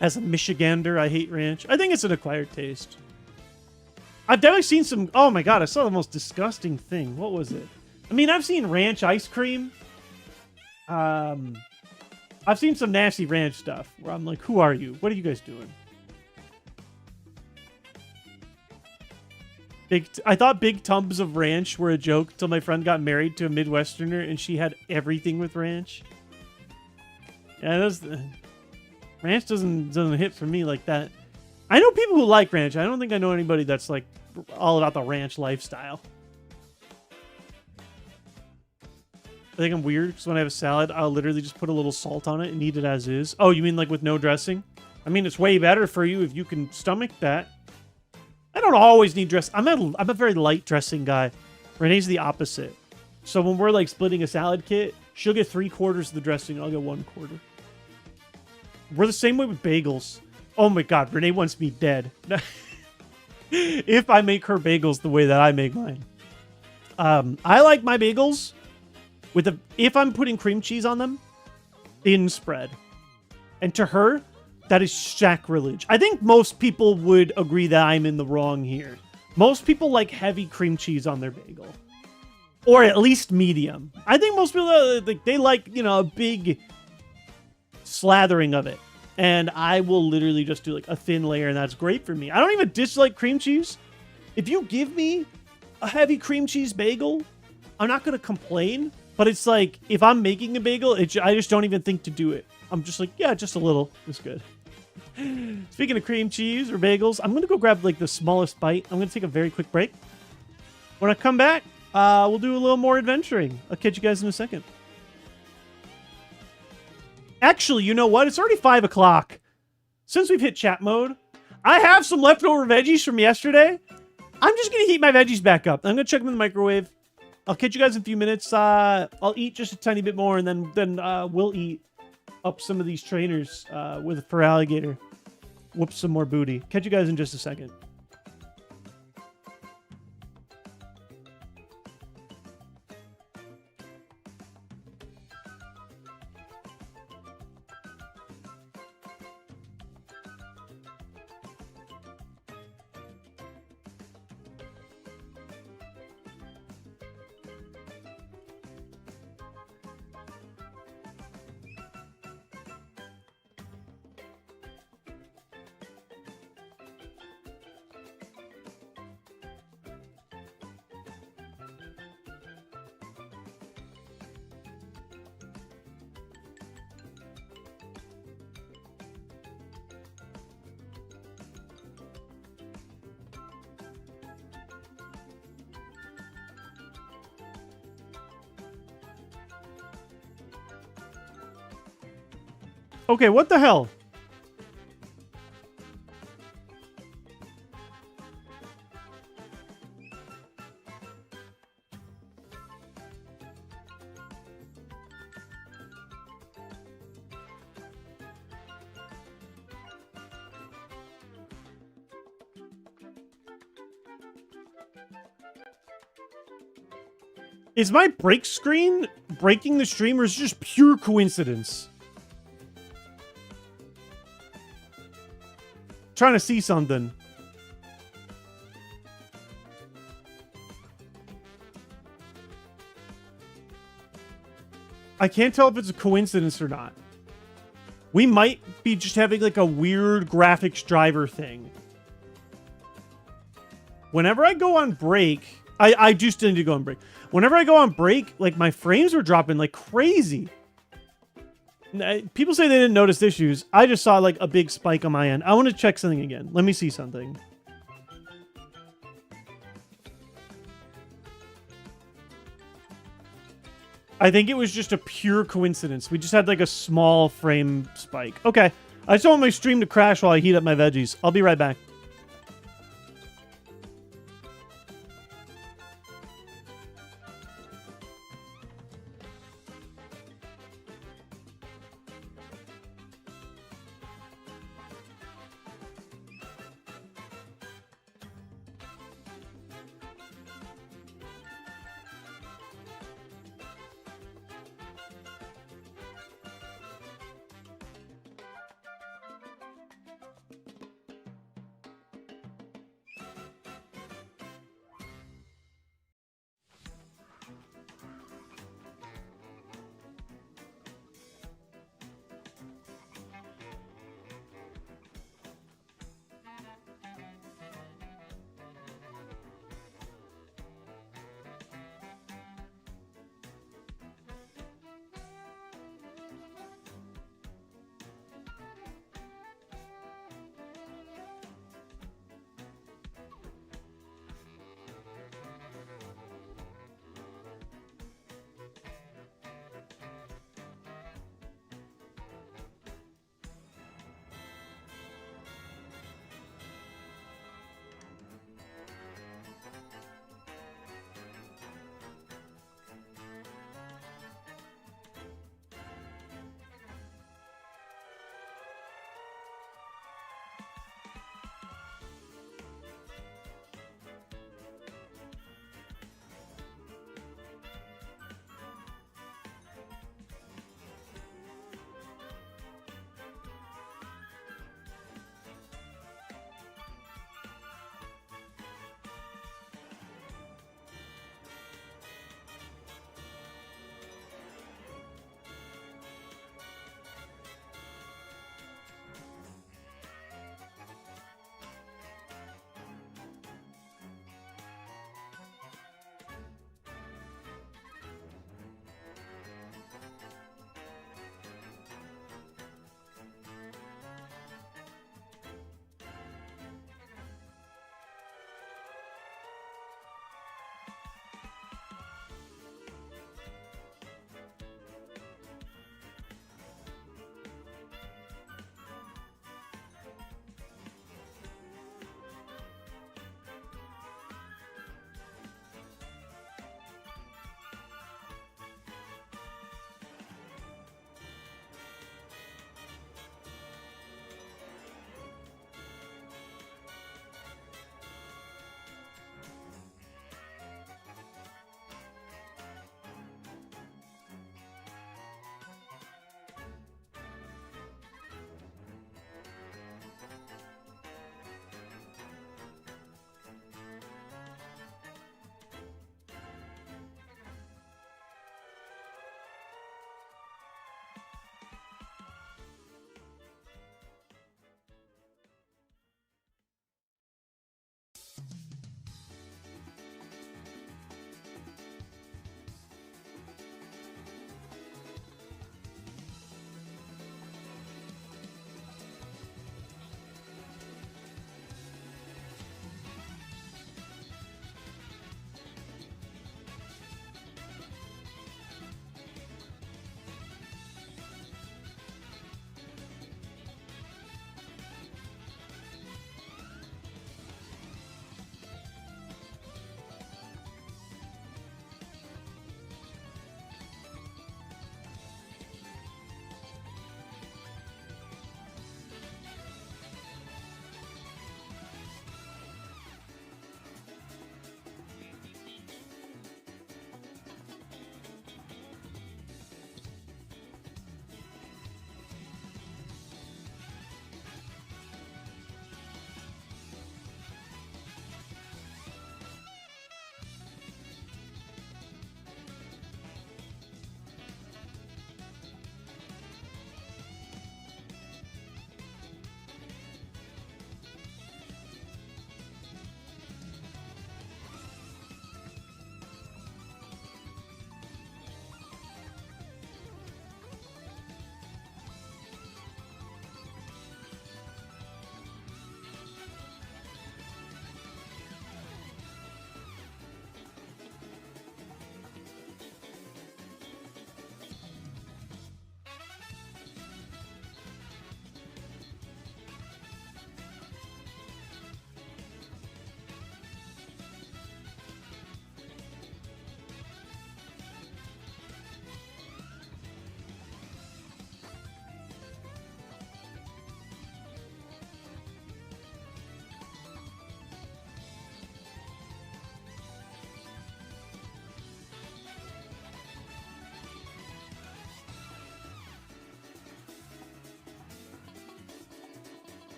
As a Michigander, I hate ranch. I think it's an acquired taste. I've definitely seen some... Oh my god, I saw the most disgusting thing. What was it? I mean, I've seen ranch ice cream. I've seen some nasty ranch stuff where I'm like, who are you? What are you guys doing? I thought big tubs of ranch were a joke till my friend got married to a Midwesterner and she had everything with ranch. Yeah, ranch doesn't hit for me like that. I know people who like ranch. I don't think I know anybody that's like all about the ranch lifestyle. I think I'm weird because when I have a salad, I'll literally just put a little salt on it and eat it as is. Oh, you mean like with no dressing? I mean, it's way better for you if you can stomach that. I don't always need dress. I'm a very light dressing guy. Renee's the opposite. So when we're like splitting a salad kit, she'll get 3/4 of the dressing. I'll get 1/4. We're the same way with bagels. Oh my god, Renee wants me dead. If I make her bagels the way that I make mine. I like my bagels with if I'm putting cream cheese on them, thin spread. And to her, that is sacrilege. I think most people would agree that I'm in the wrong here. Most people like heavy cream cheese on their bagel. Or at least medium. I think most people, they like, you know, a big slathering of it. And I will literally just do like a thin layer and that's great for me. I don't even dislike cream cheese. If you give me a heavy cream cheese bagel, I'm not going to complain. But it's like, if I'm making a bagel, I just don't even think to do it. I'm just like, yeah, just a little. It's good. Speaking of cream cheese or bagels, I'm going to go grab like the smallest bite. I'm going to take a very quick break. When I come back, we'll do a little more adventuring. I'll catch you guys in a second. Actually, you know what? It's already 5 o'clock. Since we've hit chat mode, I have some leftover veggies from yesterday. I'm just going to heat my veggies back up. I'm going to chuck them in the microwave. I'll catch you guys in a few minutes. I'll eat just a tiny bit more, and then we'll eat up some of these trainers with a Feraligatr. Whoop some more booty. Catch you guys in just a second. Okay, what the hell? Is my break screen breaking the stream, or is it just pure coincidence? Trying to see something. I can't tell if it's a coincidence or not. We might be just having like a weird graphics driver thing. Whenever I go on break, I do still need to go on break. Whenever I go on break, like my frames were dropping like crazy. People say they didn't notice issues. I just saw like a big spike on my end. I want to check something again. Let me see something. I think it was just a pure coincidence. We just had like a small frame spike. Okay. I just don't want my stream to crash while I heat up my veggies. I'll be right back.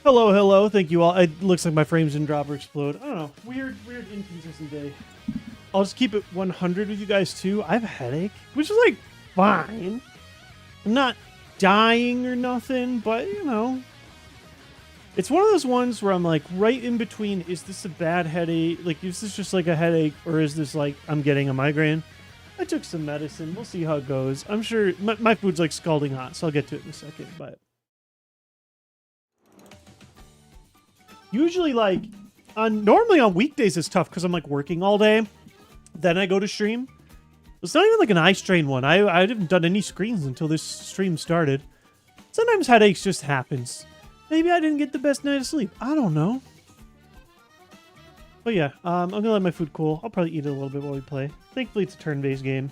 Hello, hello. Thank you all. It looks like my frames didn't drop or explode. I don't know. Weird, inconsistent day. I'll just keep it 100 with you guys too. I have a headache, which is like fine. I'm not dying or nothing, but you know, it's one of those ones where I'm like right in between. Is this a bad headache? Like, is this just like a headache, or is this like I'm getting a migraine? I took some medicine. We'll see how it goes. I'm sure my food's like scalding hot, so I'll get to it in a second. But usually, like normally on weekdays, it's tough because I'm like working all day. Then I go to stream. It's not even like an eye strain one. I haven't done any screens until this stream started. Sometimes headaches just happens. Maybe I didn't get the best night of sleep. I don't know. But yeah, I'm gonna let my food cool. I'll probably eat it a little bit while we play. Thankfully, it's a turn-based game.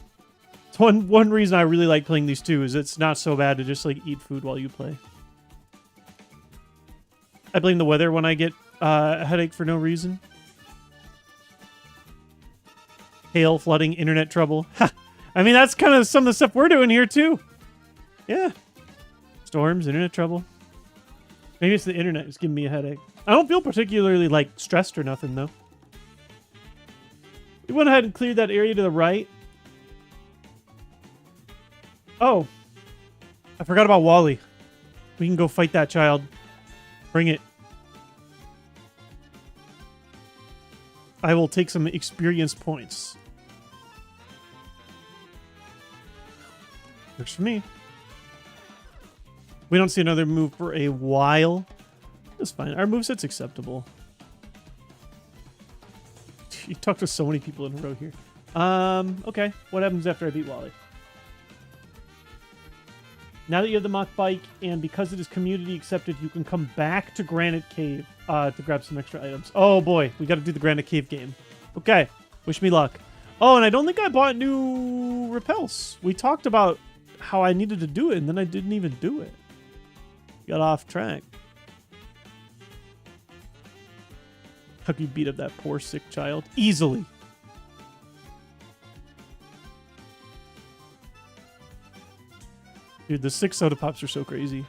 It's one reason I really like playing these two is it's not so bad to just like eat food while you play. I blame the weather when I get a headache for no reason. Hail, flooding, internet trouble. I mean, that's kind of some of the stuff we're doing here, too. Yeah. Storms, internet trouble. Maybe it's the internet that's giving me a headache. I don't feel particularly, like, stressed or nothing, though. We went ahead and cleared that area to the right. Oh. I forgot about Wally. We can go fight that child. Bring it. I will take some experience points. Works for me. We don't see another move for a while. That's fine. Our moveset's acceptable. You talk to so many people in a row here. Okay. What happens after I beat Wally? Now that you have the mock bike, and because it is community accepted, you can come back to Granite Cave to grab some extra items. Oh boy, we got to do the Granite Cave game. Okay, wish me luck. Oh, and I don't think I bought new repels. We talked about how I needed to do it, and then I didn't even do it. Got off track. How can you beat up that poor sick child? Easily. Dude, the 6 soda pops are so crazy.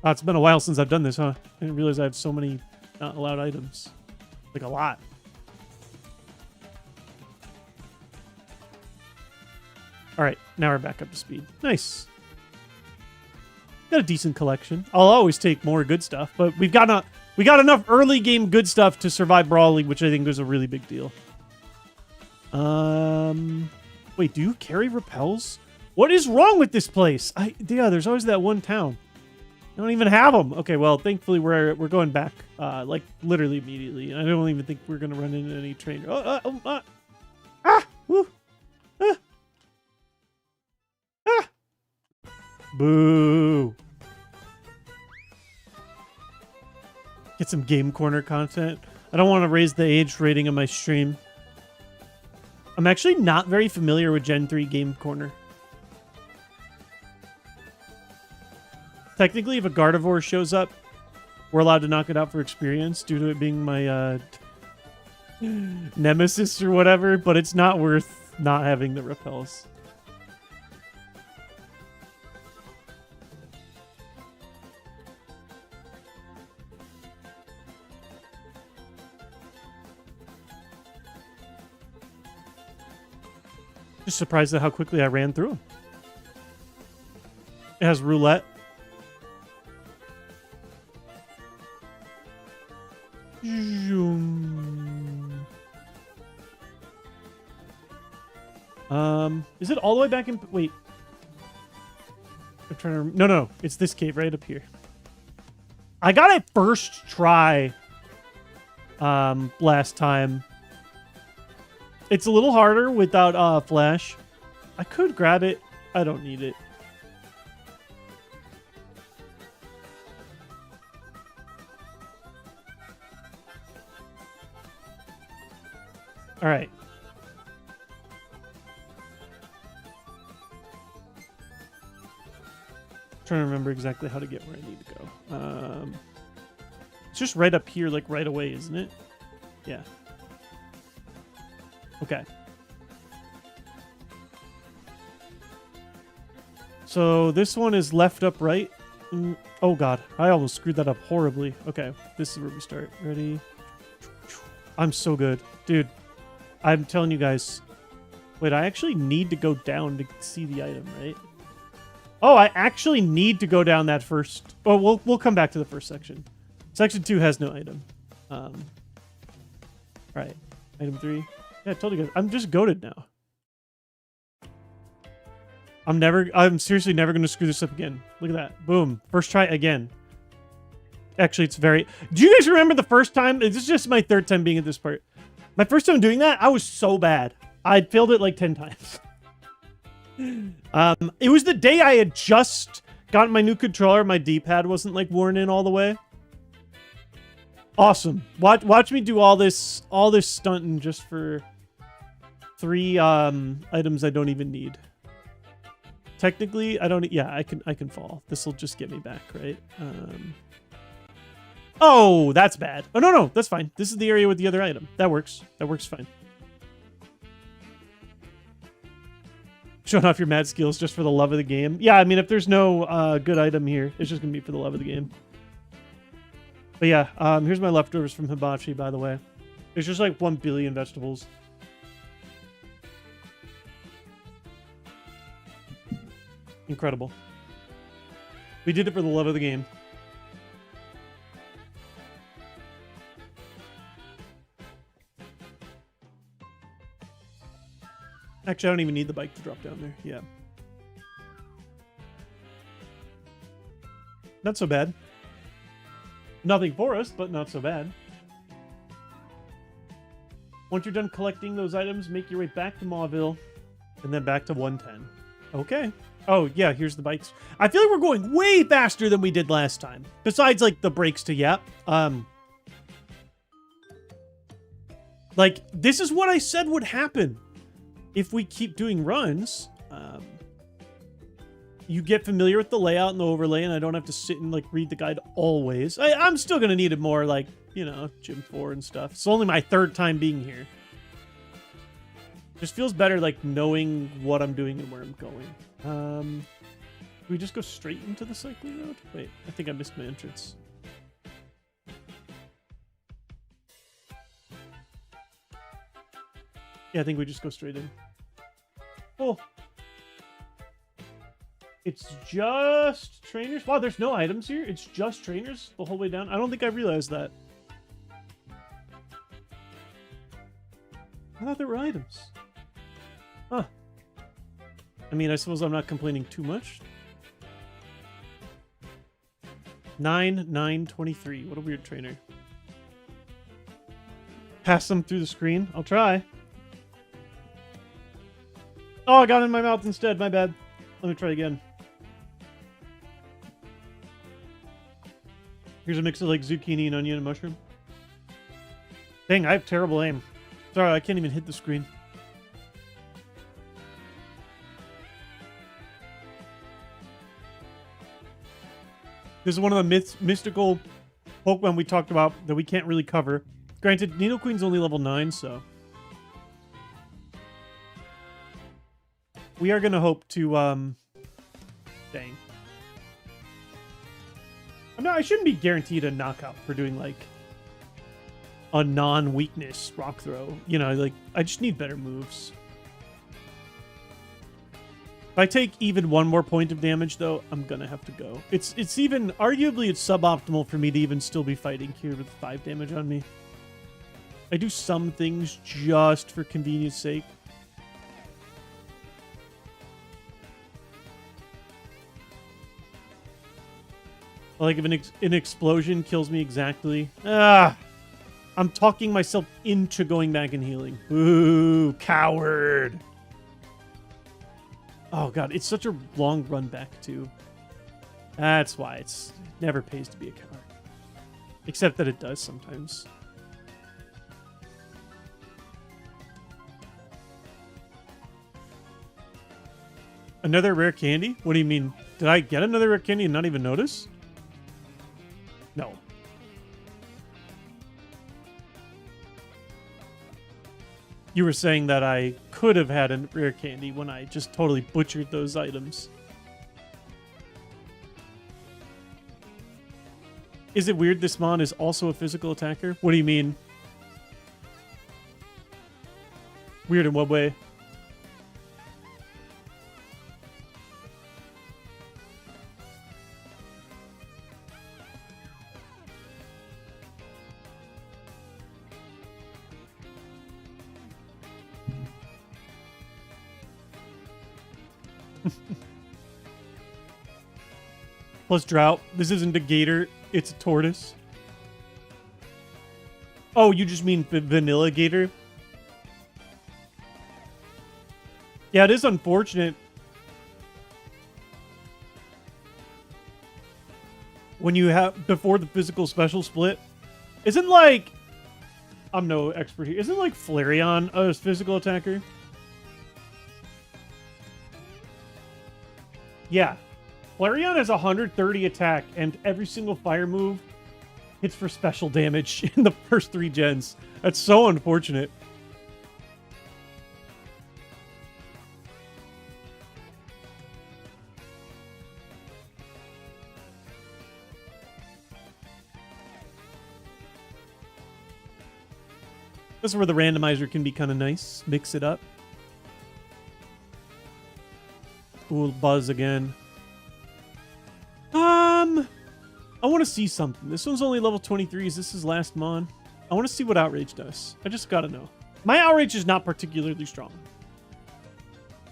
Oh, it's been a while since I've done this, huh? I didn't realize I have so many not allowed items. Like a lot. Alright, now we're back up to speed. Nice. Got a decent collection. I'll always take more good stuff, but we got enough early game good stuff to survive Brawley, which I think is a really big deal. Wait, do you carry repels? What is wrong with this place? Yeah, there's always that one town. I don't even have them. Okay, well, thankfully we're going back, like literally immediately. I don't even think we're gonna run into any train. Woo, boo. Get some Game Corner content. I don't want to raise the age rating of my stream. I'm actually not very familiar with Gen 3 Game Corner. Technically, if a Gardevoir shows up, we're allowed to knock it out for experience due to it being my nemesis or whatever, but it's not worth not having the repels. Just surprised at how quickly I ran through them. It has roulette. Is it all the way back in? Wait. I'm trying to. No. It's this cave right up here. I got it first try. Last time. It's a little harder without flash. I could grab it. I don't need it. All right. Trying to remember exactly how to get where I need to go. It's just right up here, like right away, isn't it? Yeah. Okay. So this one is left, up, right. Oh god, I almost screwed that up horribly. Okay, this is where we start. Ready? I'm so good. Dude, I'm telling you guys. Wait, I actually need to go down to see the item, right? Oh, I actually need to go down that first. Oh, we'll come back to the first section. Section 2 has no item. Right. Item 3. Yeah, I told you guys. I'm just goated now. I'm seriously never going to screw this up again. Look at that. Boom. First try again. Actually, it's very... Do you guys remember the first time? This is just my third time being at this part. My first time doing that, I was so bad. I'd failed it like 10 times. It was the day I had just gotten my new controller. My D-pad wasn't like worn in all the way. Awesome. Watch me do all this stunting just for 3 items I don't even need. Technically, I don't. Yeah, I can fall. This will just get me back, right? Oh, that's bad. Oh no, that's fine. This is the area with the other item. That works. That works fine. Showing off your mad skills just for the love of the game. Yeah, I mean, if there's no good item here, it's just gonna be for the love of the game. But yeah, here's my leftovers from hibachi, by the way. There's just like 1 billion vegetables. Incredible. We did it for the love of the game. Actually, I don't even need the bike to drop down there. Yeah. Not so bad. Nothing for us, but not so bad. Once you're done collecting those items, make your way back to Mauville, and then back to 110. Okay. Oh, yeah, here's the bikes. I feel like we're going way faster than we did last time. Besides, like, the brakes to yap. Like, this is what I said would happen. If we keep doing runs, you get familiar with the layout and the overlay, and I don't have to sit and like read the guide always. I'm still gonna need it more, like, you know, Gym 4 and stuff. It's only my 3rd time being here. Just feels better, like, knowing what I'm doing and where I'm going. Do we just go straight into the cycling road? Wait, I think I missed my entrance. Yeah, I think we just go straight in. Cool. It's just trainers? Wow, there's no items here? It's just trainers the whole way down? I don't think I realized that. I thought there were items. Huh. I mean, I suppose I'm not complaining too much. 9-9-23. What a weird trainer. Pass them through the screen. I'll try. Oh, I got it in my mouth instead. My bad. Let me try again. Here's a mix of like zucchini and onion and mushroom. Dang, I have terrible aim. Sorry, I can't even hit the screen. This is one of the mystical Pokemon we talked about that we can't really cover. Granted, Nidoqueen's only level 9, so... We are going to hope to, Dang. I shouldn't be guaranteed a knockout for doing, like, a non-weakness rock throw. You know, like, I just need better moves. If I take even 1 more point of damage, though, I'm gonna have to go. It's even... Arguably, it's suboptimal for me to even still be fighting here with 5 damage on me. I do some things just for convenience sake. Like, if an explosion kills me exactly... I'm talking myself into going back and healing. Ooh, coward! Oh god, it's such a long run back, too. That's why it never pays to be a coward. Except that it does sometimes. Another rare candy? What do you mean? Did I get another rare candy and not even notice? No. You were saying that I could have had a rare candy when I just totally butchered those items. Is it weird this mon is also a physical attacker? What do you mean? Weird in what way? Plus drought. This isn't a gator, it's a tortoise. Oh, you just mean vanilla gator? Yeah, it is unfortunate when you have, before the physical special split. Isn't like, I'm no expert here, isn't like Flareon a physical attacker? Yeah. Flareon has 130 attack, and every single fire move hits for special damage in the first 3 gens. That's so unfortunate. This is where the randomizer can be kind of nice. Mix it up. Ooh, buzz again. I want to see something. This one's only level 23. Is this his last mon? I want to see what Outrage does. I just gotta know. My Outrage is not particularly strong.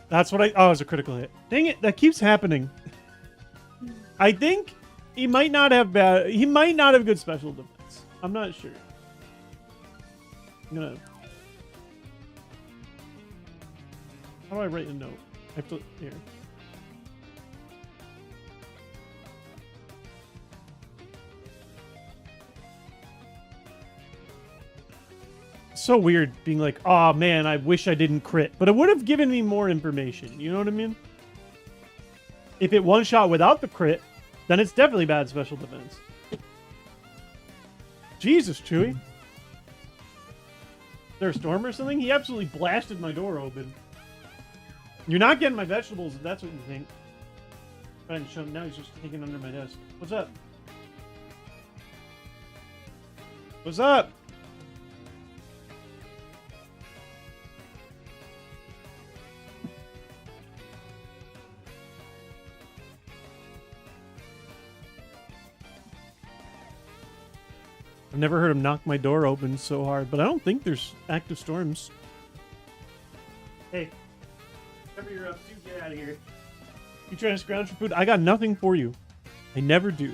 That's what oh, it's a critical hit. Dang it, that keeps happening. I think he might not have good special defense. I'm not sure. I'm gonna... How do I write a note? I have to... Here. So weird being like, oh man, I wish I didn't crit. But it would have given me more information. You know what I mean? If it one-shot without the crit, then it's definitely bad special defense. Jesus, Chewy. Is there a storm or something? He absolutely blasted my door open. You're not getting my vegetables if that's what you think. Now he's just hanging under my desk. What's up? What's up? I've never heard him knock my door open so hard, but I don't think there's active storms. Hey, whatever you're up to, get out of here. You trying to scrounge for food? I got nothing for you. I never do.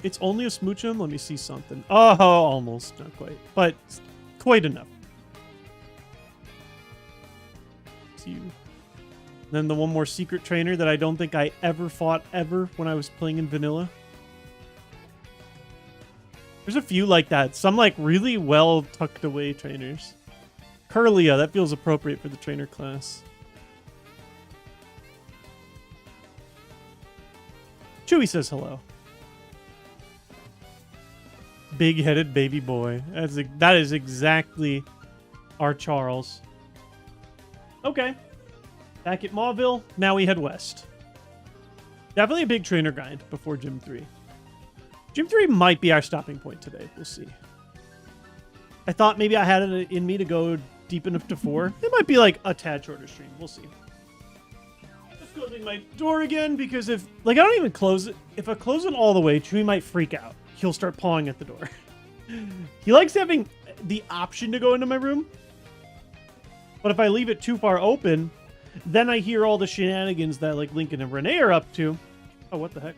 It's only a smoochum. Let me see something. Oh, almost. Not quite. But quite enough. See you. Then the one more secret trainer that I don't think I ever fought ever when I was playing in vanilla. There's a few like that. Some like really well tucked away trainers. Curlia, that feels appropriate for the trainer class. Chewy says hello. Big-headed baby boy. That is exactly our Charles. Okay. Back at Mauville, now we head west. Definitely a big trainer grind before Gym 3. Gym 3 might be our stopping point today. We'll see. I thought maybe I had it in me to go deep enough to 4. It might be like a tad shorter stream. We'll see. Just closing my door again because if... Like, I don't even close it. If I close it all the way, Chewy might freak out. He'll start pawing at the door. He likes having the option to go into my room. But if I leave it too far open... Then I hear all the shenanigans that like Lincoln and Renee are up to. Oh, what the heck?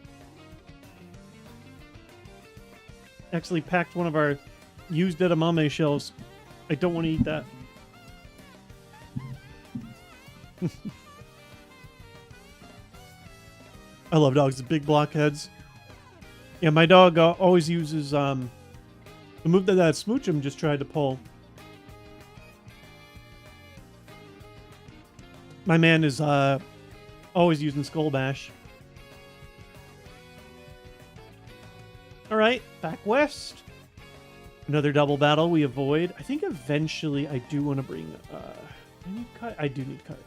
Actually packed one of our used edamame shells. I don't want to eat that. I love dogs with big blockheads. Yeah, my dog always uses the move that Smoochum just tried to pull. My man is always using Skull Bash. Alright, back west. Another double battle we avoid. I think eventually I do want to bring... I need cut? I do need cut.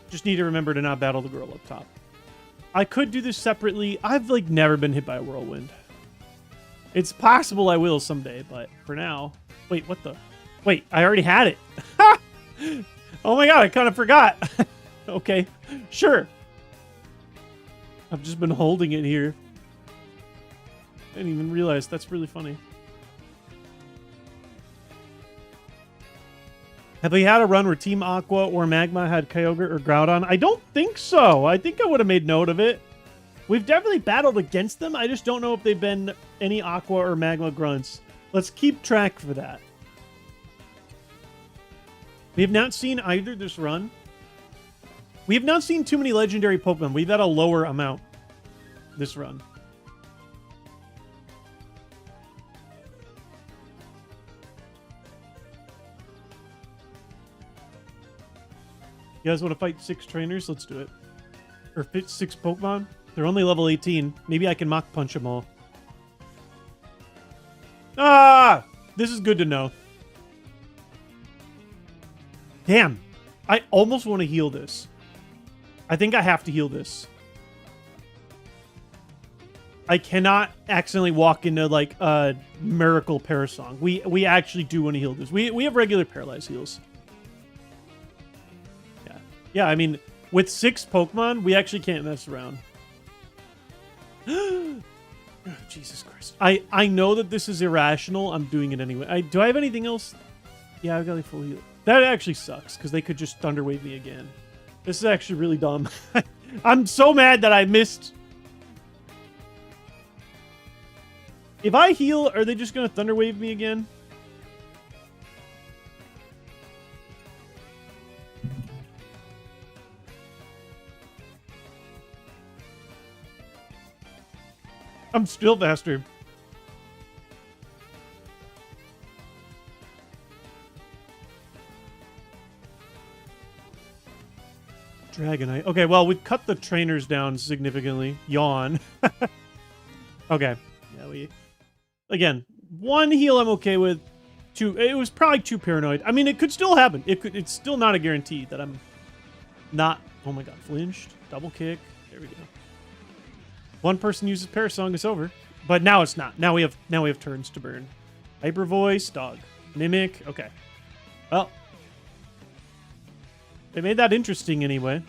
Just need to remember to not battle the girl up top. I could do this separately. I've, like, never been hit by a whirlwind. It's possible I will someday, but for now... Wait, what the... Wait, I already had it. Oh my god, I kind of forgot. Okay, sure. I've just been holding it here. I didn't even realize. That's really funny. Have we had a run where Team Aqua or Magma had Kyogre or Groudon? I don't think so. I think I would have made note of it. We've definitely battled against them. I just don't know if they've been any Aqua or Magma grunts. Let's keep track for that. We have not seen either this run. We have not seen too many legendary Pokemon. We've had a lower amount this run. You guys want to fight 6 trainers? Let's do it. Or fit 6 Pokemon? They're only level 18. Maybe I can Mach Punch them all. Ah! This is good to know. Damn. I almost want to heal this. I think I have to heal this. I cannot accidentally walk into, like, a Miracle Parasong. We actually do want to heal this. We have regular Paralyze heals. Yeah. Yeah, I mean, with 6 Pokemon, we actually can't mess around. Oh, Jesus Christ. I know that this is irrational. I'm doing it anyway. Do I have anything else? Yeah, I've got a full heal. That actually sucks, because they could just Thunder Wave me again. This is actually really dumb. I'm so mad that I missed. If I heal, are they just going to Thunder Wave me again? I'm still faster. Dragonite. Okay, well, we've cut the trainers down significantly. Yawn. Okay. Yeah, we... Again, 1 heal I'm okay with. 2... It was probably too paranoid. I mean, it could still happen. It's still not a guarantee that I'm not... Oh my god, flinched. Double kick. There we go. 1 person uses Parasong, it's over. But now it's not. Now we have turns to burn. Hyper Voice, Dog. Mimic. Okay. Well... They made that interesting anyway.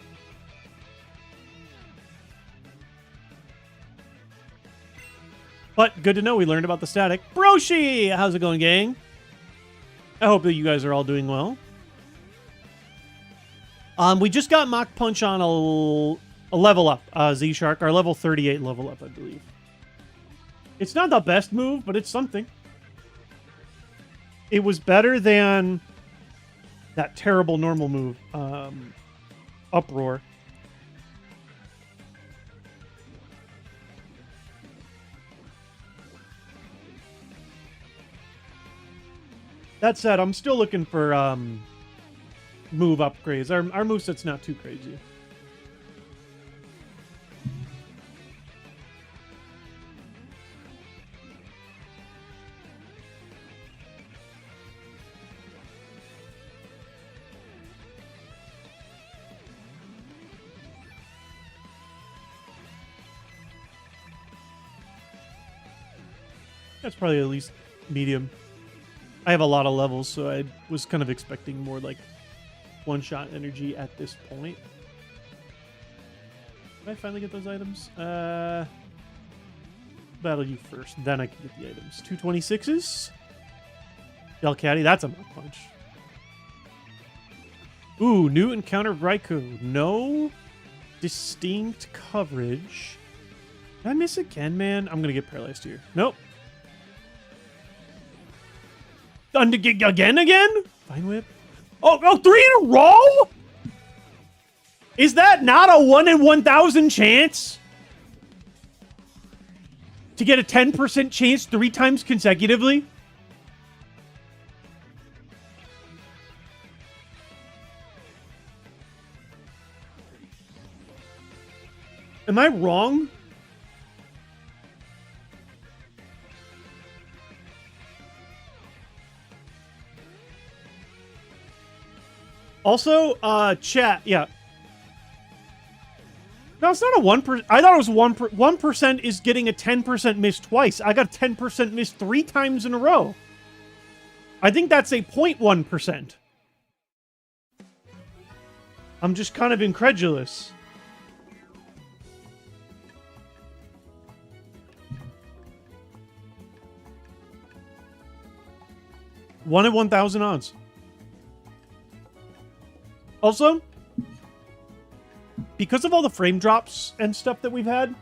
But good to know we learned about the static. Broshi! How's it going, gang? I hope that you guys are all doing well. We just got Mach Punch on a level up, Z-Shark. Our level 38 level up, I believe. It's not the best move, but it's something. It was better than... that terrible normal move, Uproar. That said, I'm still looking for move upgrades. Our moveset's not too crazy. That's probably at least medium. I have a lot of levels, so I was kind of expecting more like one-shot energy at this point. Did I finally get those items? Battle you first, then I can get the items. 226s? Delcatty, that's a Mach Punch. Ooh, new encounter Raikou. No distinct coverage. Did I miss again, man? I'm going to get paralyzed here. Nope. Again? Fine Whip. Oh, 3 in a row? Is that not a 1 in 1,000 chance? To get a 10% chance 3 times consecutively? Am I wrong? Also, chat, yeah. No, it's not a 1%. I thought it was 1% is getting a 10% miss twice. I got a 10% miss 3 times in a row. I think that's a 0.1%. I'm just kind of incredulous. One in 1,000 odds. Also, because of all the frame drops and stuff that we've had,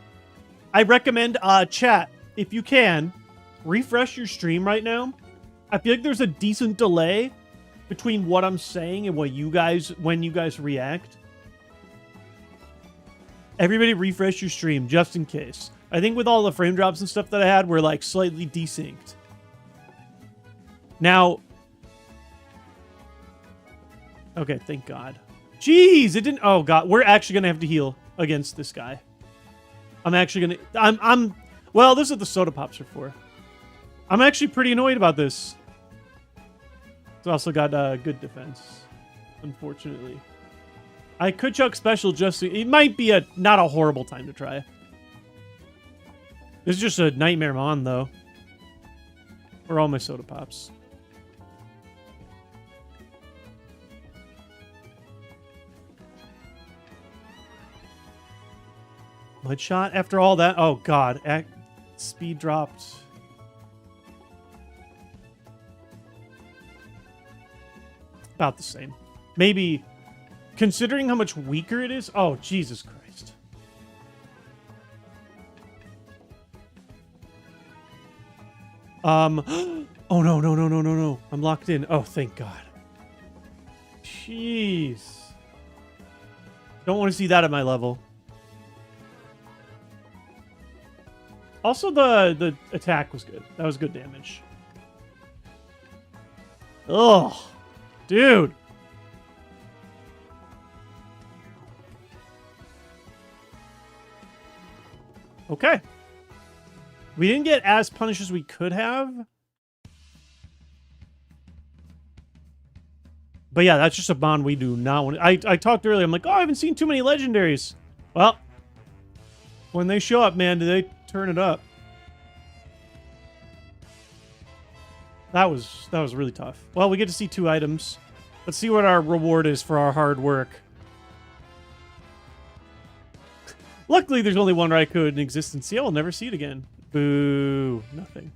I recommend chat, if you can, refresh your stream right now. I feel like there's a decent delay between what I'm saying and when you guys react. Everybody refresh your stream just in case. I think with all the frame drops and stuff that I had, we're like slightly desynced. Now, okay, thank God. Jeez, it didn't. Oh God, we're actually gonna have to heal against this guy. I'm actually gonna. Well, this is what the soda pops are for. I'm actually pretty annoyed about this. It's also got good defense, unfortunately. I could chuck special just. It might be not a horrible time to try. This is just a nightmare mon though. For all my soda pops. Mud shot after all that? Oh God, speed dropped. About the same. Maybe, considering how much weaker it is. Oh, Jesus Christ. Oh no. I'm locked in. Oh, thank God. Jeez. Don't want to see that at my level. Also, the attack was good. That was good damage. Ugh. Dude. Okay. We didn't get as punished as we could have. But yeah, that's just a bond we do not want. I talked earlier. I'm like, oh, I haven't seen too many legendaries. Well, when they show up, man, do they turn it up? That was really tough. Well, we get to see 2 items. Let's see what our reward is for our hard work. Luckily, there's only one Raikou in existence. See, I'll never see it again. Boo. Nothing.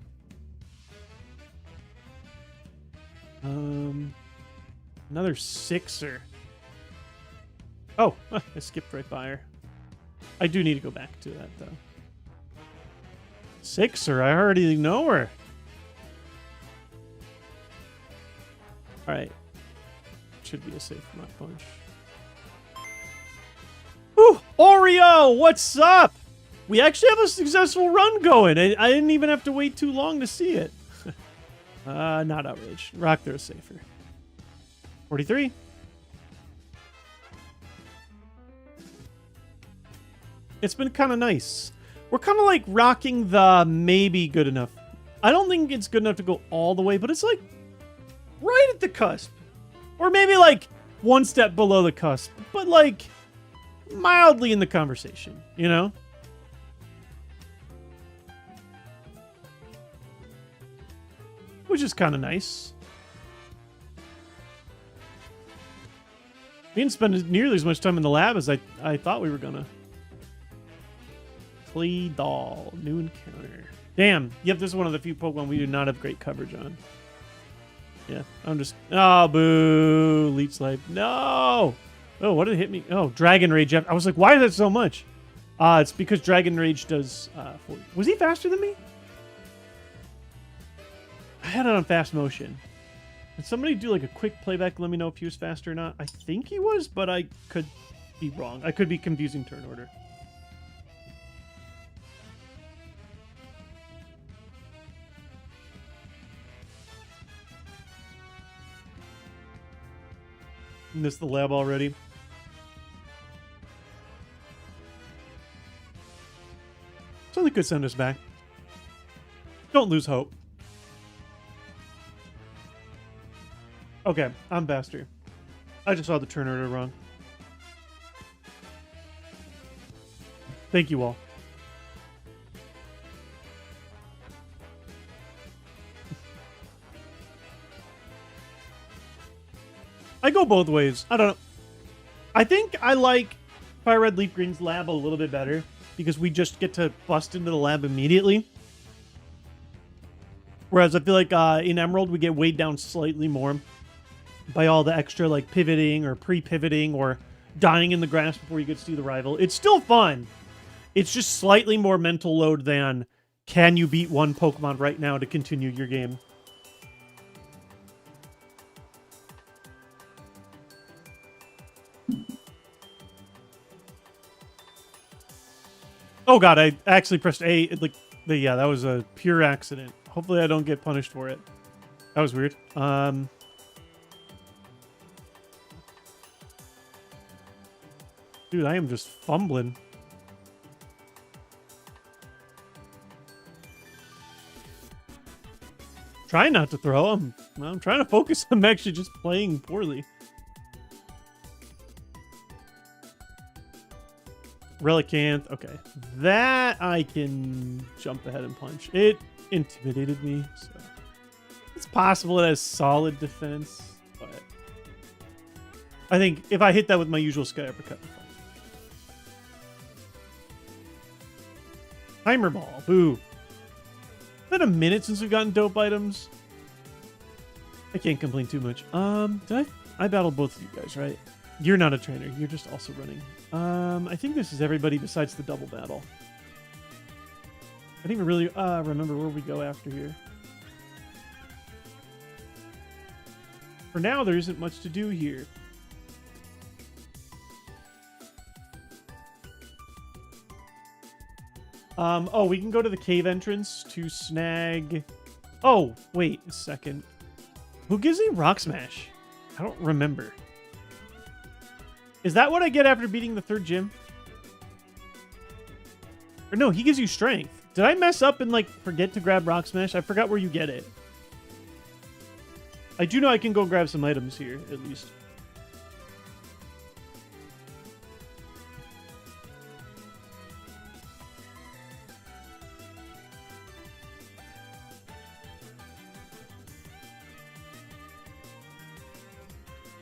Another 6er. Oh, I skipped right by her. I do need to go back to that, though. 6er, I already know her. Alright. Should be a safe Mach Punch. Ooh, Oreo, what's up? We actually have a successful run going. I didn't even have to wait too long to see it. Not outraged. Rock there is safer. 43. It's been kind of nice. We're kind of like rocking the maybe good enough. I don't think it's good enough to go all the way, but it's like right at the cusp. Or maybe like one step below the cusp, but like mildly in the conversation, you know? Which is kind of nice. We didn't spend nearly as much time in the lab as I thought we were gonna. Claydol, new encounter. Damn, yep, this is one of the few Pokemon we do not have great coverage on. Yeah, I'm just... Oh, boo! Leech Life. No! Oh, what did it hit me? Oh, Dragon Rage. I was like, why is that so much? It's because Dragon Rage does 40. Was he faster than me? I had it on fast motion. Did somebody do like a quick playback and let me know if he was faster or not? I think he was, but I could be wrong. I could be confusing turn order. Missed the lab already. Something could send us back. Don't lose hope. Okay, I'm faster. I just saw the turn order wrong. Thank you all. I go both ways. I don't know. I think I like Fire Red Leaf Green's lab a little bit better because we just get to bust into the lab immediately. Whereas I feel like in Emerald, we get weighed down slightly more by all the extra like pivoting or pre-pivoting or dying in the grass before you get to see the rival. It's still fun. It's just slightly more mental load than can you beat one Pokemon right now to continue your game. Oh god, I actually pressed A. Yeah, that was a pure accident. Hopefully I don't get punished for it. That was weird. Dude, I am just fumbling. Trying not to throw him. I'm trying to focus. I'm actually just playing poorly. Relicanth. Okay. That I can jump ahead and punch. It intimidated me, so it's possible it has solid defense, but I think if I hit that with my usual Sky Uppercut, I'm fine. Timer Ball. Boo. It's been a minute since we've gotten dope items. I can't complain too much. Did I battled both of you guys, right? You're not a trainer. You're just also running. I think this is everybody besides the double battle. I didn't even really remember where we go after here. For now, there isn't much to do here. Oh, we can go to the cave entrance to snag... Oh, wait a second. Who gives me Rock Smash? I don't remember. Is that what I get after beating the third gym? Or no, he gives you strength. Did I mess up and, like, forget to grab Rock Smash? I forgot where you get it. I do know I can go grab some items here, at least.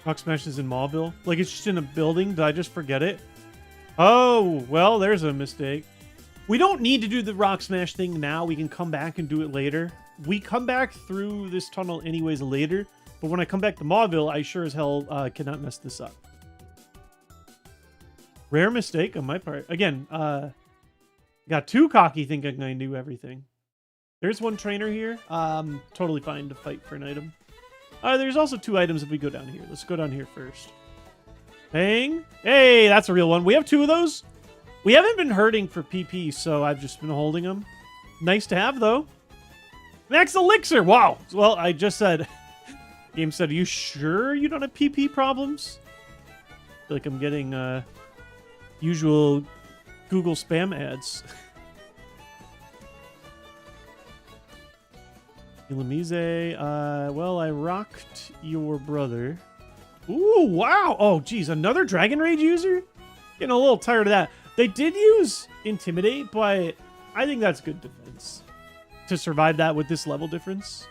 Rock Smash is in Mauville. Like, it's just in a building. Did I just forget it? Oh, well, there's a mistake. We don't need to do the Rock Smash thing now. We can come back and do it later. We come back through this tunnel anyways later. But when I come back to Mauville, I sure as hell cannot mess this up. Rare mistake on my part. Again, got too cocky thinking I knew everything. There's one trainer here. Totally fine to fight for an item. There's also 2 items if we go down here. Let's go down here first. Hang. Hey, that's a real one. We have 2 of those. We haven't been hurting for PP, so I've just been holding them. Nice to have, though. Max Elixir. Wow. Well, I just said... Game said, are you sure you don't have PP problems? I feel like I'm getting usual Google spam ads. Illumise, well, I rocked your brother. Ooh, wow. Oh, geez, another Dragon Rage user? Getting a little tired of that. They did use Intimidate, but I think that's good defense. To survive that with this level difference.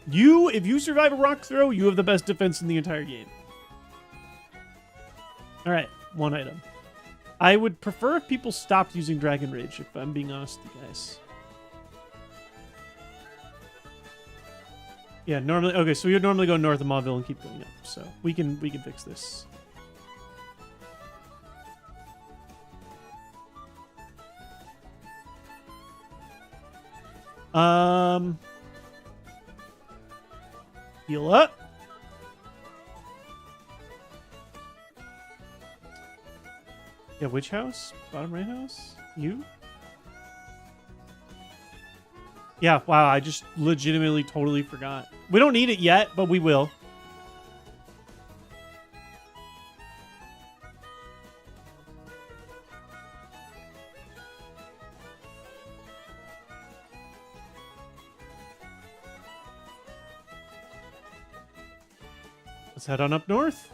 If you survive a rock throw, you have the best defense in the entire game. Alright, 1 item. I would prefer if people stopped using Dragon Rage, if I'm being honest with you guys. Yeah, normally... Okay, so we would normally go north of Mauville and keep going up. So, we can fix this. Heal up. Yeah, which house? Bottom right house? You? Yeah, wow, I just legitimately totally forgot. We don't need it yet, but we will. Let's head on up north.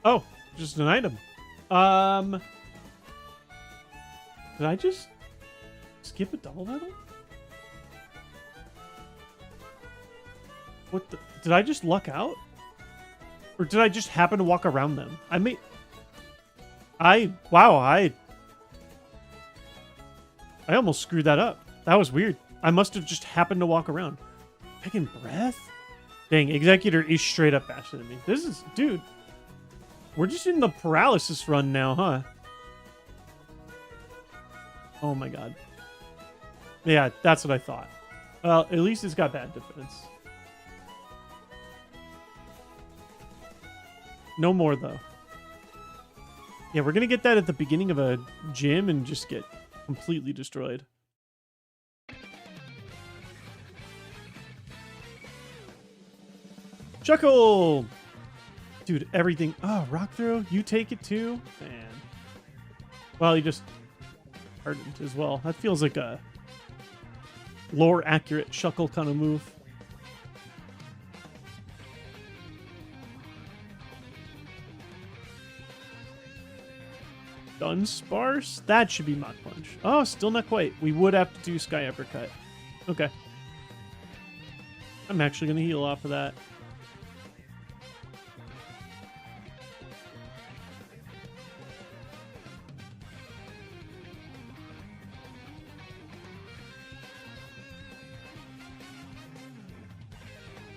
Oh, just an item. Did I just skip a double battle? What the? Did I just luck out? Or did I just happen to walk around them? Wow, I almost screwed that up. That was weird. I must have just happened to walk around. Taking breath? Dang, Executor is straight up faster than me. This is, dude. We're just in the paralysis run now, huh? Oh my god. Yeah, that's what I thought. Well, at least it's got bad defense. No more, though. Yeah, we're going to get that at the beginning of a gym and just get completely destroyed. Chuckle! Dude, everything... Oh, rock throw? You take it too? Man. Well, he just hardened as well. That feels like a lore-accurate Shuckle kind of move. Dunsparce? That should be Mach Punch. Oh, still not quite. We would have to do Sky Uppercut. Okay. I'm actually going to heal off of that.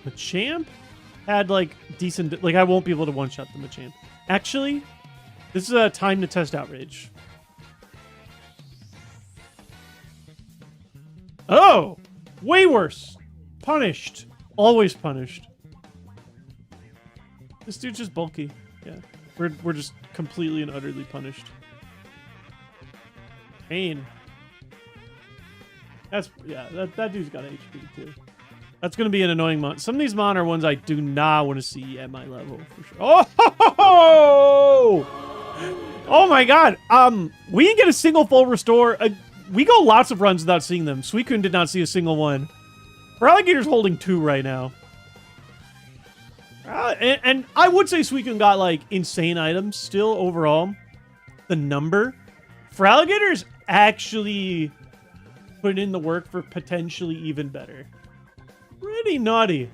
Machamp had, like, decent... Like, I won't be able to one-shot the Machamp. Actually... This is a time to test Outrage. Oh! Way worse! Punished. Always punished. This dude's just bulky. Yeah. We're just completely and utterly punished. Pain. That's... Yeah, that dude's got HP, too. That's going to be an annoying mon. Some of these mon are ones I do not want to see at my level, for sure. Oh! Oh my god. We didn't get a single full restore. We go lots of runs without seeing them. Suicune did not see a single one. Feraligatr's holding 2 right now. And I would say Suicune got, like, insane items still overall. The number. Feraligatr's actually putting in the work for potentially even better. Pretty naughty.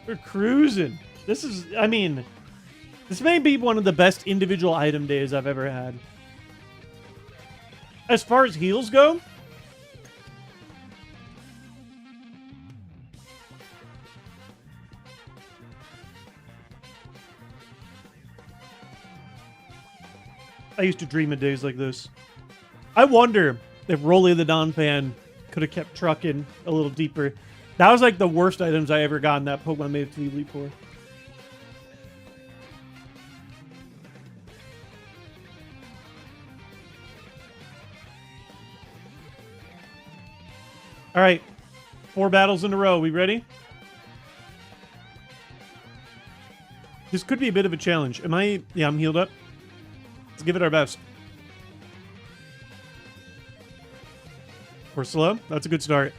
We're cruising. This is, I mean, this may be one of the best individual item days I've ever had. As far as heals go, I used to dream of days like this. I wonder if Rolly the Dawn fan could have kept trucking a little deeper. That was like the worst items I ever got in that Pokemon made it to the Elite Four. All right, 4 battles in a row. We ready? This could be a bit of a challenge. Am I? Yeah, I'm healed up. Let's give it our best. We're slow. That's a good start.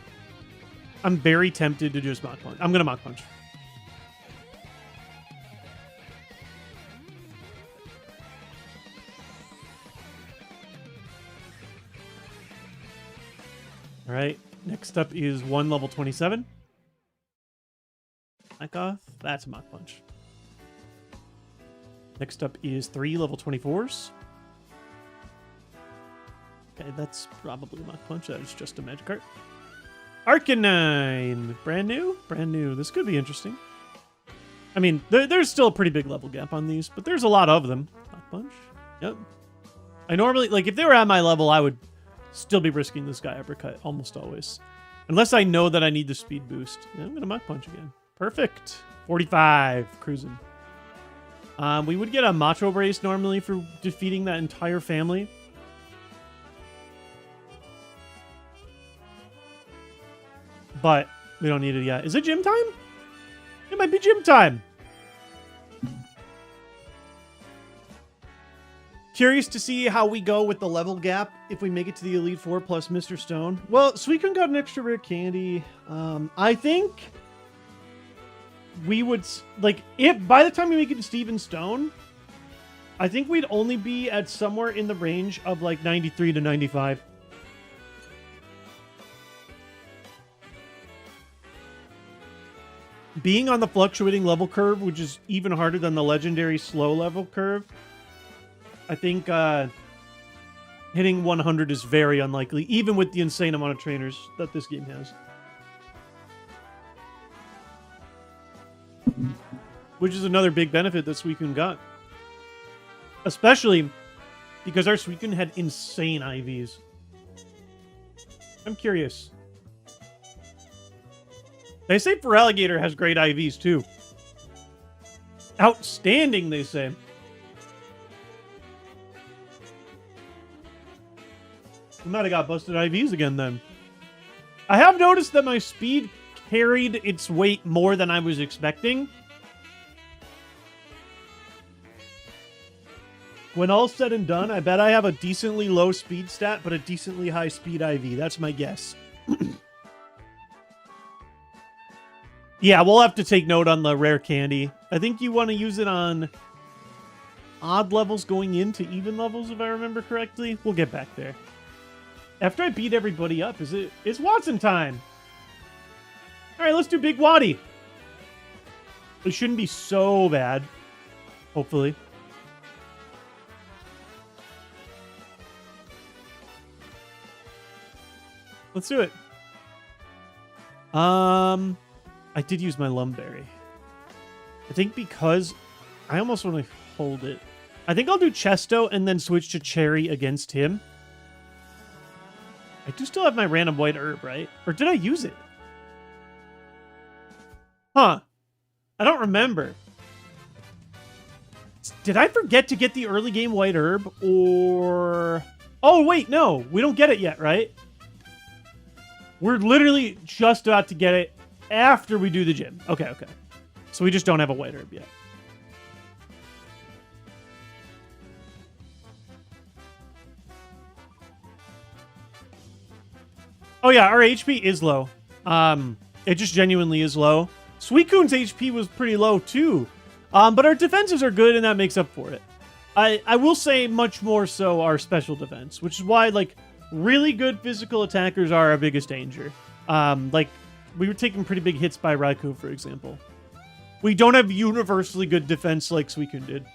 I'm very tempted to just Mach Punch. I'm going to Mach Punch. All right. Next up is 1 level 27. Back off. That's a Mach Punch. Next up is 3 level 24s. Okay, that's probably a Mach Punch. That was just a Magikarp. Arcanine! Brand new? Brand new. This could be interesting. I mean, there's still a pretty big level gap on these, but there's a lot of them. Mach Punch? Yep. I normally, like, if they were at my level, I would still be risking this Sky Uppercut almost always. Unless I know that I need the speed boost. Yeah, I'm going to Mach Punch again. Perfect. 45. Cruising. We would get a Macho Brace normally for defeating that entire family. But we don't need it yet. Is it gym time? It might be gym time. Curious to see how we go with the level gap if we make it to the Elite Four plus Mr. Stone. Well, Suicune got an extra rare candy. I think we would, like, if by the time we make it to Steven Stone, I think we'd only be at somewhere in the range of like 93 to 95. Being on the fluctuating level curve, which is even harder than the legendary slow level curve, I think hitting 100 is very unlikely, even with the insane amount of trainers that this game has. Which is another big benefit that Suicune got. Especially because our Suicune had insane IVs. I'm curious. They say Feraligatr has great IVs too. Outstanding, they say. We might have got busted IVs again then. I have noticed that my speed carried its weight more than I was expecting. When all's said and done, I bet I have a decently low speed stat, but a decently high speed IV. That's my guess. Yeah, we'll have to take note on the rare candy. I think you want to use it on odd levels going into even levels, if I remember correctly. We'll get back there. After I beat everybody up, it's Watson time. All right, let's do Big Waddy. It shouldn't be so bad, hopefully. Let's do it. I did use my Lumberry. I think because I almost want to hold it. I think I'll do Chesto and then switch to Cherry against him. I do still have my random white herb, right? Or did I use it? Huh. I don't remember. Did I forget to get the early game white herb? Or... Oh, wait, no. We don't get it yet, right? We're literally just about to get it after we do the gym. Okay, okay. So we just don't have a white herb yet. Oh yeah, our HP is low. It just genuinely is low. Suicune's HP was pretty low too. But our defenses are good and that makes up for it. I will say much more so our special defense, which is why like really good physical attackers are our biggest danger. Like we were taking pretty big hits by Raikou, for example. We don't have universally good defense like Suicune did.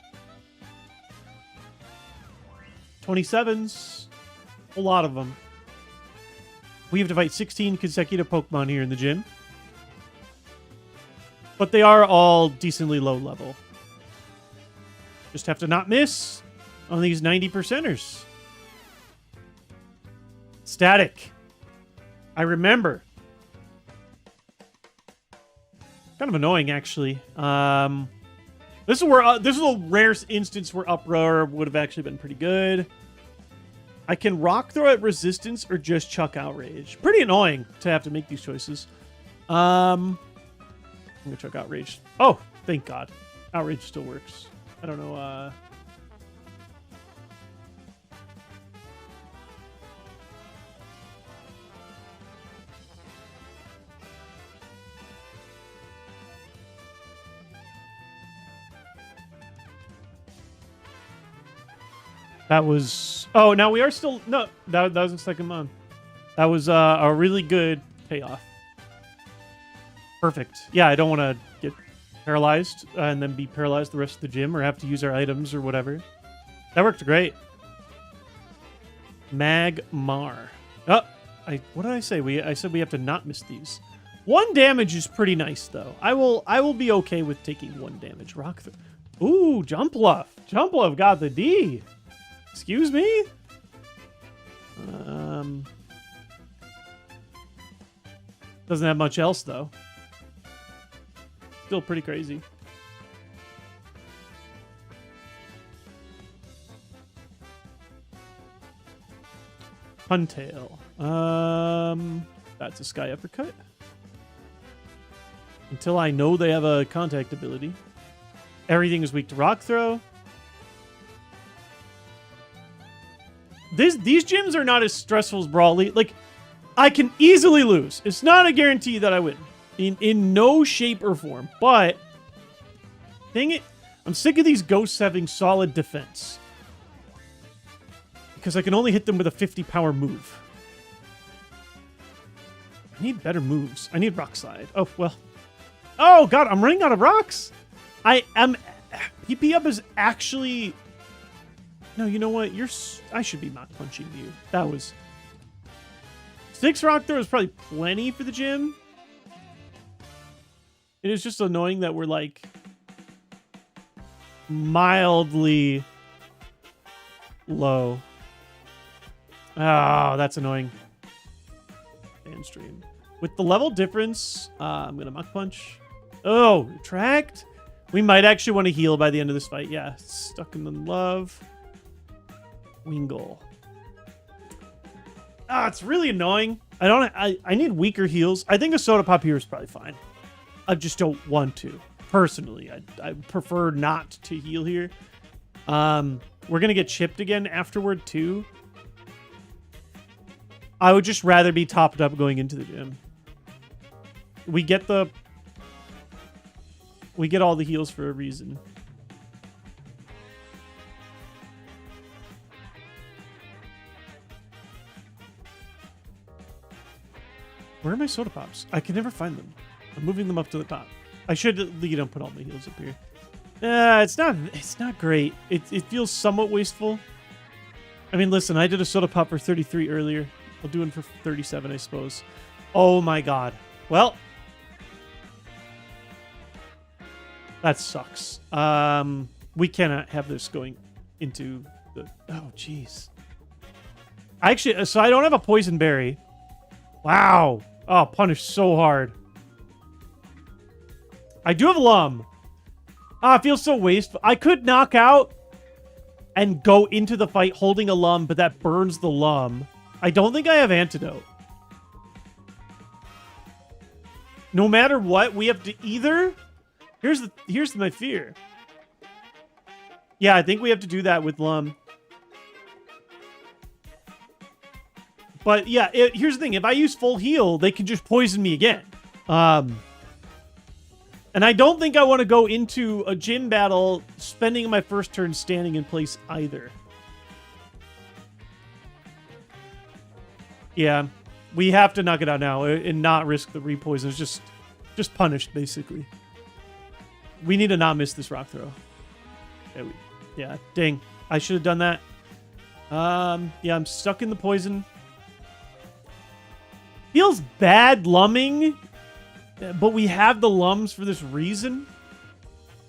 27s. A lot of them. We have to fight 16 consecutive Pokemon here in the gym. But they are all decently low level. Just have to not miss on these 90%ers. Static. I remember. Kind of annoying, actually. This is a rare instance where Uproar would have actually been pretty good. I can Rock Throw at Resistance or just Chuck Outrage. Pretty annoying to have to make these choices. I'm gonna chuck Outrage. Oh, thank God. Outrage still works. I don't know, That was... Oh, now we are still... No, that was in second month. That was a really good payoff. Perfect. Yeah, I don't want to get paralyzed and then be paralyzed the rest of the gym or have to use our items or whatever. That worked great. Magmar. Oh, what did I say? I said we have to not miss these. 1 damage is pretty nice, though. I will be okay with taking 1 damage. Rock through. Ooh, Jumpluff. Jumpluff got the D. Excuse me? Doesn't have much else, though. Still pretty crazy. Huntail. That's a Sky Uppercut. Until I know they have a contact ability. Everything is weak to Rock Throw. These gyms are not as stressful as Brawley. Like, I can easily lose. It's not a guarantee that I win. In no shape or form. But, dang it, I'm sick of these ghosts having solid defense. Because I can only hit them with a 50 power move. I need better moves. I need Rock Slide. Oh, well. Oh, God, I'm running out of rocks. I am... PP up is actually... No, you know what? I should be not punching you. That was... 6 rock throw is probably plenty for the gym. It is just annoying that we're, like... mildly... low. Oh, that's annoying. And stream. With the level difference, I'm going to Muck Punch. Oh, Retract? We might actually want to heal by the end of this fight. Yeah, Stuck in the Love. Wingull. Ah, it's really annoying. I need weaker heals. I think a Soda Pop here is probably fine. I just don't want to. Personally, I prefer not to heal here. We're going to get chipped again afterward, too. I would just rather be topped up going into the gym. We get all the heals for a reason. Where are my Soda Pops? I can never find them. I'm moving them up to the top. I should, put all my heals up here. It's not great. It feels somewhat wasteful. I mean, listen, I did a Soda Pop for 33 earlier. I'll do one for 37, I suppose. Oh my god. Well. That sucks. We cannot have this going into the... Oh, jeez. So I don't have a Poison Berry. Wow. Oh, punished so hard. I do have a Lum. Ah, it feels so wasteful. I could knock out and go into the fight holding a Lum, but that burns the Lum. I don't think I have Antidote. No matter what, we have to either... Here's my fear. Yeah, I think we have to do that with Lum. But yeah, here's the thing. If I use full heal, they can just poison me again. And I don't think I want to go into a gym battle spending my first turn standing in place either. Yeah, we have to knock it out now and not risk the repoison. It's just punished, basically. We need to not miss this rock throw. Yeah, dang. I should have done that. Yeah, I'm stuck in the poison. Feels bad lumming, but we have the Lums for this reason.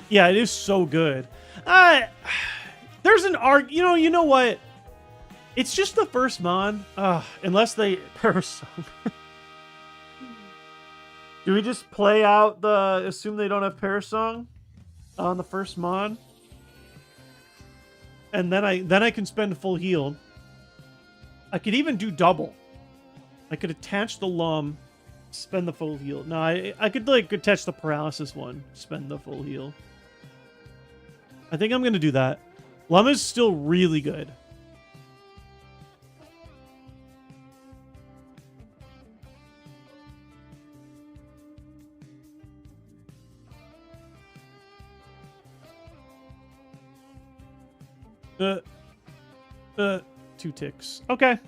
Yeah, it is so good. There's an arc. You know what? It's just the first Mon. Unless they Parasong. Do we just play out assume they don't have Parasong on the first Mon? And then I can spend a full heal. I could even do double. I could attach the Lum, spend the full heal. No, I could attach the paralysis one, spend the full heal. I think I'm gonna do that. Lum is still really good. Two ticks. Okay.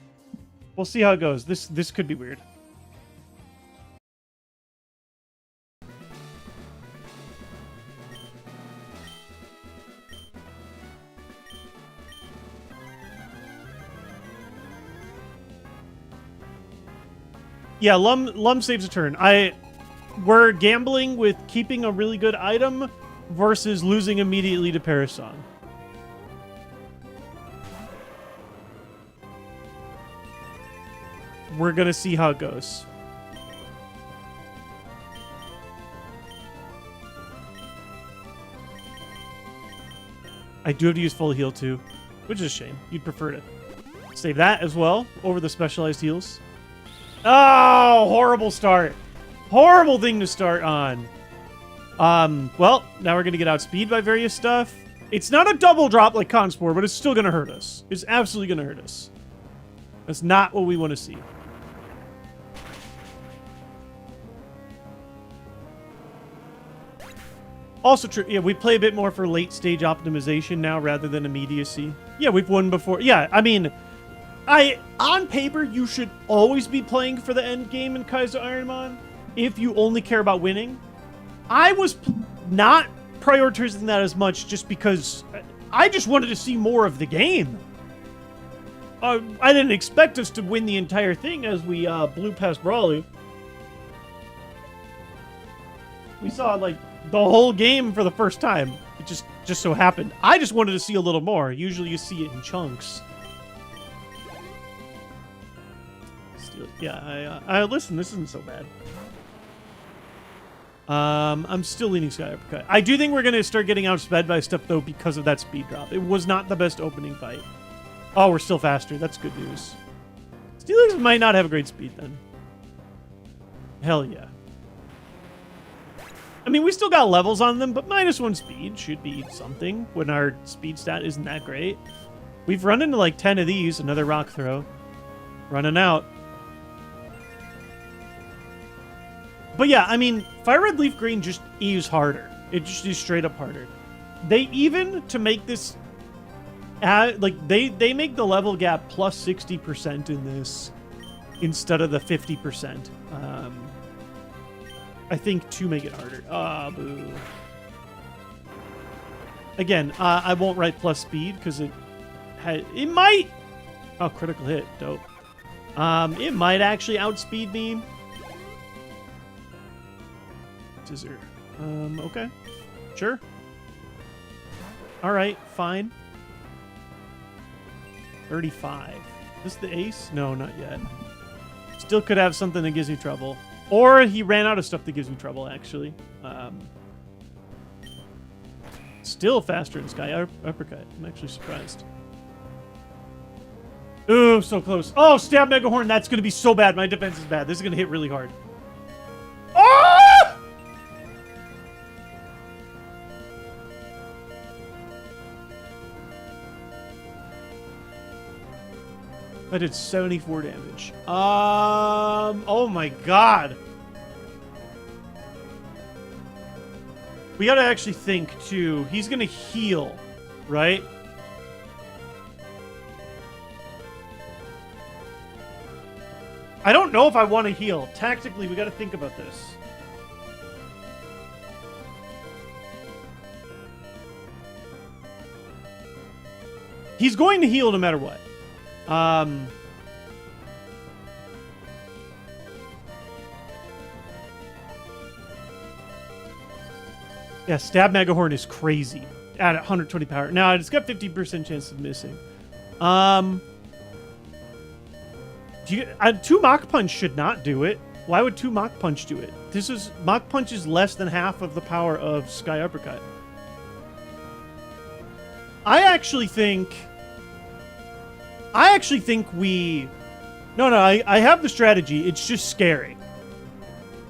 We'll see how it goes. This could be weird. Yeah, Lum saves a turn. We're gambling with keeping a really good item versus losing immediately to Parasong. We're gonna see how it goes. I do have to use full heal too, which is a shame. You'd prefer to save that as well over the specialized heals. Oh, horrible start. Horrible thing to start on. Well, now we're gonna get outspeed by various stuff. It's not a double drop like Conspore, but it's still gonna hurt us. It's absolutely gonna hurt us. That's not what we want to see. Also true. Yeah, we play a bit more for late stage optimization now rather than immediacy. Yeah, we've won before. Yeah, I mean, on paper, you should always be playing for the end game in Kaizo IronMON if you only care about winning. I was not prioritizing that as much just because I just wanted to see more of the game. I didn't expect us to win the entire thing as we blew past Brawley. We saw, like, the whole game for the first time. It just so happened. I just wanted to see a little more. Usually you see it in chunks. Yeah, listen, this isn't so bad. I'm still leaning Sky Uppercut. I do think we're going to start getting outsped by stuff, though, because of that speed drop. It was not the best opening fight. Oh, we're still faster. That's good news. Steelix might not have a great speed, then. Hell yeah. I mean, we still got levels on them, but -1 speed should be something when our speed stat isn't that great. We've run into like 10 of these. Another rock throw. Running out. But yeah, I mean, Fire Red Leaf Green just is harder. It just is straight up harder. They even, to make this, like, they make the level gap plus 60% in this instead of the 50%. I think to make it harder. Ah, boo. Again, I won't write plus speed because it might. Oh, critical hit, dope. It might actually outspeed me. Scissor. Okay. Sure. All right, fine. 35. Is this the ace? No, not yet. Still could have something that gives me trouble. Or he ran out of stuff that gives me trouble, actually. Still faster than Sky Uppercut. I'm actually surprised. Ooh, so close. Oh, Stab Mega Horn. That's going to be so bad. My defense is bad. This is going to hit really hard. Oh! I did 74 damage. Oh my god. We gotta actually think, too. He's gonna heal, right? I don't know if I want to heal. Tactically, we gotta think about this. He's going to heal no matter what. Yeah, Stab Megahorn is crazy at 120 power. Now, it's got 50% chance of missing. Two Mach Punch should not do it. Why would two Mach Punch do it? Mach Punch is less than half of the power of Sky Uppercut. I actually think we... No, I have the strategy. It's just scary.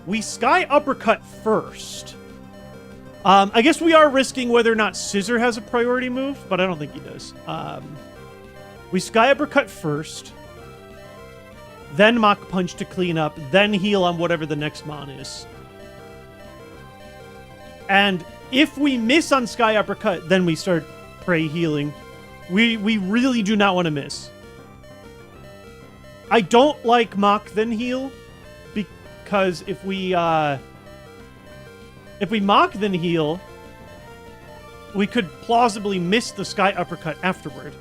We Sky Uppercut first. I guess we are risking whether or not Scissor has a priority move, but I don't think he does. We Sky Uppercut first. Then Mach Punch to clean up. Then heal on whatever the next Mon is. And if we miss on Sky Uppercut, then we start Prey healing. We really do not want to miss. I don't like Mach then heal, because if we Mach then heal, we could plausibly miss the Sky Uppercut afterward.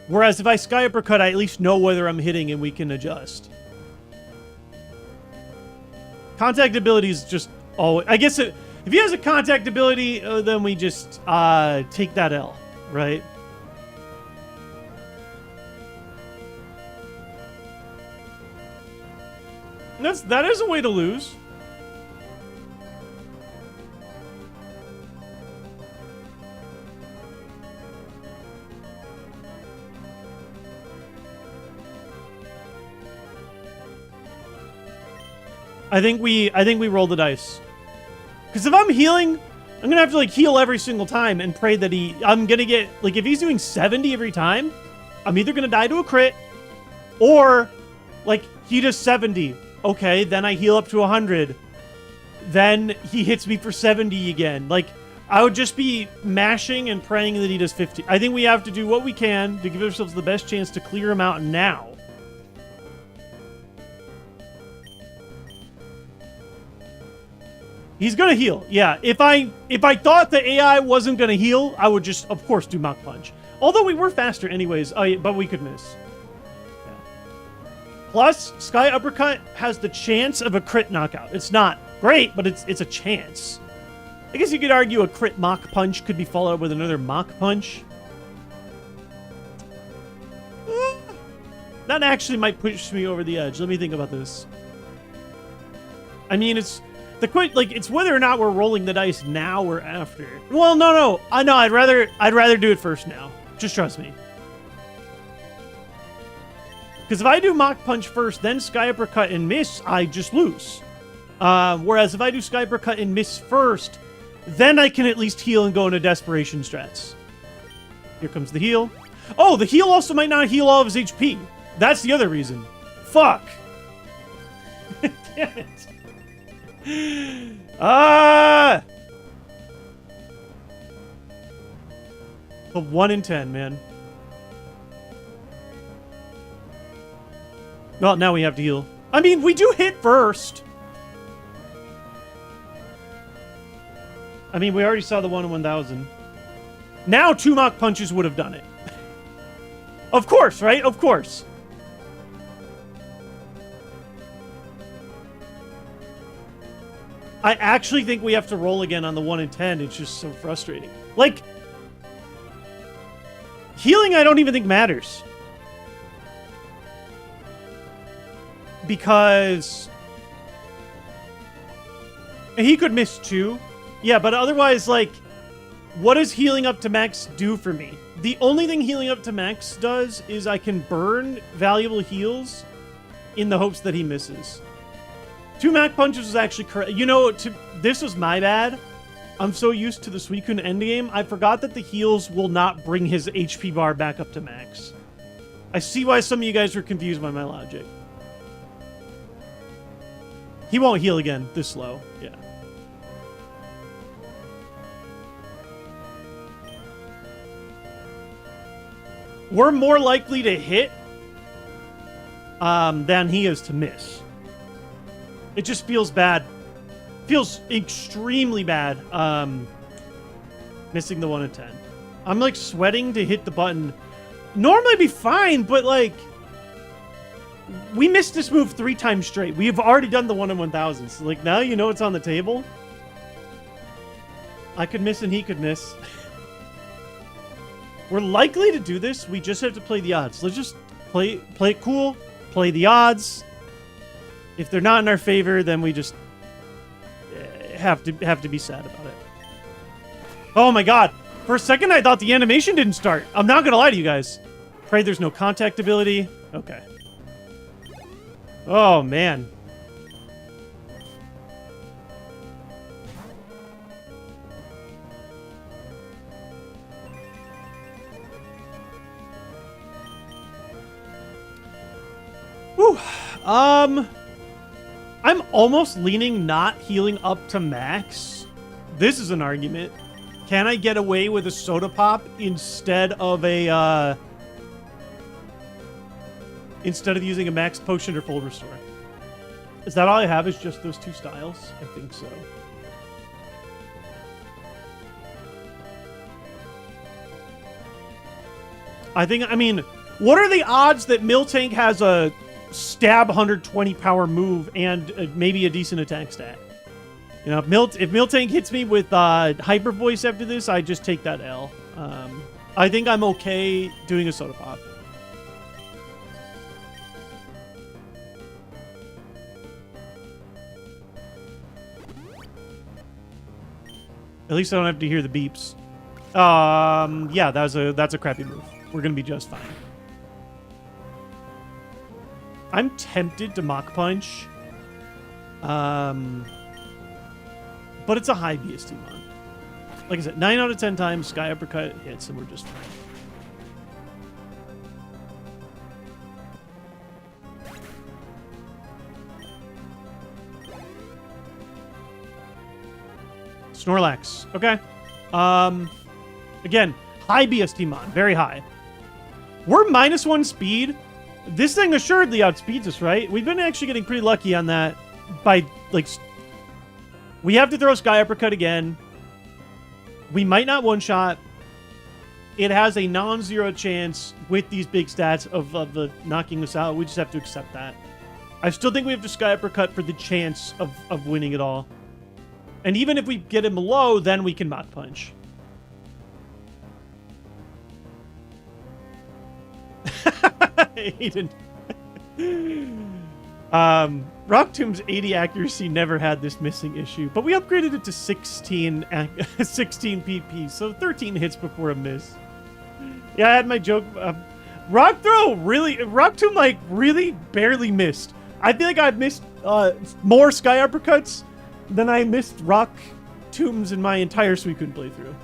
Whereas if I Sky Uppercut, I at least know whether I'm hitting and we can adjust. Contact ability is just always... I guess if he has a contact ability, then we just take that L, right? That is a way to lose. I think we roll the dice. Because if I'm healing, I'm gonna have to like heal every single time and pray that I'm gonna get, like, if he's doing 70 every time, I'm either gonna die to a crit, or like he does 70. Okay, then I heal up to 100. then he hits me for 70 again. Like, I would just be mashing and praying that he does 50. I think we have to do what we can to give ourselves the best chance to clear him out now. He's gonna heal. Yeah, if I thought the AI wasn't gonna heal, I would just, of course, do Mach Punch. Although we were faster anyways, but we could miss. Yeah. Plus, Sky Uppercut has the chance of a crit knockout. It's not great, but it's a chance. I guess you could argue a crit Mach Punch could be followed up with another Mach Punch. That actually might push me over the edge. Let me think about this. I mean, it's whether or not we're rolling the dice now or after. Well, no. I know. I'd rather do it first now. Just trust me. Because if I do Mach Punch first, then Sky Uppercut and miss, I just lose. Whereas if I do Sky Uppercut and miss first, then I can at least heal and go into desperation strats. Here comes the heal. Oh, the heal also might not heal all of his HP. That's the other reason. Fuck. Damn it. The 1 in 10, man. Well, now we have to heal. I mean, we do hit first. I mean, we already saw the 1 in 1,000. Now 2 Mach Punches would have done it. Of course, right? Of course. I actually think we have to roll again on the 1 in 10. It's just so frustrating. Like, healing I don't even think matters. Because he could miss 2. Yeah, but otherwise, like, what does healing up to max do for me? The only thing healing up to max does is I can burn valuable heals in the hopes that he misses. 2 Mach Punches was actually correct. You know, this was my bad. I'm so used to the Suicune endgame, I forgot that the heals will not bring his HP bar back up to max. I see why some of you guys were confused by my logic. He won't heal again this slow. Yeah. We're more likely to hit than he is to miss. It just feels bad. Feels extremely bad. Missing the 1 in 10. I'm like sweating to hit the button. Normally I'd be fine, but like we missed this move 3 times straight. We've already done the 1 in 1,000. So like now you know it's on the table. I could miss and he could miss. We're likely to do this. We just have to play the odds. Let's just play it cool. Play the odds. If they're not in our favor, then we just have to be sad about it. Oh my god. For a second, I thought the animation didn't start. I'm not gonna lie to you guys. Pray there's no contact ability. Okay. Oh, man. Whew. I'm almost leaning not healing up to max. This is an argument. Can I get away with a soda pop instead of a, instead of using a max potion or full restore? Is that all I have is just those 2 styles? I think so. I mean, what are the odds that Miltank has a stab 120 power move and maybe a decent attack stat? You know, if Miltank hits me with Hyper Voice after this, I just take that L. I think I'm okay doing a soda pop. At least I don't have to hear the beeps. Yeah, that's a crappy move. We're gonna be just fine. I'm tempted to Mach Punch. But it's a high BST mon. Like I said, 9 out of 10 times Sky Uppercut hits and we're just fine. Snorlax. Okay. Again, high BST mon. Very high. We're -1 speed. This thing assuredly outspeeds us, right? We've been actually getting pretty lucky on that by, like... We have to throw Sky Uppercut again. We might not one-shot. It has a non-zero chance with these big stats of knocking us out. We just have to accept that. I still think we have to Sky Uppercut for the chance of winning it all. And even if we get him low, then we can Mach Punch. Aiden. Rock Tomb's 80 accuracy never had this missing issue, but we upgraded it to 16 PP, so 13 hits before a miss. Yeah, I had my joke. Rock Tomb like really barely missed. I feel like I've missed more Sky Uppercuts than I missed Rock Tombs in my entire Suicune playthrough.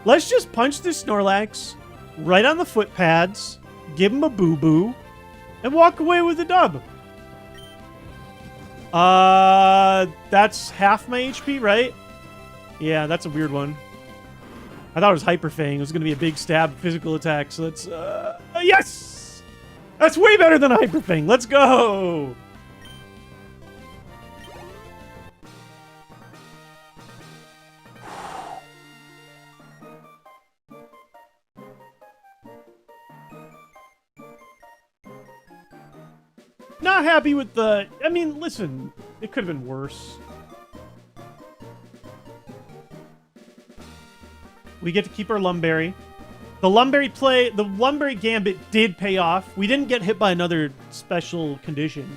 Let's just punch this Snorlax right on the foot pads, give him a boo-boo, and walk away with the dub. That's half my HP, right? Yeah, that's a weird one. I thought it was Hyper Fang. It was going to be a big stab physical attack, so let's... yes! That's way better than a Hyper Fang. Let's go! Not happy with the... I mean, listen, it could have been worse. We get to keep our Lumberry. The Lumberry Gambit did pay off. We didn't get hit by another special condition.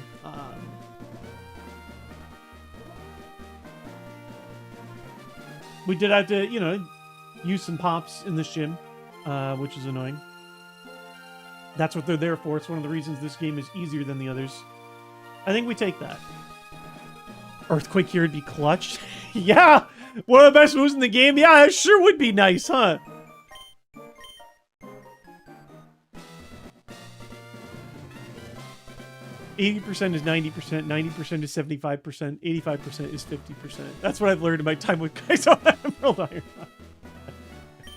We did have to, you know, use some pops in this gym, which is annoying. That's what they're there for. It's one of the reasons this game is easier than the others. I think we take that. Earthquake here would be clutch. Yeah! One of the best moves in the game? Yeah, it sure would be nice, huh? %80 is 90%, 90% is 75%, 85% is 50%. That's what I've learned in my time with Kaizo Emerald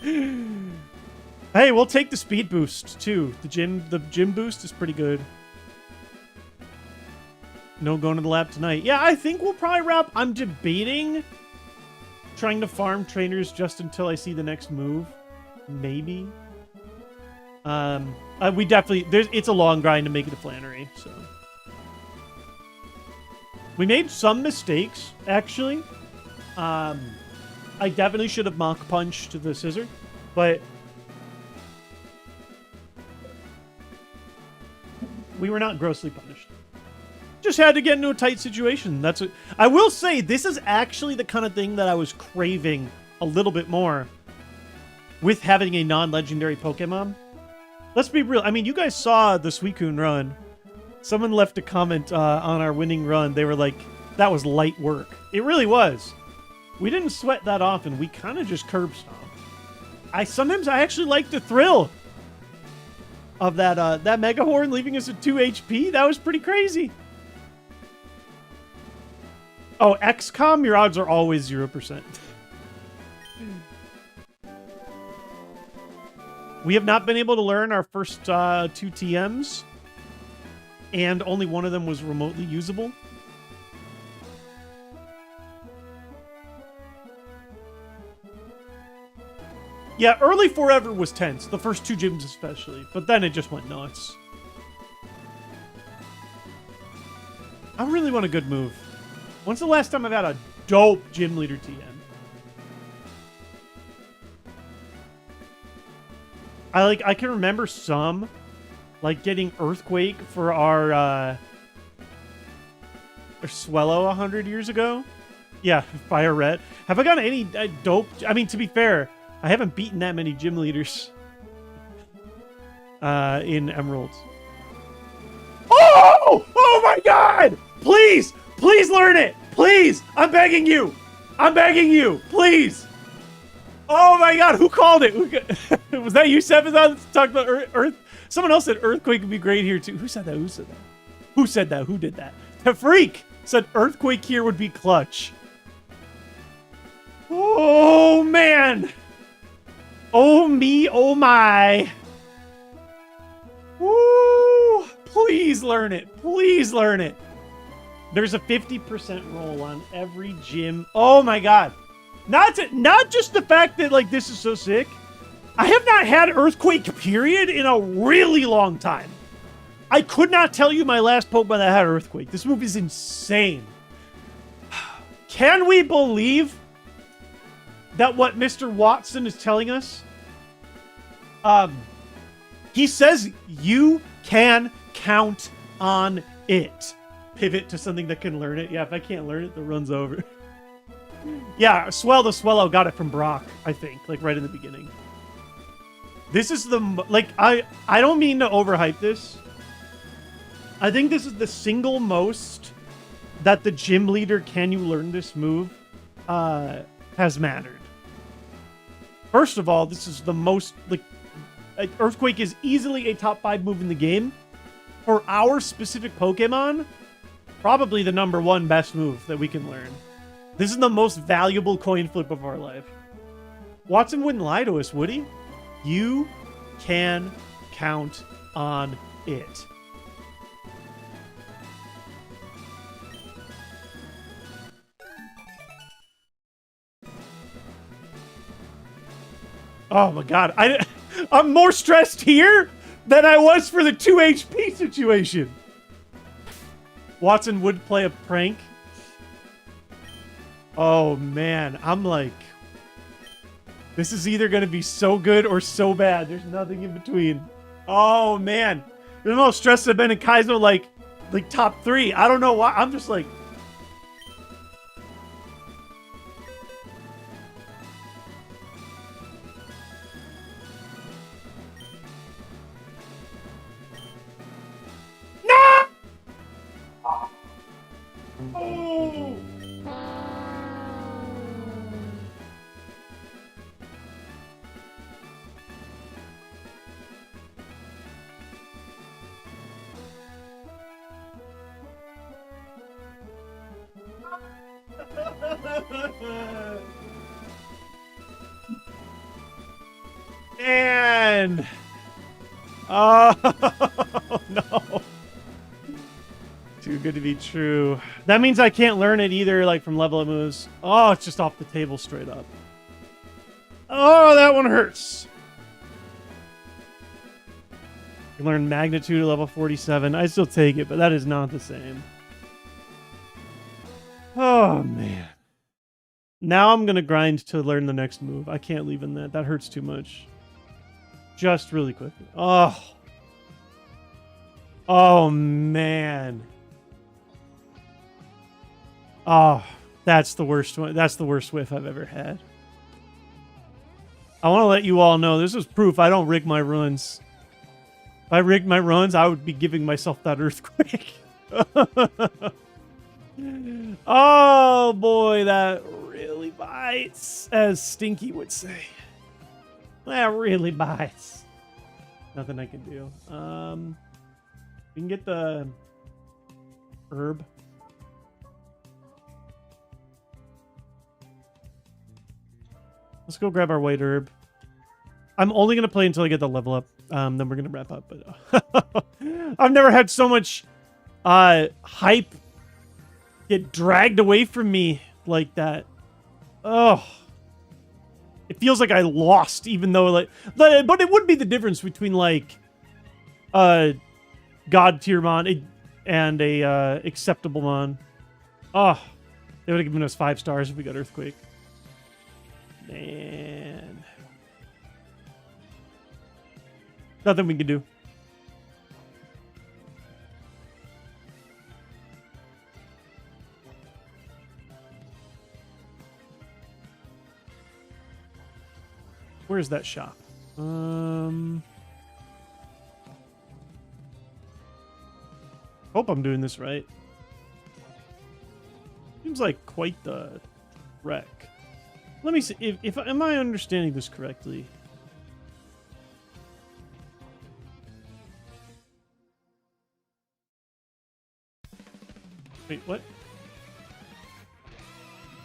Iron. Hey, we'll take the speed boost too. The gym boost is pretty good. No going to the lab tonight. Yeah, I think we'll probably wrap. I'm debating trying to farm trainers just until I see the next move. Maybe. We definitely it's a long grind to make it a Flannery, so. We made some mistakes, actually. I definitely should have Mach Punch to the scissor, but we were not grossly punished. Just had to get into a tight situation. That's what I will say. This is actually the kind of thing that I was craving a little bit more with having a non-legendary Pokemon. Let's be real. I mean, you guys saw the Suicune run. Someone left a comment on our winning run. They were like, that was light work. It really was. We didn't sweat that often. We kind of just curb stomped. Sometimes I actually like the thrill of that Mega Horn leaving us at 2 HP. That was pretty crazy. Oh, XCOM, your odds are always 0%. We have not been able to learn our first 2 TMs, and only one of them was remotely usable. Yeah, early Forever was tense, the first 2 gyms especially, but then it just went nuts. I really want a good move. When's the last time I've had a dope gym leader TM? I can remember some, like getting Earthquake for our Swellow 100 years ago. Yeah, Fire Red. Have I gotten any dope? I mean, to be fair, I haven't beaten that many gym leaders in Emeralds. Oh! Oh my God! Please! Please learn it! Please! I'm begging you! I'm begging you! Please! Oh my God! Who called it? Was that you, Seven? Talking about Earth? Someone else said Earthquake would be great here too. Who said that? Who said that? Who said that? Who did that? The Freak said Earthquake here would be clutch. Oh, man. Oh, me. Oh, my. Woo. Please learn it. Please learn it. There's a 50% roll on every gym. Oh, my God. Not just the fact that, like, this is so sick. I have not had Earthquake, period, in a really long time. I could not tell you my last Pokemon that had Earthquake. This move is insane. Can we believe that what Mr. Watson is telling us? He says you can count on it. Pivot to something that can learn it. Yeah, if I can't learn it, the run's over. Yeah, Swell the Swallow got it from Brock, I think, like right in the beginning. This is the, like, I don't mean to overhype this. I think this is the single most that the gym leader, can you learn this move, has mattered. First of all, this is the most, like, Earthquake is easily a top 5 move in the game. For our specific Pokemon, probably the #1 best move that we can learn. This is the most valuable coin flip of our life. Watson wouldn't lie to us, would he? You can count on it. Oh my God. I'm more stressed here than I was for the 2 HP situation. Watson would play a prank. Oh man, I'm like, this is either going to be so good or so bad. There's nothing in between. Oh man, the most stressed I've been in Kaizo, like top 3. I don't know why. I'm just like, no! Oh! And oh no, too good to be true. That means I can't learn it either, like from level up moves. Oh, it's just off the table straight up. Oh, that one hurts. You learn Magnitude at level 47. I still take it, but that is not the same. Oh man. Now I'm gonna grind to learn the next move. I can't leave in that. That hurts too much. Just really quickly. Oh. Oh, man. Oh, that's the worst one. That's the worst whiff I've ever had. I want to let you all know, this is proof I don't rig my runs. If I rigged my runs, I would be giving myself that Earthquake. Oh, boy, that really bites, as Stinky would say. That really bites. Nothing I can do. We can get the herb. Let's go grab our white herb. I'm only going to play until I get the level up. Then we're going to wrap up. But I've never had so much hype get dragged away from me like that. Oh. It feels like I lost, even though, like, but it would be the difference between, like, God tier mon and a acceptable mon. Oh, they would have given us 5 stars if we got Earthquake. Man, nothing we can do. Where's that shop? Hope I'm doing this right. Seems like quite the wreck. Let me see if am I understanding this correctly? Wait, what?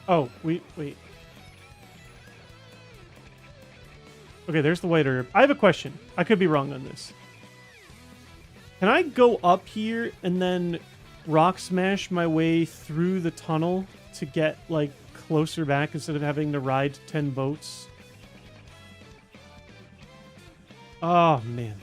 Oh, wait. Okay, there's the white herb. I have a question. I could be wrong on this. Can I go up here and then rock smash my way through the tunnel to get, like, closer back instead of having to ride 10 boats? Oh, man.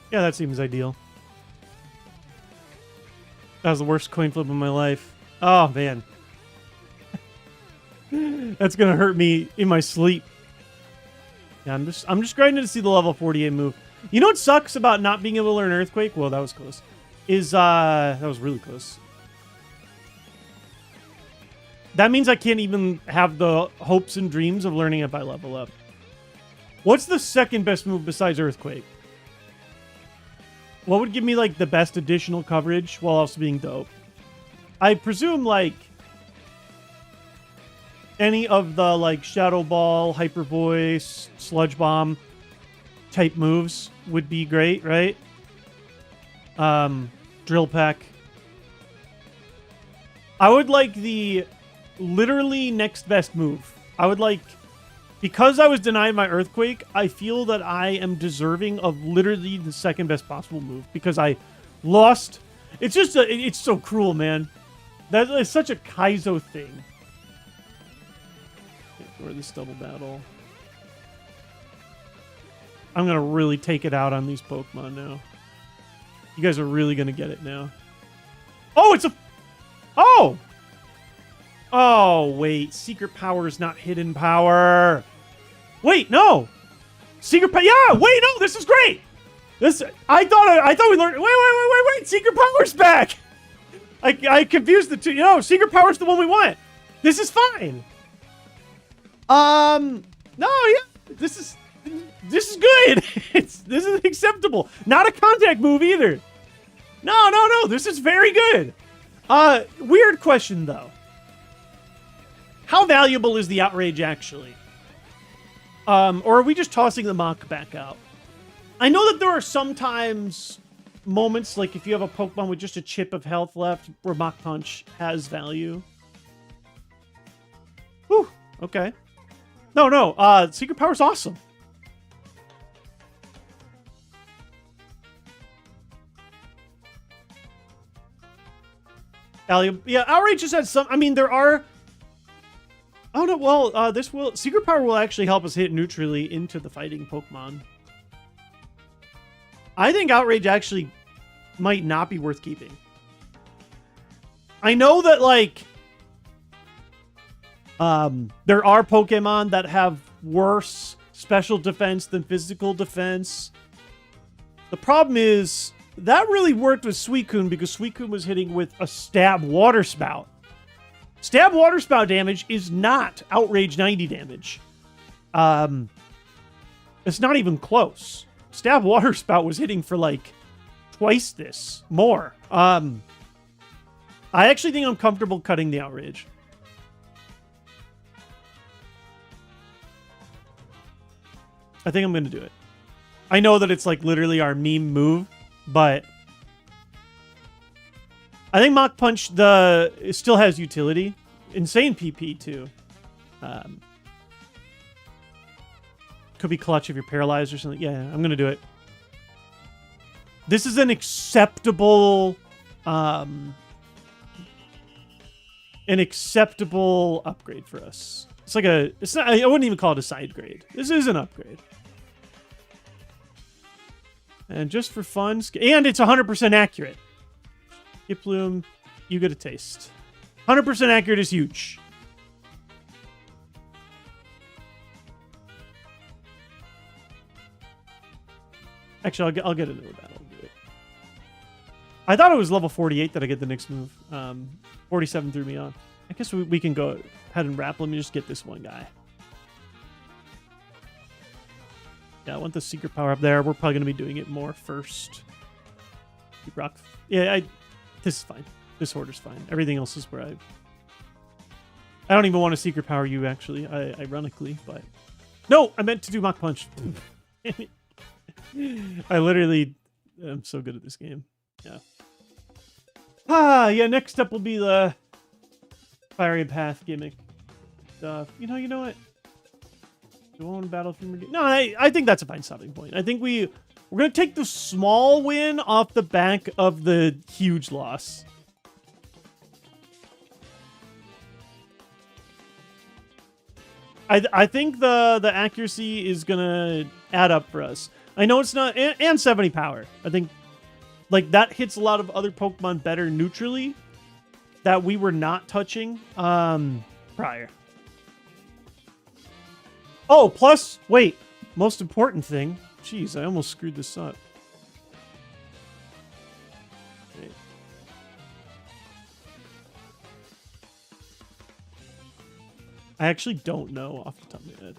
Yeah, that seems ideal. That was the worst coin flip of my life. Oh, man. That's going to hurt me in my sleep. Yeah, I'm just grinding to see the level 48 move. You know what sucks about not being able to learn Earthquake? Well, that was close. That was really close. That means I can't even have the hopes and dreams of learning it by level up. What's the second best move besides Earthquake? What would give me, like, the best additional coverage while also being dope? I presume, like, any of the, like, Shadow Ball, Hyper Voice, Sludge Bomb type moves would be great, right? Drill Peck. I would like the literally next best move. I would like... Because I was denied my Earthquake, I feel that I am deserving of literally the second best possible move. Because I lost... It's just... it's so cruel, man. That is such a Kaizo thing. Or this double battle. I'm going to really take it out on these Pokemon now. You guys are really going to get it now. Oh, it's a... Oh! Oh, wait. Secret power is not hidden power. Wait, no. Secret power. Yeah, wait, no. This is great. I thought we learned. Wait. Secret power's back. I confused the two. No, secret power's the one we want. This is fine. No, yeah. This is good. This is acceptable. Not a contact move either. No. This is very good. Weird question though. How valuable is the Outrage, actually? Or are we just tossing the Mach back out? I know that there are sometimes moments, like if you have a Pokemon with just a chip of health left, where Mach Punch has value. Whew, okay. No, Secret Power's awesome. Yeah, Outrage just has some... I mean, there are... Oh, no, well, Secret Power will actually help us hit neutrally into the fighting Pokemon. I think Outrage actually might not be worth keeping. I know that, like, there are Pokemon that have worse special defense than physical defense. The problem is, that really worked with Suicune because Suicune was hitting with a Stab Water Spout. Stab Water Spout damage is not Outrage 90 damage. It's not even close. Stab Water Spout was hitting for like twice this, more. I actually think I'm comfortable cutting the Outrage. I think I'm going to do it. I know that it's like literally our meme move, but I think Mach Punch it still has utility. Insane PP too. Could be clutch if you're paralyzed or something. Yeah, I'm gonna do it. This is an acceptable upgrade for us. It's like it's not, I wouldn't even call it a side grade. This is an upgrade. And just for fun, and it's 100% accurate. Giploom, you get a taste. 100% accurate is huge. Actually, I'll get another battle. Do it. I thought it was level 48 that I get the next move. 47 threw me off. I guess we can go ahead and wrap. Let me just get this one guy. Yeah, I want the secret power up there. We're probably going to be doing it more first. Keep rock. Yeah, this is fine. This order's fine. Everything else is where I don't even want to secret power you, actually, ironically, but No, I meant to do Mach Punch. I literally am so good at this game. Yeah. Yeah, next up will be the Fiery Path gimmick stuff. You know what? Do I want to battle through? No, I think that's a fine stopping point. I think we're going to take the small win off the back of the huge loss. I think the accuracy is going to add up for us. I know it's not... And 70 power. I think like that hits a lot of other Pokemon better neutrally that we were not touching prior. Oh, plus, wait, most important thing. Jeez, I almost screwed this up. Okay. I actually don't know off the top of my head.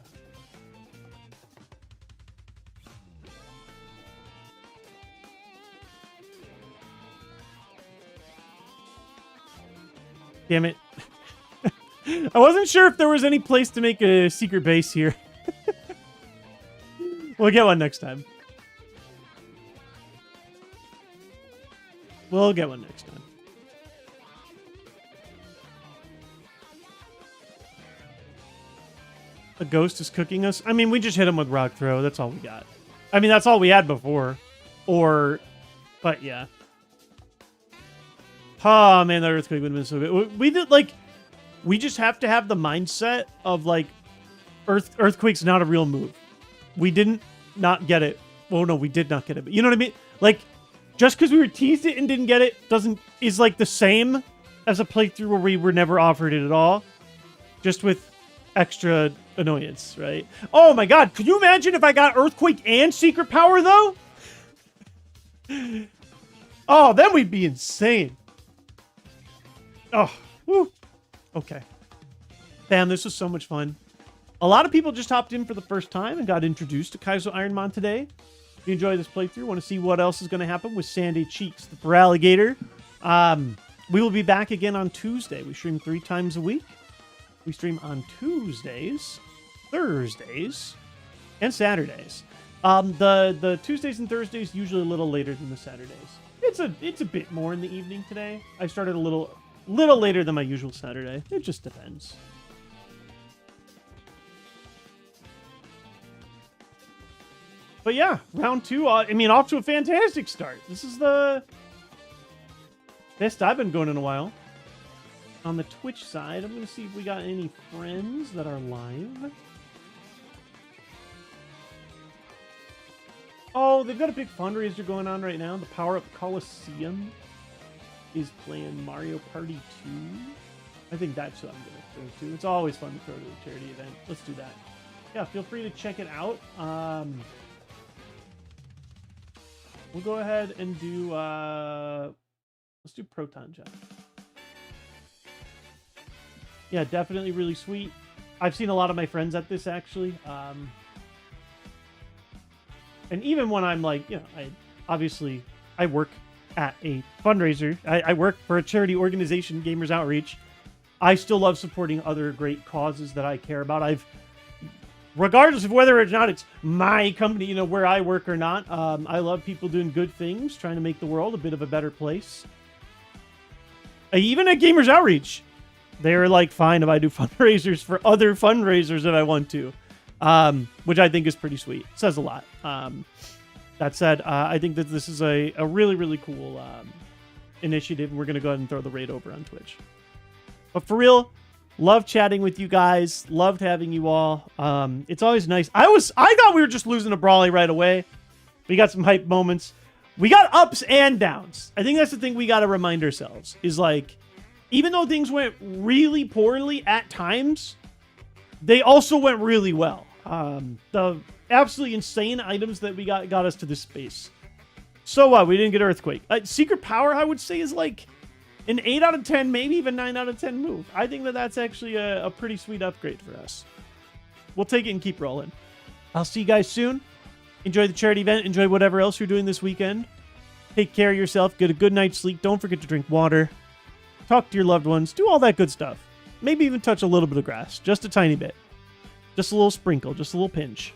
Damn it. I wasn't sure if there was any place to make a secret base here. We'll get one next time. We'll get one next time. A ghost is cooking us? I mean, we just hit him with Rock Throw. That's all we got. I mean, that's all we had before. But yeah. Oh, man, that Earthquake would have been so good. We did, like... We just have to have the mindset of, like, Earthquake's not a real move. We didn't not get it. Well, no, we did not get it. But you know what I mean? Like, just because we were teased it and didn't get it is, like, the same as a playthrough where we were never offered it at all. Just with extra annoyance, right? Oh, my God. Could you imagine if I got Earthquake and Secret Power, though? Oh, then we'd be insane. Oh, woo. Okay. Damn, this was so much fun. A lot of people just hopped in for the first time and got introduced to Kaizo IronMON today. If you enjoy this playthrough, want to see what else is going to happen with Sandy Cheeks, the Feraligatr. We will be back again on Tuesday. We stream 3 times a week. We stream on Tuesdays, Thursdays, and Saturdays. The Tuesdays and Thursdays usually a little later than the Saturdays. It's a bit more in the evening today. I started a little later than my usual Saturday. It just depends. But yeah, round 2. I mean, off to a fantastic start. This is the best I've been going in a while. On the Twitch side, I'm going to see if we got any friends that are live. Oh, they've got a big fundraiser going on right now. The Power Up Coliseum is playing Mario Party 2. I think that's what I'm going to throw to. It's always fun to throw to a charity event. Let's do that. Yeah, feel free to check it out. We'll go ahead and do... let's do Proton Jump. Yeah, definitely really sweet. I've seen a lot of my friends at this, actually. And even when I'm like, you know, I work at a fundraiser. I work for a charity organization, Gamers Outreach. I still love supporting other great causes that I care about. Regardless of whether or not it's my company, you know, where I work or not, I love people doing good things, trying to make the world a bit of a better place. Even at Gamers Outreach, they're like, fine if I do fundraisers for other fundraisers if I want to, which I think is pretty sweet. It says a lot. That said, I think that this is a really, really cool initiative. We're going to go ahead and throw the raid over on Twitch. But for real, love chatting with you guys. Loved having you all. It's always nice. I thought we were just losing to Brawley right away. We got some hype moments. We got ups and downs. I think that's the thing we got to remind ourselves is like, even though things went really poorly at times, they also went really well. The absolutely insane items that we got us to this space. So what? We didn't get Earthquake. Secret Power, I would say, is like an 8 out of 10, maybe even 9 out of 10 move. I think that that's actually a pretty sweet upgrade for us. We'll take it and keep rolling. I'll see you guys soon. Enjoy the charity event. Enjoy whatever else you're doing this weekend. Take care of yourself. Get a good night's sleep. Don't forget to drink water. Talk to your loved ones. Do all that good stuff. Maybe even touch a little bit of grass. Just a tiny bit. Just a little sprinkle, just a little pinch.